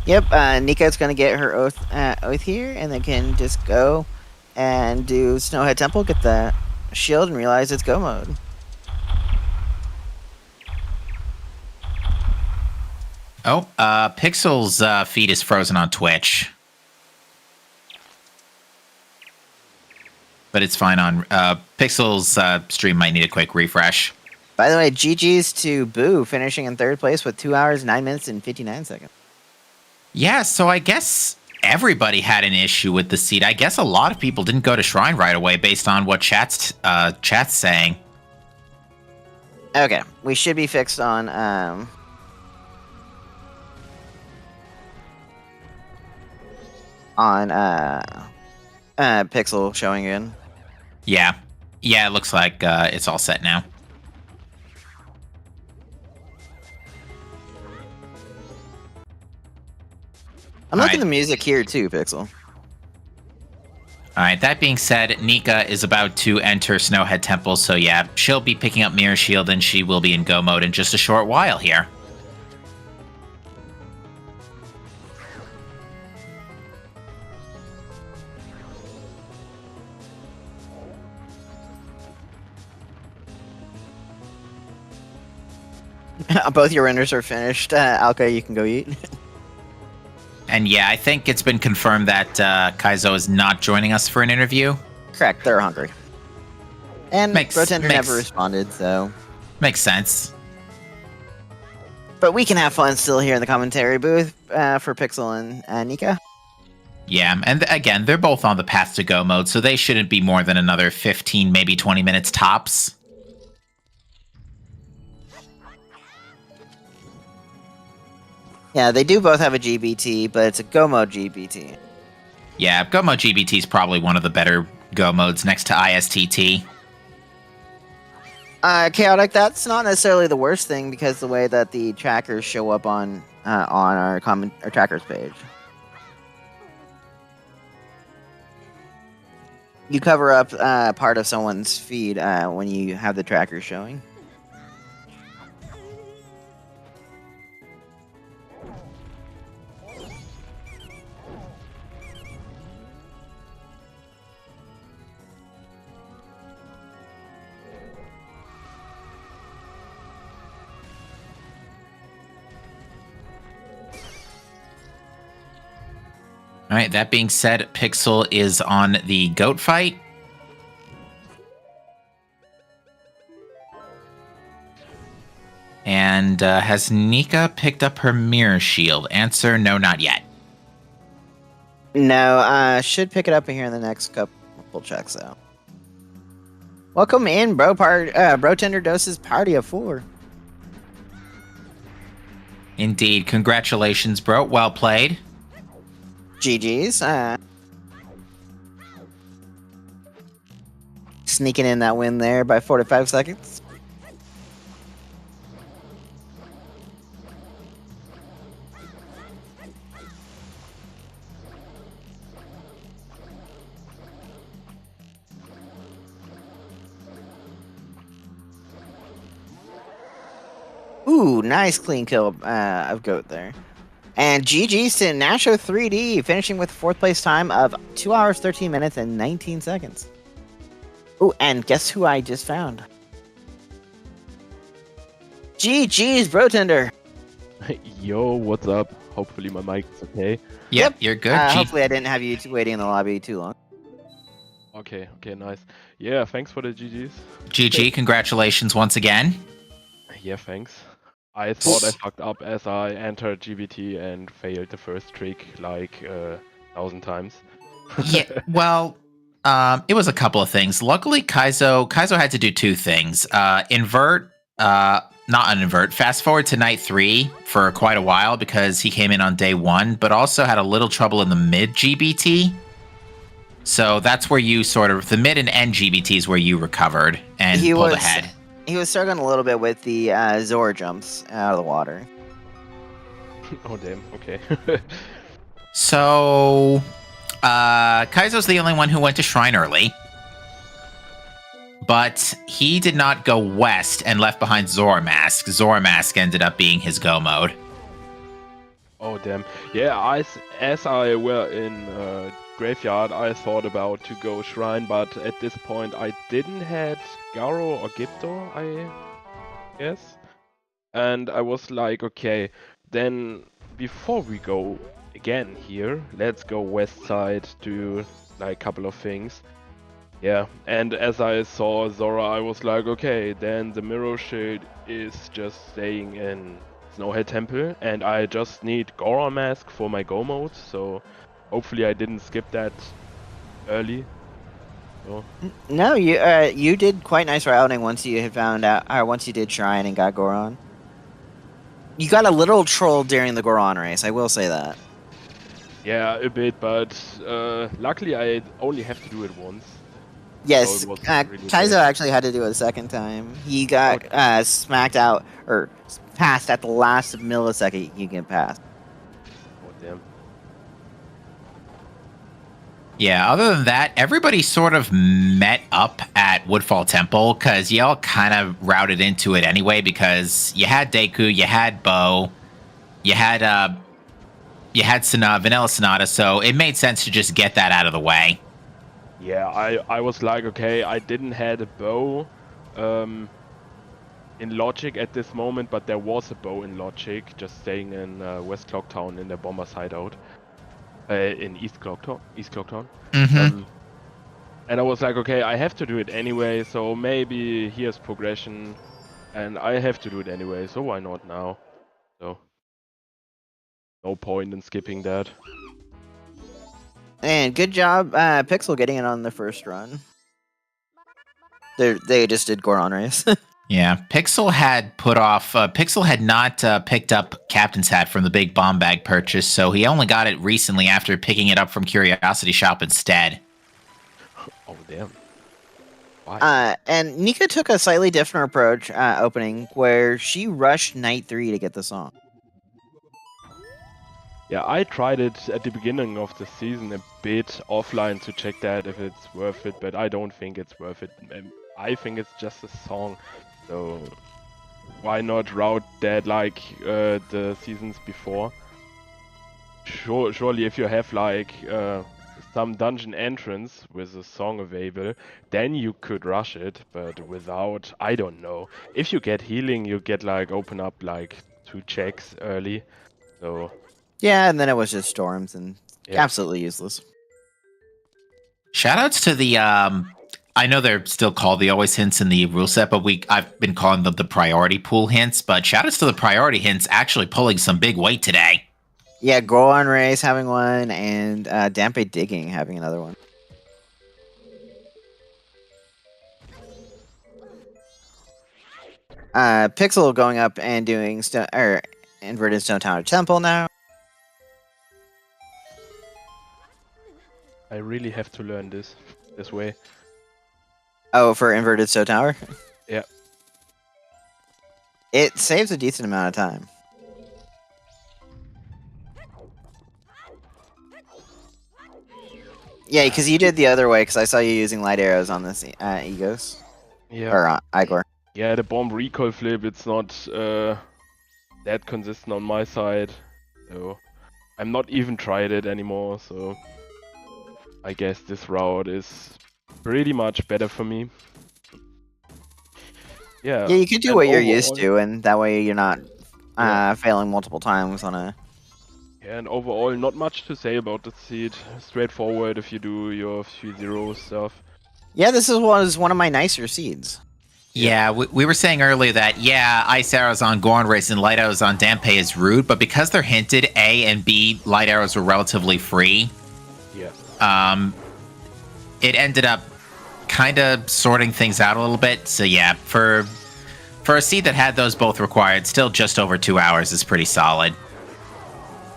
Yep, Nika's gonna get her oath here, and they can just go and do Snowhead Temple, get the shield, and realize it's go mode. Oh, Pixel's feed is frozen on Twitch. But it's fine on Pixel's stream might need a quick refresh. By the way, GG's to Boo, finishing in third place with 2 hours, 9 minutes, and 59 seconds. Yeah, so I guess everybody had an issue with the seed. I guess a lot of people didn't go to Shrine right away based on what chat's saying. Okay, we should be fixed on Pixel showing in. Yeah, it looks like it's all set now. I'm liking the music here too, Pixel. All right, that being said, Nika is about to enter Snowhead Temple, so yeah, she'll be picking up Mirror Shield and she will be in go mode in just a short while here. Both your renders are finished. Alka, you can go eat. And yeah, I think it's been confirmed that Kaizo is not joining us for an interview. Correct, they're hungry. And Brotender never responded, so... Makes sense. But we can have fun still here in the commentary booth for Pixel and Nika. Yeah, and again, they're both on the path to go mode, so they shouldn't be more than another 15, maybe 20 minutes tops. Yeah, they do both have a GBT, but it's a Go mode GBT. Yeah, Go mode GBT is probably one of the better Go modes next to ISTT. Chaotic. That's not necessarily the worst thing because the way that the trackers show up on our trackers page, you cover up part of someone's feed when you have the trackers showing. All right, that being said, Pixel is on the goat fight. And has Nika picked up her mirror shield? Answer, no, not yet. No, should pick it up here in the next couple checks though. Welcome in, Bro Tender Doses Party of 4. Indeed. Congratulations, bro. Well played. GG's. Sneaking in that win there by 45 seconds. Ooh, nice clean kill of Goat there. And GG's to Nasho 3D, finishing with 4th place time of 2 hours, 13 minutes, and 19 seconds. Ooh, and guess who I just found? GG's, Bro Tender. Yo, what's up? Hopefully my mic is okay. Yep, you're good. Hopefully I didn't have you waiting in the lobby too long. Okay, nice. Yeah, thanks for the GG's. GG, congratulations once again. Yeah, thanks. I thought I fucked up as I entered GBT and failed the first trick like 1,000 times. Yeah, well, it was a couple of things. Luckily, Kaizo had to do 2 things. Not uninvert, fast forward to night 3 for quite a while because he came in on day 1, but also had a little trouble in the mid GBT. So that's where you sort of, the mid and end GBT is where you recovered and pulled ahead. He was struggling a little bit with the Zora jumps out of the water. Oh, damn. Okay. So, Kaizo's the only one who went to Shrine early. But he did not go west and left behind Zoramask. Zoramask ended up being his go mode. Oh, damn. Yeah, as I were in Graveyard, I thought about to go Shrine, but at this point I didn't had Garo or Gipto, I guess. And I was like, okay, then before we go again here, let's go west side, do like a couple of things. Yeah, and as I saw Zora, I was like, okay, then the mirror shield is just staying in Snowhead Temple, and I just need Goron Mask for my go mode, so hopefully I didn't skip that early. So. No, you did quite nice routing once you had found out, or once you did Shrine and got Goron. You got a little troll during the Goron race, I will say that. Yeah, a bit, but luckily I only have to do it once. Yes, So Kaizo actually had to do it a second time. He got smacked out, or passed at the last millisecond you can pass. Oh, damn. Yeah, other than that, everybody sort of met up at Woodfall Temple because y'all kind of routed into it anyway because you had Deku, you had Bo, you had Vanilla Sonata, so it made sense to just get that out of the way. Yeah, I was like, okay, I didn't have a bow in Logic at this moment, but there was a bow in Logic, just staying in West Clocktown in the Bomber's hideout. In East Clocktown. Mm-hmm. And I was like, okay, I have to do it anyway, so maybe here's progression, and I have to do it anyway, so why not now? So, no point in skipping that. And good job, Pixel, getting it on the first run. They just did Goron race. Yeah, Pixel had Pixel had not picked up Captain's Hat from the big bomb bag purchase, so he only got it recently after picking it up from Curiosity Shop instead. Oh, damn. And Nika took a slightly different approach opening, where she rushed Night 3 to get the song. Yeah, I tried it at the beginning of the season a bit offline to check that if it's worth it, but I don't think it's worth it. I think it's just a song, so why not route that like the seasons before? Surely if you have like some dungeon entrance with a song available, then you could rush it, but without, I don't know. If you get healing, you get like open up like 2 checks early, so Yeah, and then it was just storms and yeah. absolutely useless. Shoutouts to the I know they're still called the always hints in the rule set, but I've been calling them the priority pool hints. But shoutouts to the priority hints actually pulling some big weight today. Yeah, Goron Race having one, and Dampe Digging having another one. Pixel going up and doing Inverted Stone Tower Temple now. I really have to learn this way. Oh, for Inverted Stone Tower? Yeah. It saves a decent amount of time. Yeah, because you did the other way, because I saw you using light arrows on this Egos. Yeah. Or Igor. Yeah, the bomb recoil flip, it's not that consistent on my side. So I'm not even tried it anymore, so I guess this route is pretty much better for me. Yeah. Yeah, you could do what you're used to, and that way you're not failing multiple times on a... Yeah, and overall, not much to say about the seed. Straightforward if you do your 3-0 stuff. Yeah, this was one of my nicer seeds. Yeah, we were saying earlier that, ice arrows on Goron Race and light arrows on Dampe is rude, but because they're hinted, A and B, light arrows were relatively free. Yeah. It ended up kind of sorting things out a little bit. So yeah, for a seed that had those both required, still just over 2 hours is pretty solid.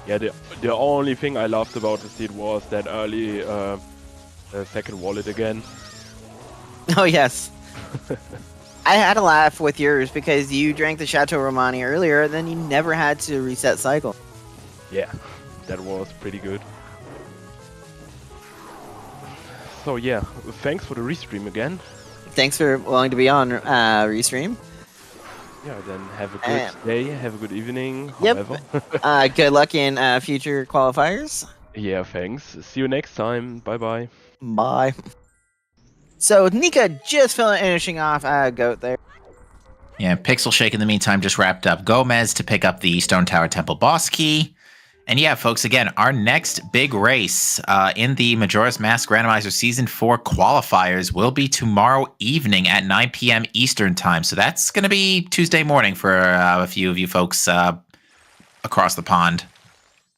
Yeah, the only thing I loved about the seed was that early second wallet again. Oh, yes. I had a laugh with yours because you drank the Chateau Romani earlier, and then you never had to reset cycle. Yeah, that was pretty good. So yeah, thanks for the restream again. Thanks for willing to be on Restream. Yeah, then have a good day, have a good evening, Yep. however. Good luck in future qualifiers. Yeah, thanks. See you next time. Bye-bye. Bye. So Nika just finishing off Goat there. Yeah, Pixel Shake in the meantime just wrapped up Gomez to pick up the Stone Tower Temple boss key. And yeah, folks, again, our next big race in the Majora's Mask Randomizer Season 4 qualifiers will be tomorrow evening at 9 p.m. Eastern Time. So that's going to be Tuesday morning for a few of you folks across the pond.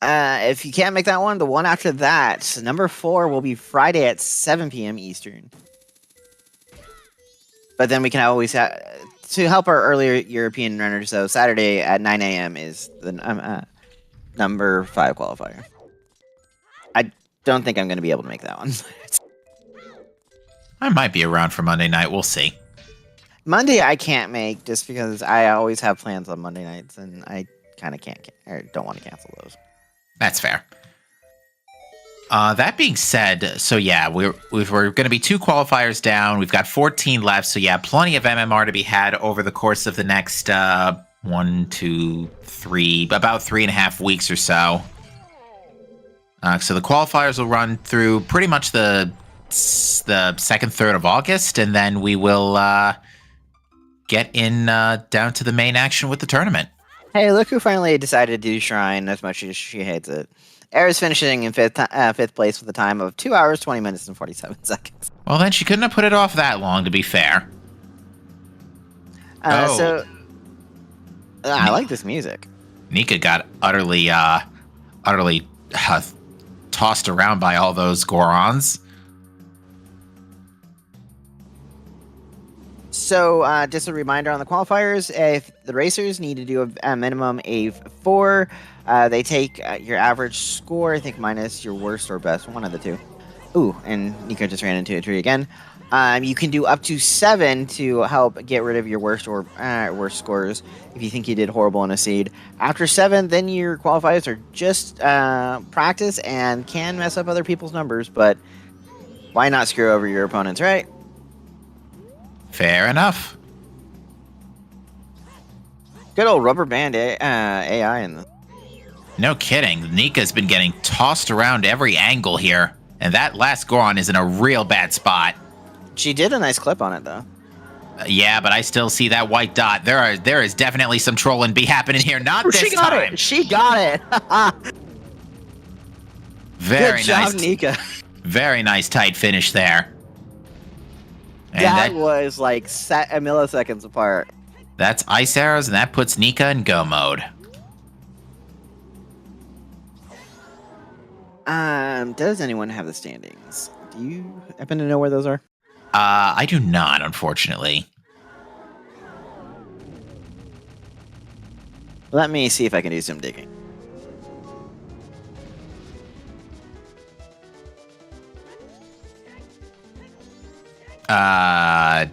If you can't make that one, the one after that, number 4, will be Friday at 7 p.m. Eastern. But then we can always to help our earlier European runners. So Saturday at 9 a.m. is the number 5 qualifier. I don't think I'm going to be able to make that one. I might be around for Monday night. We'll see. Monday I can't make just because I always have plans on Monday nights, and I kind of can't or don't want to cancel those. That's fair. That being said, so yeah, we're going to be 2 qualifiers down. We've got 14 left, so yeah, plenty of MMR to be had over the course of the next 1, 2, 3, about 3.5 weeks or so. So the qualifiers will run through pretty much the 2nd, 3rd of August, and then we will get in down to the main action with the tournament. Hey, look who finally decided to do Shrine as much as she hates it. Era's finishing in 5th place with a time of 2 hours, 20 minutes, and 47 seconds. Well, then she couldn't have put it off that long, to be fair. So, I like this music. Nika got utterly tossed around by all those Gorons. So, just a reminder on the qualifiers, if the racers need to do a minimum of 4, they take your average score, I think minus your worst or best, one of the two. Ooh, and Nico just ran into a tree again. You can do up to 7 to help get rid of your worst or worst scores if you think you did horrible in a seed. After 7, then your qualifiers are just practice and can mess up other people's numbers, but why not screw over your opponents, right? Fair enough. Good old rubber band AI in the. No kidding. Nika's been getting tossed around every angle here, and that last Goron is in a real bad spot. She did a nice clip on it though. Yeah, but I still see that white dot. There is definitely some trolling be happening here. Not this She got time. it. She got it. Very Good job, nice. Nika. Very nice tight finish there. And That was like milliseconds apart. that's ice arrows, and that puts Nika in go mode. Does anyone have the standings? Do you happen to know where those are? I do not, unfortunately. Let me see if I can do some digging. All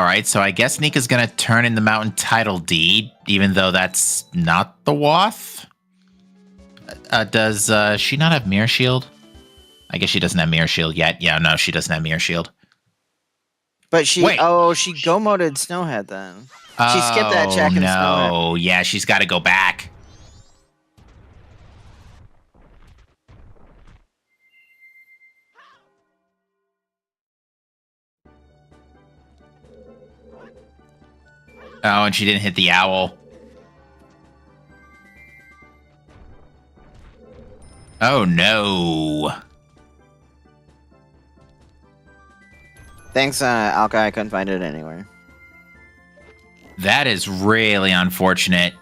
right, so I guess Nika's gonna turn in the mountain title deed, even though that's not the Wath. Does she not have Mirror Shield? I guess she doesn't have Mirror Shield yet. Yeah, no, she doesn't have Mirror Shield. But she, Wait. she go-moded Snowhead then. She skipped that check in Snowhead. No, yeah, she's got to go back. Oh, and she didn't hit the owl. Oh, no. Thanks, Alka. I couldn't find it anywhere. That is really unfortunate.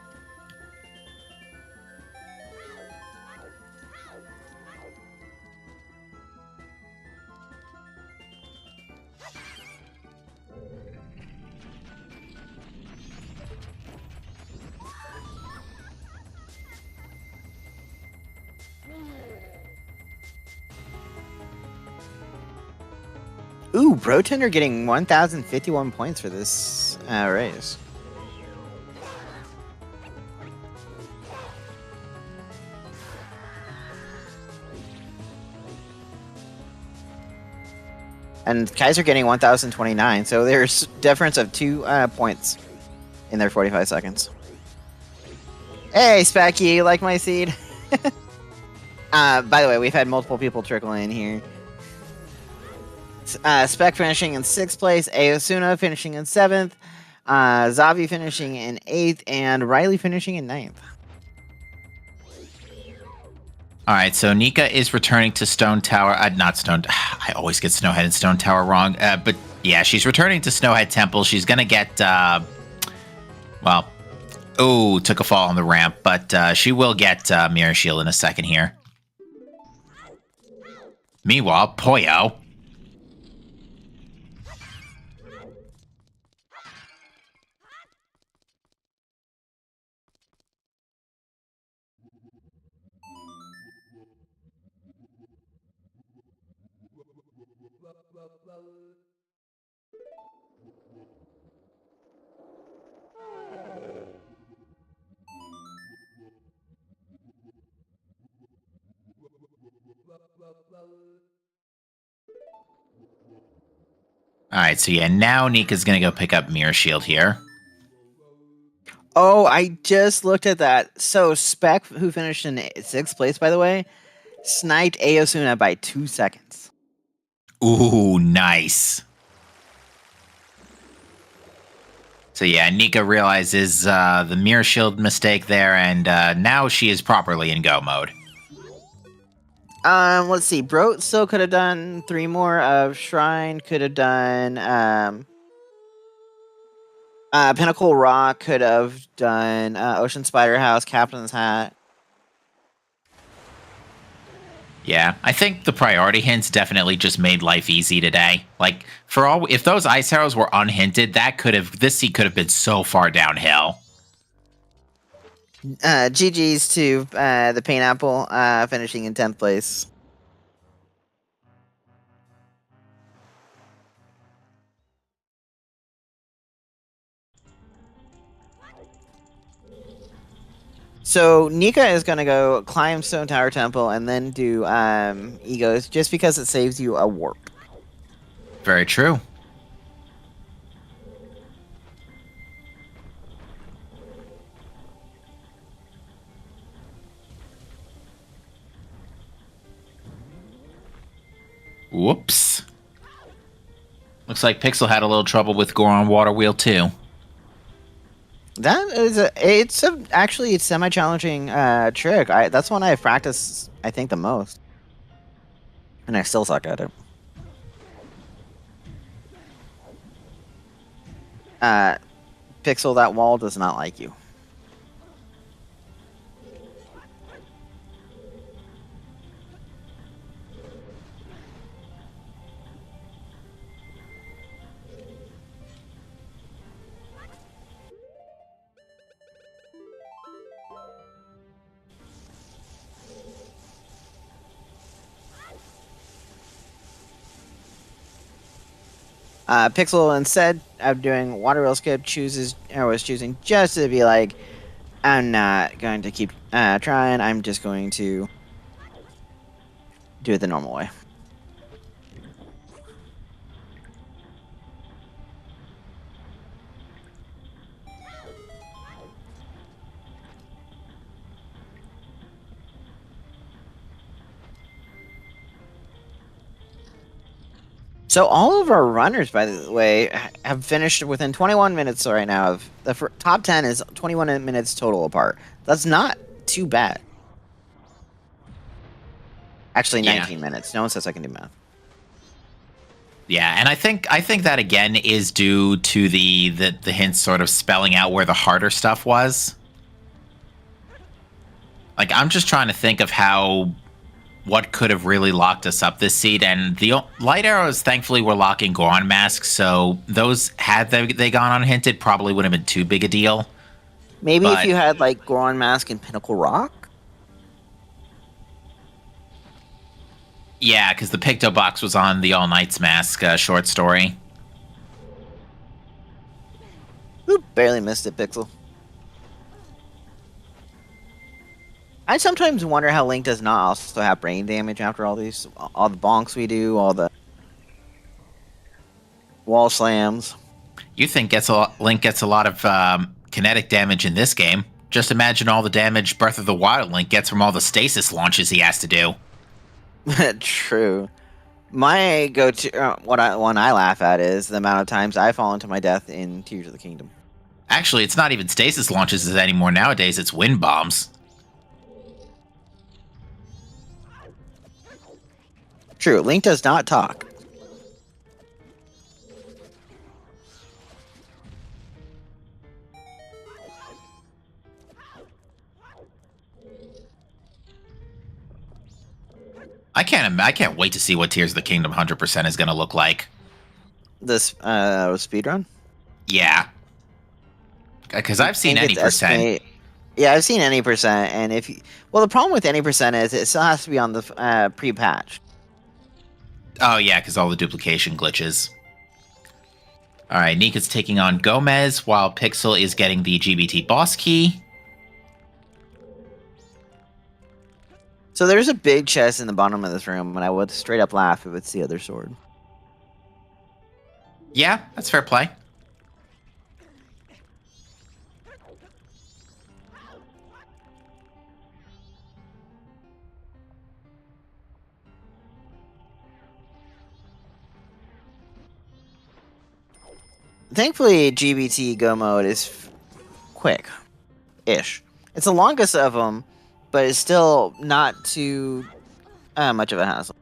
Ooh, Brotender getting 1,051 points for this race. And Kaiser getting 1,029, so there's a difference of 2 points in their 45 seconds. Hey, Specky, you like my seed? By the way, we've had multiple people trickle in here. Spec finishing in 6th place, Aosuna finishing in 7th, Zavi finishing in 8th, and Riley finishing in 9th. All right, so Nika is returning to Stone Tower. Not Stone. I always get Snowhead and Stone Tower wrong. But yeah, she's returning to Snowhead Temple. She's gonna get, well, oh, took a fall on the ramp, but she will get Mirror Shield in a second here. Meanwhile, Poyo. All right, so yeah, now Nika's gonna go pick up Mirror Shield here. Oh, I just looked at that. So Spec, who finished in 6th place, by the way, sniped Aosuna by 2 seconds. Ooh, nice. So yeah, Nika realizes the Mirror Shield mistake there, and now she is properly in go mode. Let's see. Brot still could have done 3 more of Shrine, could have done Pinnacle Rock, could have done Ocean Spider House, Captain's Hat. Yeah, I think the priority hints definitely just made life easy today. Like, for all, if those ice arrows were unhinted, this seat could have been so far downhill. GG's to the Painapple, finishing in 10th place. So Nika is gonna go climb Stone Tower Temple and then do egos just because it saves you a warp. Very true. Whoops. Looks like Pixel had a little trouble with Goron Water Wheel too. That is actually a semi-challenging trick. That's one I've practiced I think the most, and I still suck at it. Pixel, that wall does not like you. Pixel, instead of doing water wheel skip, was choosing just to be like, I'm not going to keep trying. I'm just going to do it the normal way. So all of our runners, by the way, have finished within 21 minutes right now. Of the top 10 is 21 minutes total apart. That's not too bad. Actually, 19 minutes. No one says I can do math. Yeah, and I think that again is due to the hints sort of spelling out where the harder stuff was. Like, I'm just trying to think of what could have really locked us up this seed, and the light arrows thankfully were locking Goron masks, so those, had they gone unhinted, probably would have been too big a deal. Maybe if you had like Goron mask and Pinnacle Rock. Yeah, because the Picto box was on the All Knights mask short story. Oop, barely missed it, Pixel. I sometimes wonder how Link does not also have brain damage after all the bonks we do, all the wall slams. You think Link gets a lot of kinetic damage in this game? Just imagine all the damage Breath of the Wild Link gets from all the stasis launches he has to do. True. My go-to one I laugh at is the amount of times I fall into my death in Tears of the Kingdom. Actually, it's not even stasis launches anymore nowadays. It's wind bombs. True. Link does not talk. I can't wait to see what Tears of the Kingdom 100% is going to look like. This speedrun? Yeah. Because I've seen any percent. Yeah, I've seen any percent, and the problem with any percent is it still has to be on the pre-patch. Oh yeah, because all the duplication glitches. All right, Nika's taking on Gomez while Pixel is getting the GBT boss key. So there's a big chest in the bottom of this room, and I would straight up laugh if it's the other sword. Yeah, that's fair play. Thankfully, GBT Go mode is quick-ish. It's the longest of them, but it's still not too much of a hassle.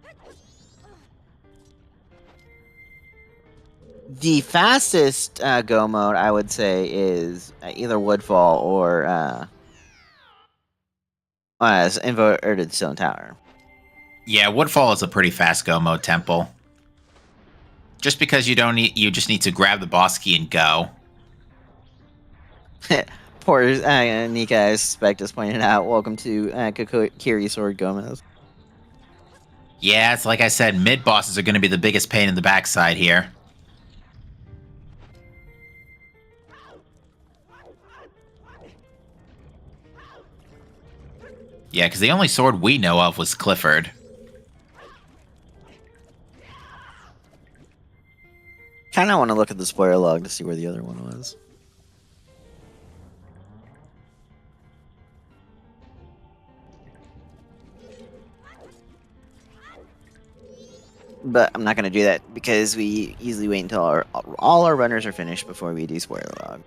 The fastest Go mode, I would say, is either Woodfall or Inverted Stone Tower. Yeah, Woodfall is a pretty fast Go mode temple. Just because you just need to grab the boss key and go. Poor Nika, I suspect, is pointing out. Welcome to Kokiri Sword Gomez. Yeah, it's like I said, mid bosses are going to be the biggest pain in the backside here. Yeah, because the only sword we know of was Clifford. Kind of want to look at the spoiler log to see where the other one was. But I'm not going to do that because we usually wait until all our runners are finished before we do spoiler log.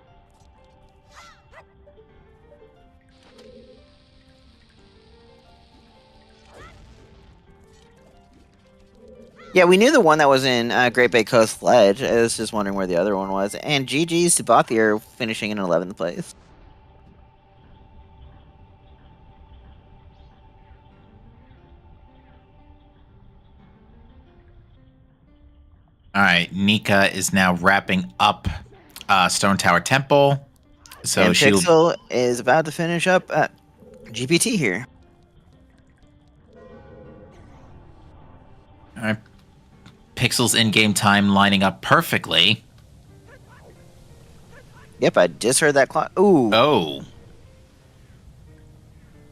Yeah, we knew the one that was in Great Bay Coast Ledge. I was just wondering where the other one was. And GG's to Bothier finishing in 11th place. All right, Nika is now wrapping up Stone Tower Temple. So and she'll... Pixel is about to finish up GPT here. All right. Pixel's in-game time lining up perfectly. Yep, I just heard that clock. Ooh. Oh.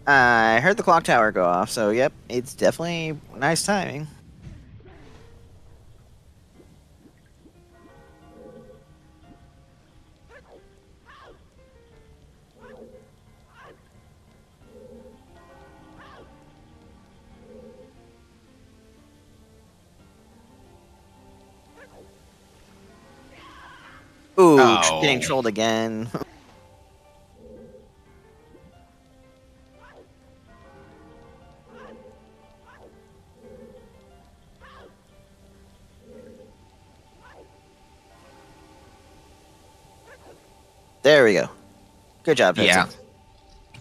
I heard the clock tower go off, so yep, it's definitely nice timing. Ooh, getting trolled again. There we go. Good job, Pixel. Yeah.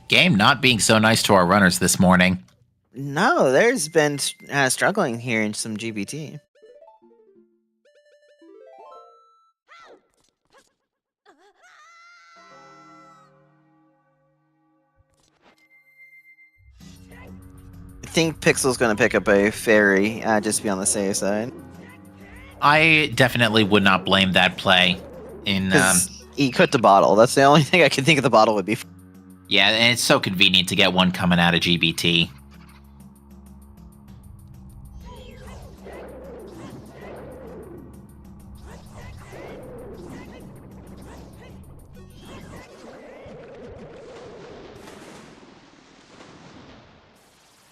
Game not being so nice to our runners this morning. No, there's been struggling here in some GBT. I think Pixel's going to pick up a fairy, just to be on the safe side. I definitely would not blame that play. He could the bottle. That's the only thing I could think of the bottle would be. Yeah, and it's so convenient to get one coming out of GBT.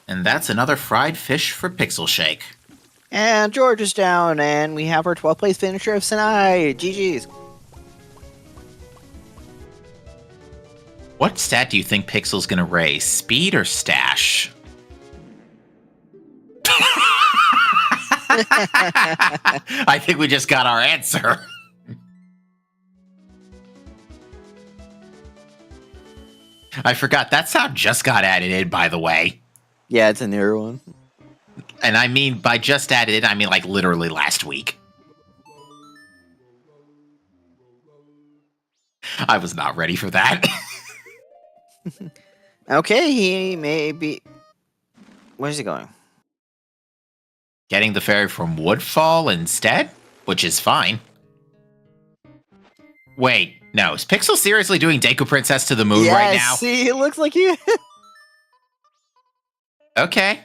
And that's another fried fish for Pixel Shake. And George is down, and we have our 12th place finisher of Sinai. GG's. What stat do you think Pixel's going to raise? Speed or stash? I think we just got our answer. I forgot. That sound just got added in, by the way. Yeah, it's a newer one. And I mean, by just added in, I mean like literally last week. I was not ready for that. Okay, he may be... Where's he going? Getting the fairy from Woodfall instead? Which is fine. Wait, no. Is Pixel seriously doing Deku Princess to the moon right now? See, it looks like you... Okay.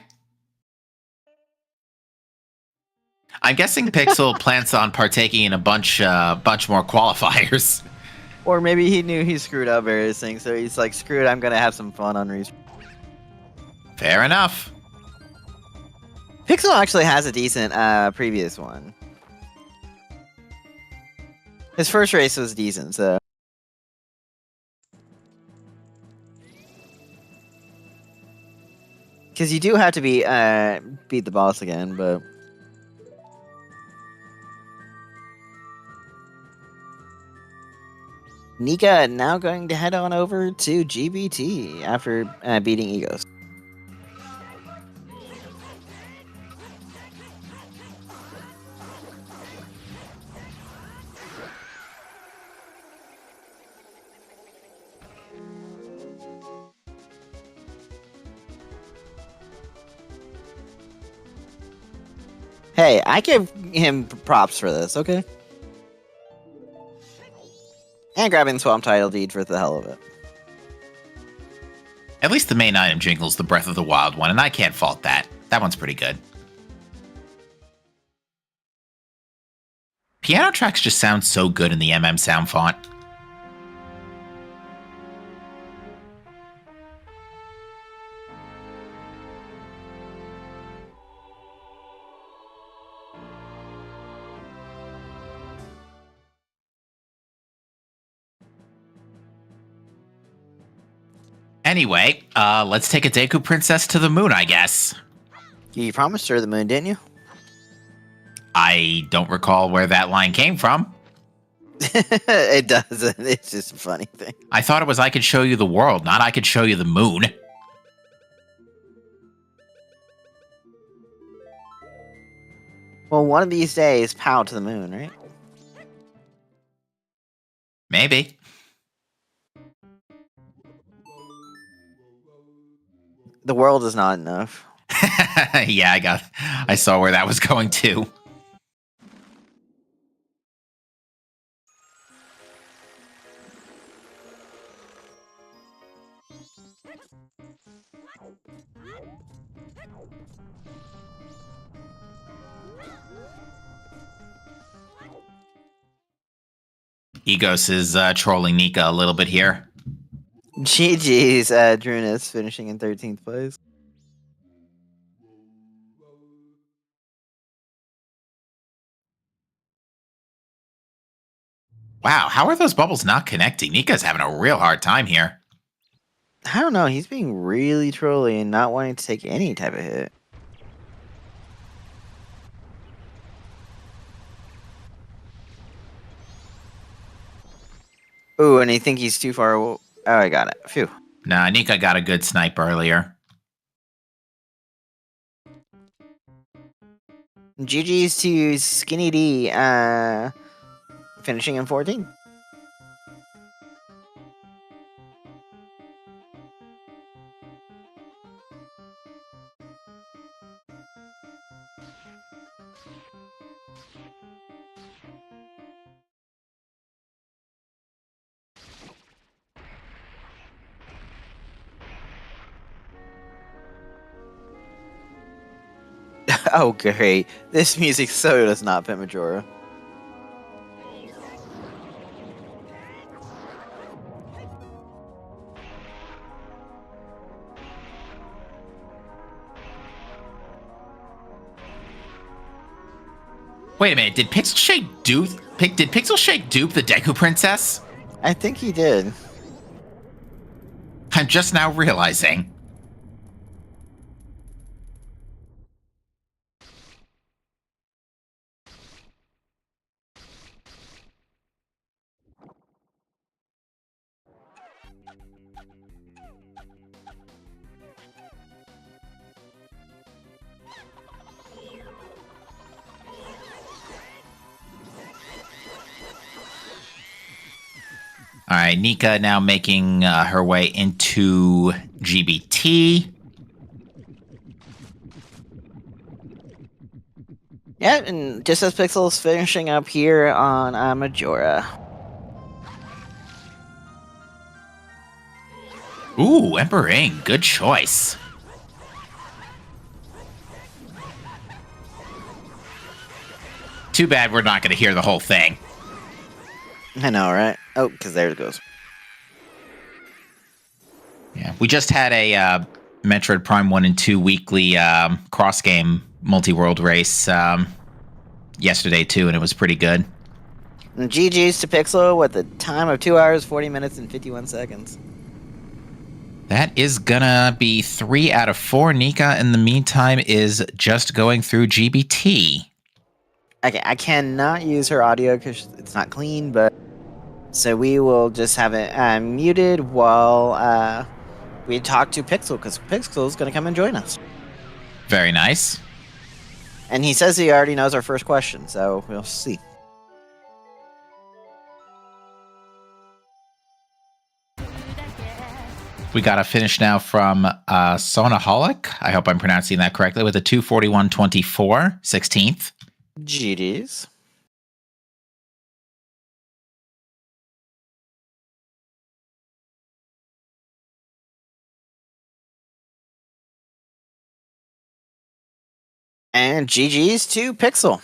I'm guessing Pixel plans on partaking in a bunch more qualifiers. Or maybe he knew he screwed up various things, so he's like, screw it, I'm gonna have some fun on Respawn. Fair enough. Pixel actually has a decent previous one. His first race was decent, so... Because you do have to beat the boss again, but... Nika now going to head on over to GBT after beating Egos. Hey, I give him props for this, okay? And grabbing Swamp Title Deed for the hell of it. At least the main item jingle's the Breath of the Wild one, and I can't fault that. That one's pretty good. Piano tracks just sound so good in the sound font. Anyway, let's take a Deku Princess to the moon, I guess. You promised her the moon, didn't you? I don't recall where that line came from. It doesn't. It's just a funny thing. I thought it was I could show you the world, not I could show you the moon. Well, one of these days, pow to the moon, right? Maybe. The world is not enough. Yeah, I saw where that was going too. Egos is trolling Nika a little bit here. GG's, Drunas finishing in 13th place. Wow, how are those bubbles not connecting? Nika's having a real hard time here. I don't know. He's being really trolly and not wanting to take any type of hit. Ooh, and I think he's too far. Oh, I got it. Phew. Nah, Nika got a good snipe earlier. GG's to Skinny D, finishing in 14. Oh, great. This music so does not fit Majora. Wait a minute, did Pixel Shake dupe the Deku Princess? I think he did. I'm just now realizing. All right, Nika now making her way into GBT. Yeah, and just as Pixel's finishing up here on Majora. Ooh, Emperor Ing, good choice. Too bad we're not going to hear the whole thing. I know, right? Oh, because there it goes. Yeah, we just had a Metroid Prime 1 and 2 weekly cross-game multi-world race yesterday, too, and it was pretty good. And GG's to Pixel with a time of 2 hours, 40 minutes, and 51 seconds. That is gonna be 3 out of 4. Nika, in the meantime, is just going through GBT. Okay, I cannot use her audio because it's not clean, but so we will just have it muted while we talk to Pixel, because Pixel is going to come and join us. Very nice. And he says he already knows our first question, so we'll see. We got a finish now from Sonaholic. I hope I'm pronouncing that correctly, with a 241.24, 16th. GDs. And GG's to Pixel.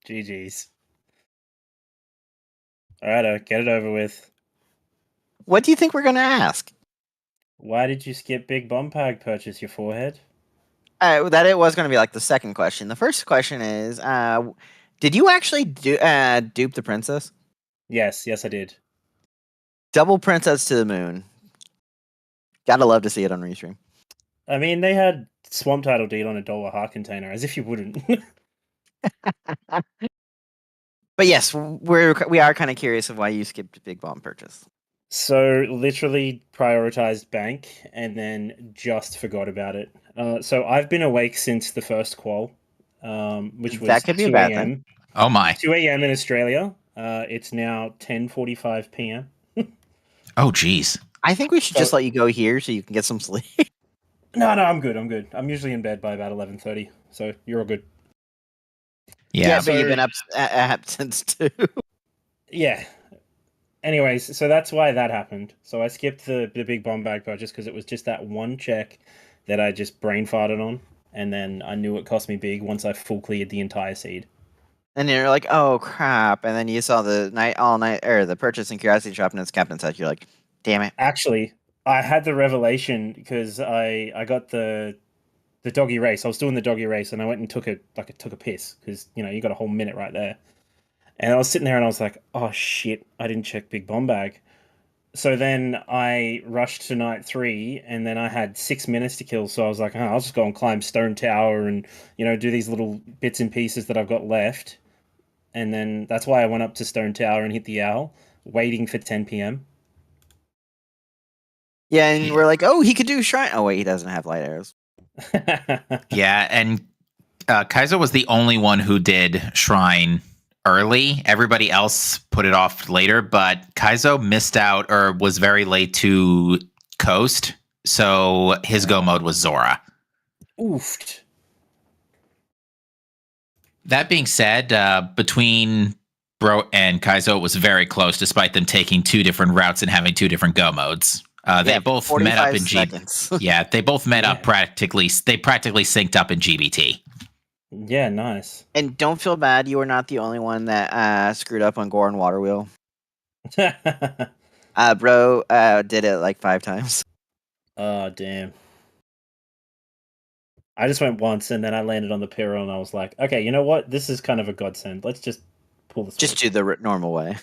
GG's. Alright, get it over with. What do you think we're going to ask? Why did you skip Big Bompag purchase your forehead? That it was going to be like the second question. The first question is, did you actually dupe the princess? Yes, I did. Double princess to the moon. Gotta love to see it on Restream. I mean, they had Swamp Title Deed on a dollar heart container, as if you wouldn't. But yes, we are kind of curious of why you skipped Big Bomb purchase. So literally prioritized bank and then just forgot about it. So I've been awake since the first qual, which was That could be a 2 bad a.m. thing. Oh my. 2 a.m. in Australia. It's now 10:45 p.m. Oh geez. I think we should just let you go here so you can get some sleep. No, I'm good. I'm usually in bed by about 11:30, so you're all good. Yeah. But you've been up since 2. Yeah. Anyways, so that's why that happened. So I skipped the big bomb bag purchase because it was just that one check that I just brain farted on, and then I knew it cost me big once I full cleared the entire seed. And you're like, oh crap! And then you saw the the purchase and curiosity shop, and it's Captain Set. You're like, damn it! Actually, I had the revelation because I got the doggy race. I was doing the doggy race, and I went and took a piss because you got a whole minute right there. And I was sitting there, and I was like, oh shit, I didn't check big bomb bag. So then I rushed to night 3, and then I had 6 minutes to kill. So I was like, I'll just go and climb Stone Tower and do these little bits and pieces that I've got left. And then that's why I went up to Stone Tower and hit the owl, waiting for 10 p.m. Yeah, and we're like, oh, he could do shrine. Oh wait, he doesn't have light arrows. Yeah, and Kaizo was the only one who did shrine early. Everybody else put it off later, but Kaizo missed out or was very late to coast, so his go mode was Zora. Oofed. That being said, between Bro and Kaizo, it was very close, despite them taking 2 different routes and having 2 different go modes. They both met up in GBT. Yeah, they both met up practically. They practically synced up in GBT. Yeah, nice. And don't feel bad. You are not the only one that screwed up on Goron Water Wheel. Bro did it like 5 times. Oh, damn. I just went once, and then I landed on the Pyrrha, and I was like, okay, you know what? This is kind of a godsend. Let's just pull this. Just do the normal way.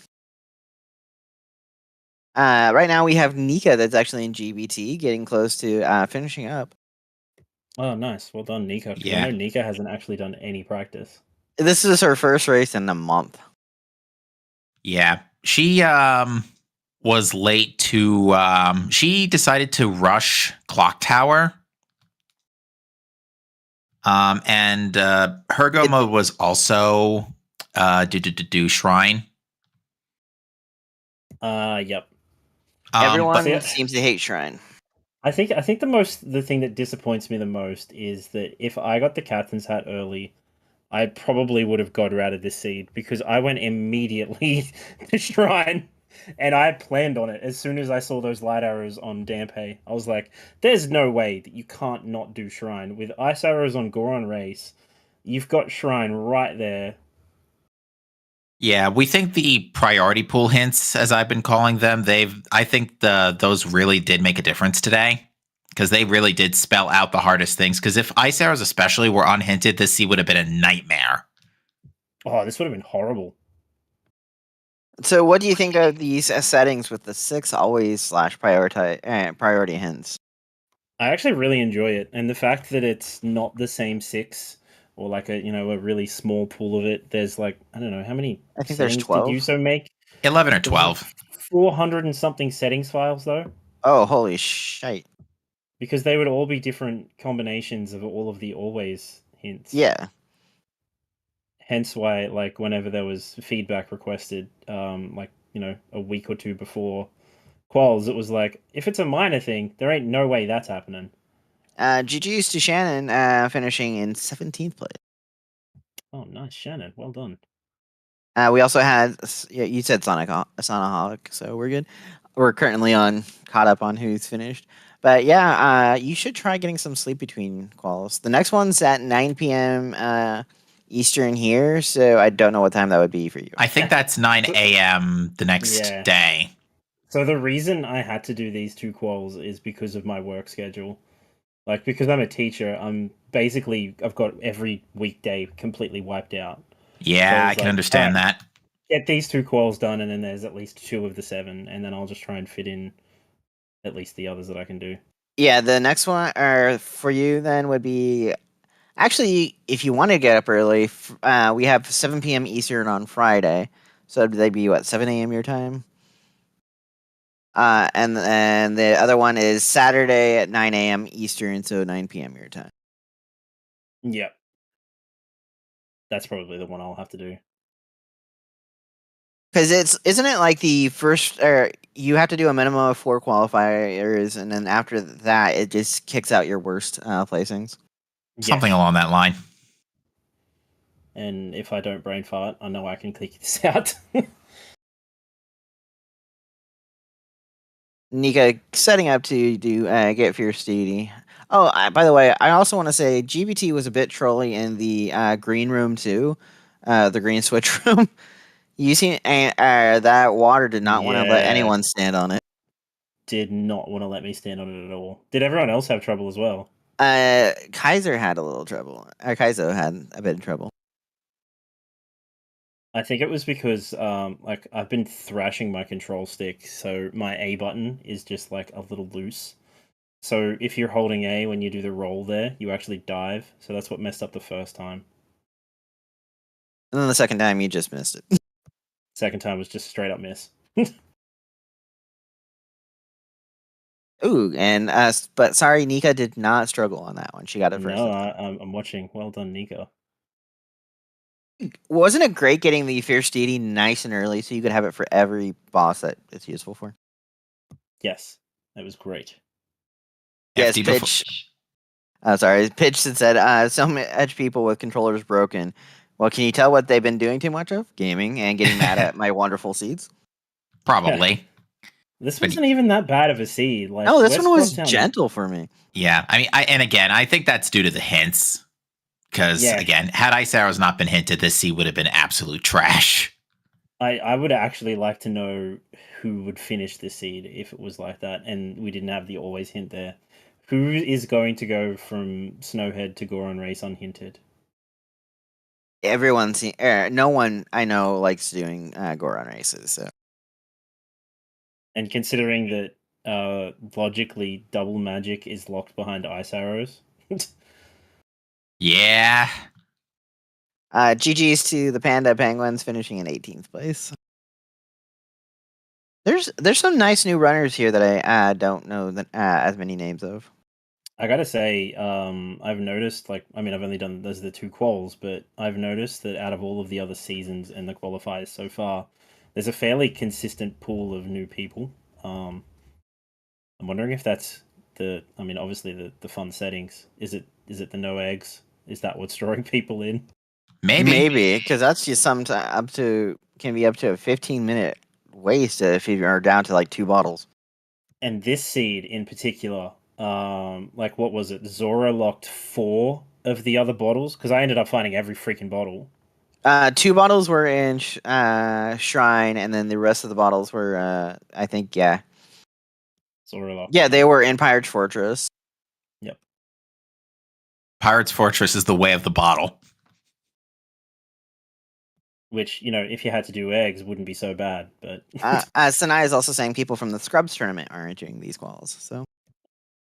Right now we have Nika that's actually in GBT, getting close to finishing up. Oh, nice. Well done, Nika. Yeah. I know Nika hasn't actually done any practice. This is her first race in a month. Yeah. She was late to... she decided to rush Clock Tower. And her go mode was also do Shrine. Yep. Everyone seems to hate Shrine. I think the thing that disappoints me the most is that if I got the captain's hat early, I probably would have got her out of this seed because I went immediately to Shrine and I planned on it as soon as I saw those light arrows on Dampe. I was like, there's no way that you can't not do Shrine. With ice arrows on Goron Race, you've got Shrine right there. Yeah, we think the priority pool hints, as I've been calling them, I think those really did make a difference today because they really did spell out the hardest things. Because if ice arrows especially were unhinted, this seed would have been a nightmare. Oh, this would have been horrible. So what do you think of these settings with the 6 always / priority hints? I actually really enjoy it, and the fact that it's not the same 6 or like a really small pool of it. There's like, I don't know how many. I think there's 12. Did you so make 11 or 12. 400 and something settings files though. Oh, holy shite! Because they would all be different combinations of all of the always hints. Yeah. Hence why, like, whenever there was feedback requested, a week or 2 before quals, it was like, if it's a minor thing, there ain't no way that's happening. GG's to Shannon, finishing in 17th place. Oh, nice, Shannon. Well done. We also had, you said Sonaholic, so we're good. We're currently caught up on who's finished. But yeah, you should try getting some sleep between quals. The next one's at 9 p.m. Eastern here, so I don't know what time that would be for you. I think that's 9 a.m. the next Yeah. day. So the reason I had to do these 2 quals is because of my work schedule. Like, because I'm a teacher, I've got every weekday completely wiped out. Yeah, So I it's can like, understand alright, that. get these 2 quals done, and then there's at least 2 of the 7, and then I'll just try and fit in at least the others that I can do. Yeah, the next one for you then would be actually if you want to get up early, we have 7 p.m. Eastern on Friday, so they'd be what 7 a.m. your time. And the other one is Saturday at 9 a.m. Eastern, so 9 p.m. your time. Yep. That's probably the one I'll have to do. Because isn't it like the first, or you have to do a minimum of 4 qualifiers, and then after that, it just kicks out your worst placings. Something Yes. along that line. And if I don't brain fart, I know I can click this out. Nika, setting up to do get Fierce Deity. Oh, by the way, I also want to say GBT was a bit trolly in the green room too, the green switch room. You see, that water did not want to let Yeah. anyone stand on it. Did not want to let me stand on it at all. Did everyone else have trouble as well? Kaiser had a little trouble. Kaizo had a bit of trouble. I think it was because like I've been thrashing my control stick, so my A button is just like a little loose. So if you're holding A when you do the roll there, you actually dive. So that's what messed up the first time. And then the second time, you just missed it. Second time was just straight up miss. Ooh, and but sorry, Nika did not struggle on that one. She got it first. No, I'm watching. Well done, Nico. Wasn't it great getting the Fierce Deity nice and early so you could have it for every boss that it's useful for? Yes, that was great. Yes, FD Pitch. Sorry, Pitch had said some edge people with controllers broken. Well, can you tell what they've been doing too much of? Gaming and getting mad at my wonderful seeds. Probably. This But- wasn't even that bad of a seed. Like, No, this West one was Crosstown- gentle for me. Yeah, I mean, and again, I think that's due to the hints. Because Yeah. again, had Ice Arrows not been hinted, this seed would have been absolute trash. I would actually like to know who would finish this seed if it was like that, and we didn't have the always hint there. Who is going to go from Snowhead to Goron Race unhinted? No one I know likes doing Goron races. So And considering that logically double magic is locked behind ice arrows. Yeah. GG's to the Panda Penguins finishing in 18th place. There's some nice new runners here that I don't know that as many names of. I gotta say, I've noticed, like, I mean, I've only done those are the 2 quals, but I've noticed that out of all of the other seasons and the qualifiers so far, there's a fairly consistent pool of new people. I'm wondering if that's I mean, obviously the fun settings. Is it the no eggs? Is that what's drawing people in? Maybe because that's just can be up to a 15-minute waste if you are down to like 2 bottles. And this seed in particular, like what was it? Zora locked 4 of the other bottles because I ended up finding every freaking bottle. 2 bottles were in Shrine, and then the rest of the bottles were, I think, yeah. Zora locked. Yeah, they were in Pirate's Fortress. Yep. Pirate's Fortress is the way of the bottle. Which, you know, if you had to do eggs, wouldn't be so bad. But Sanai is also saying people from the Scrubs tournament are entering these quals. So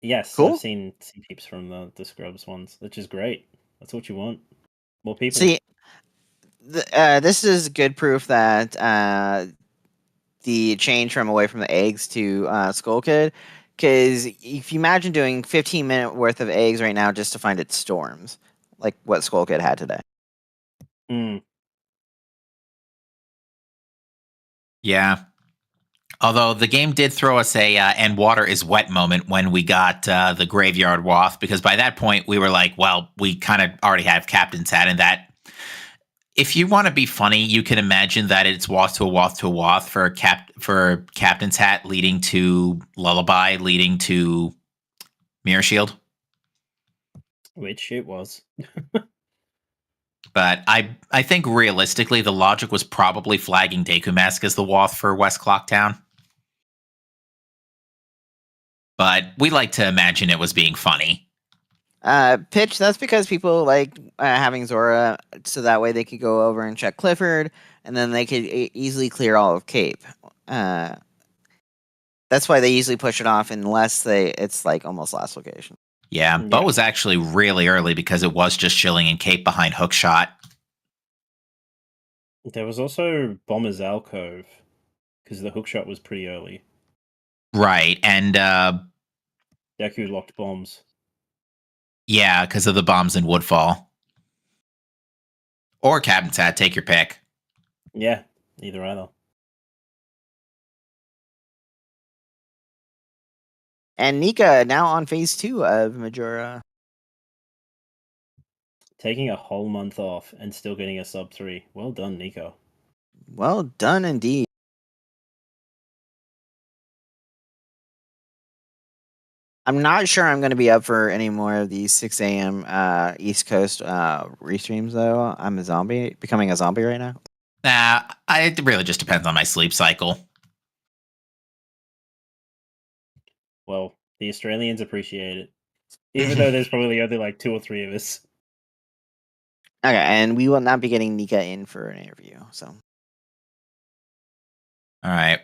yes, cool. I've seen peeps from the Scrubs ones, which is great. That's what you want. More people. See, this is good proof that the change from away from the eggs to Skull Kid, because if you imagine doing 15-minute worth of eggs right now just to find its storms, like what Skull Kid had today. Yeah. Although the game did throw us a and water is wet moment when we got the Graveyard Wath, because by that point we were like, well, we kind of already have Captain's Hat, and that if you want to be funny, you can imagine that it's Wath to a Wath to a Wath for Captain's Hat leading to Lullaby, leading to Mirror Shield. Which it was. But I think realistically, the logic was probably flagging Deku Mask as the Wath for West Clocktown. But we like to imagine it was being funny. Pitch, that's because people like having Zora, so that way they could go over and check Clifford, and then they could easily clear all of Cape. That's why they usually push it off unless it's like almost last location. Yeah, Bo was actually really early because it was just chilling in Cape behind Hookshot. There was also Bomber's Alcove, because the Hookshot was pretty early. Right, and Deku locked bombs. Yeah, because of the bombs in Woodfall. Or Captain's Hat, take your pick. Yeah, either. And Nika now on phase 2 of Majora. Taking a whole month off and still getting a sub 3. Well done, Nico. Well done indeed. I'm not sure I'm going to be up for any more of these 6 a.m. East Coast restreams, though. I'm becoming a zombie right now. Nah, it really just depends on my sleep cycle. Well, the Australians appreciate it. Even though there's probably only like 2 or 3 of us. Okay, and we will not be getting Nika in for an interview, so. All right.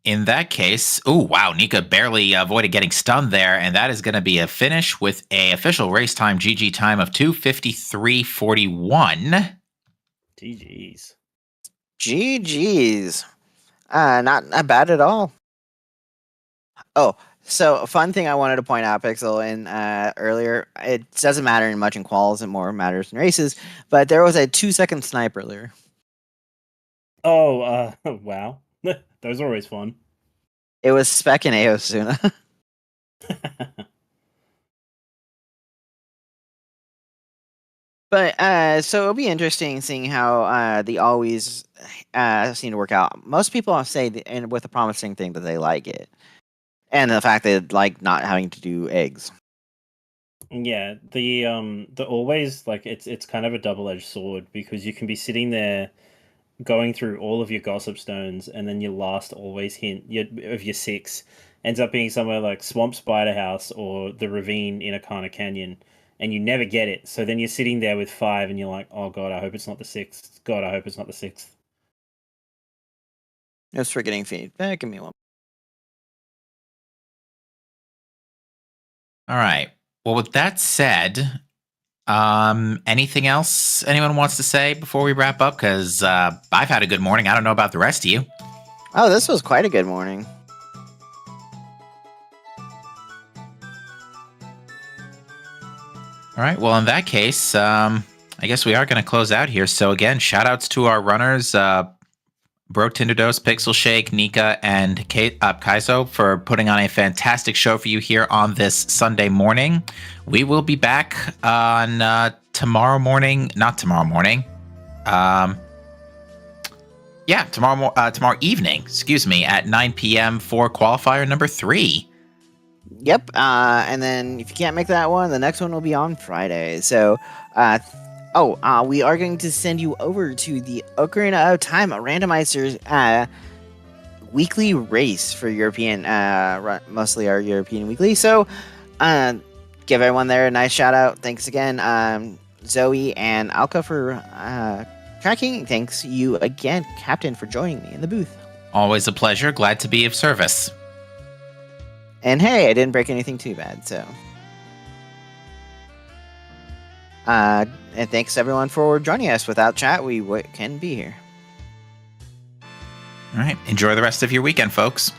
In that case, oh wow, Nika barely avoided getting stunned there, and that is going to be a finish with a official race time GG time of 2:53.41. GG's. GG's. Not bad at all. Oh, so a fun thing I wanted to point out, Pixel, in earlier, it doesn't matter much in quals, it more matters in races, but there was a 2-second snipe earlier. Oh, wow. Those are always fun. It was Spec and Aosuna. But so it'll be interesting seeing how the always seem to work out. Most people say, and with a promising thing, that they like it, and the fact that like not having to do eggs. Yeah, the always, like, it's kind of a double-edged sword, because you can be sitting there going through all of your gossip stones, and then your last always hint of your 6 ends up being somewhere like Swamp Spider House or the ravine in Akana Canyon, and you never get it. So then you're sitting there with 5, and you're like, oh god, I hope it's not the 6th. God, I hope it's not the 6th. Just for getting feedback. Give me one. All right. Well, with that said, anything else anyone wants to say before we wrap up? Because I've had a good morning. I don't know about the rest of you. Oh, this was quite a good morning. All right. Well, in that case, I guess we are going to close out here. So again, shout outs to our runners, Bro Tinderdos, Pixel Shake, Nika, and Kaizo for putting on a fantastic show for you here on this Sunday morning. We will be back on tomorrow morning. Not tomorrow morning. Tomorrow evening, excuse me, at 9 p.m. for qualifier number 3. Yep. And then if you can't make that one, the next one will be on Friday. So, we are going to send you over to the Ocarina of Time Randomizer's weekly race for European, mostly our European weekly. So, give everyone there a nice shout out. Thanks again, Zoe and Alka for tracking. Thanks you again, Captain, for joining me in the booth. Always a pleasure. Glad to be of service. And hey, I didn't break anything too bad, so. And thanks everyone for joining us. Without chat, we can be here. All right. Enjoy the rest of your weekend, folks.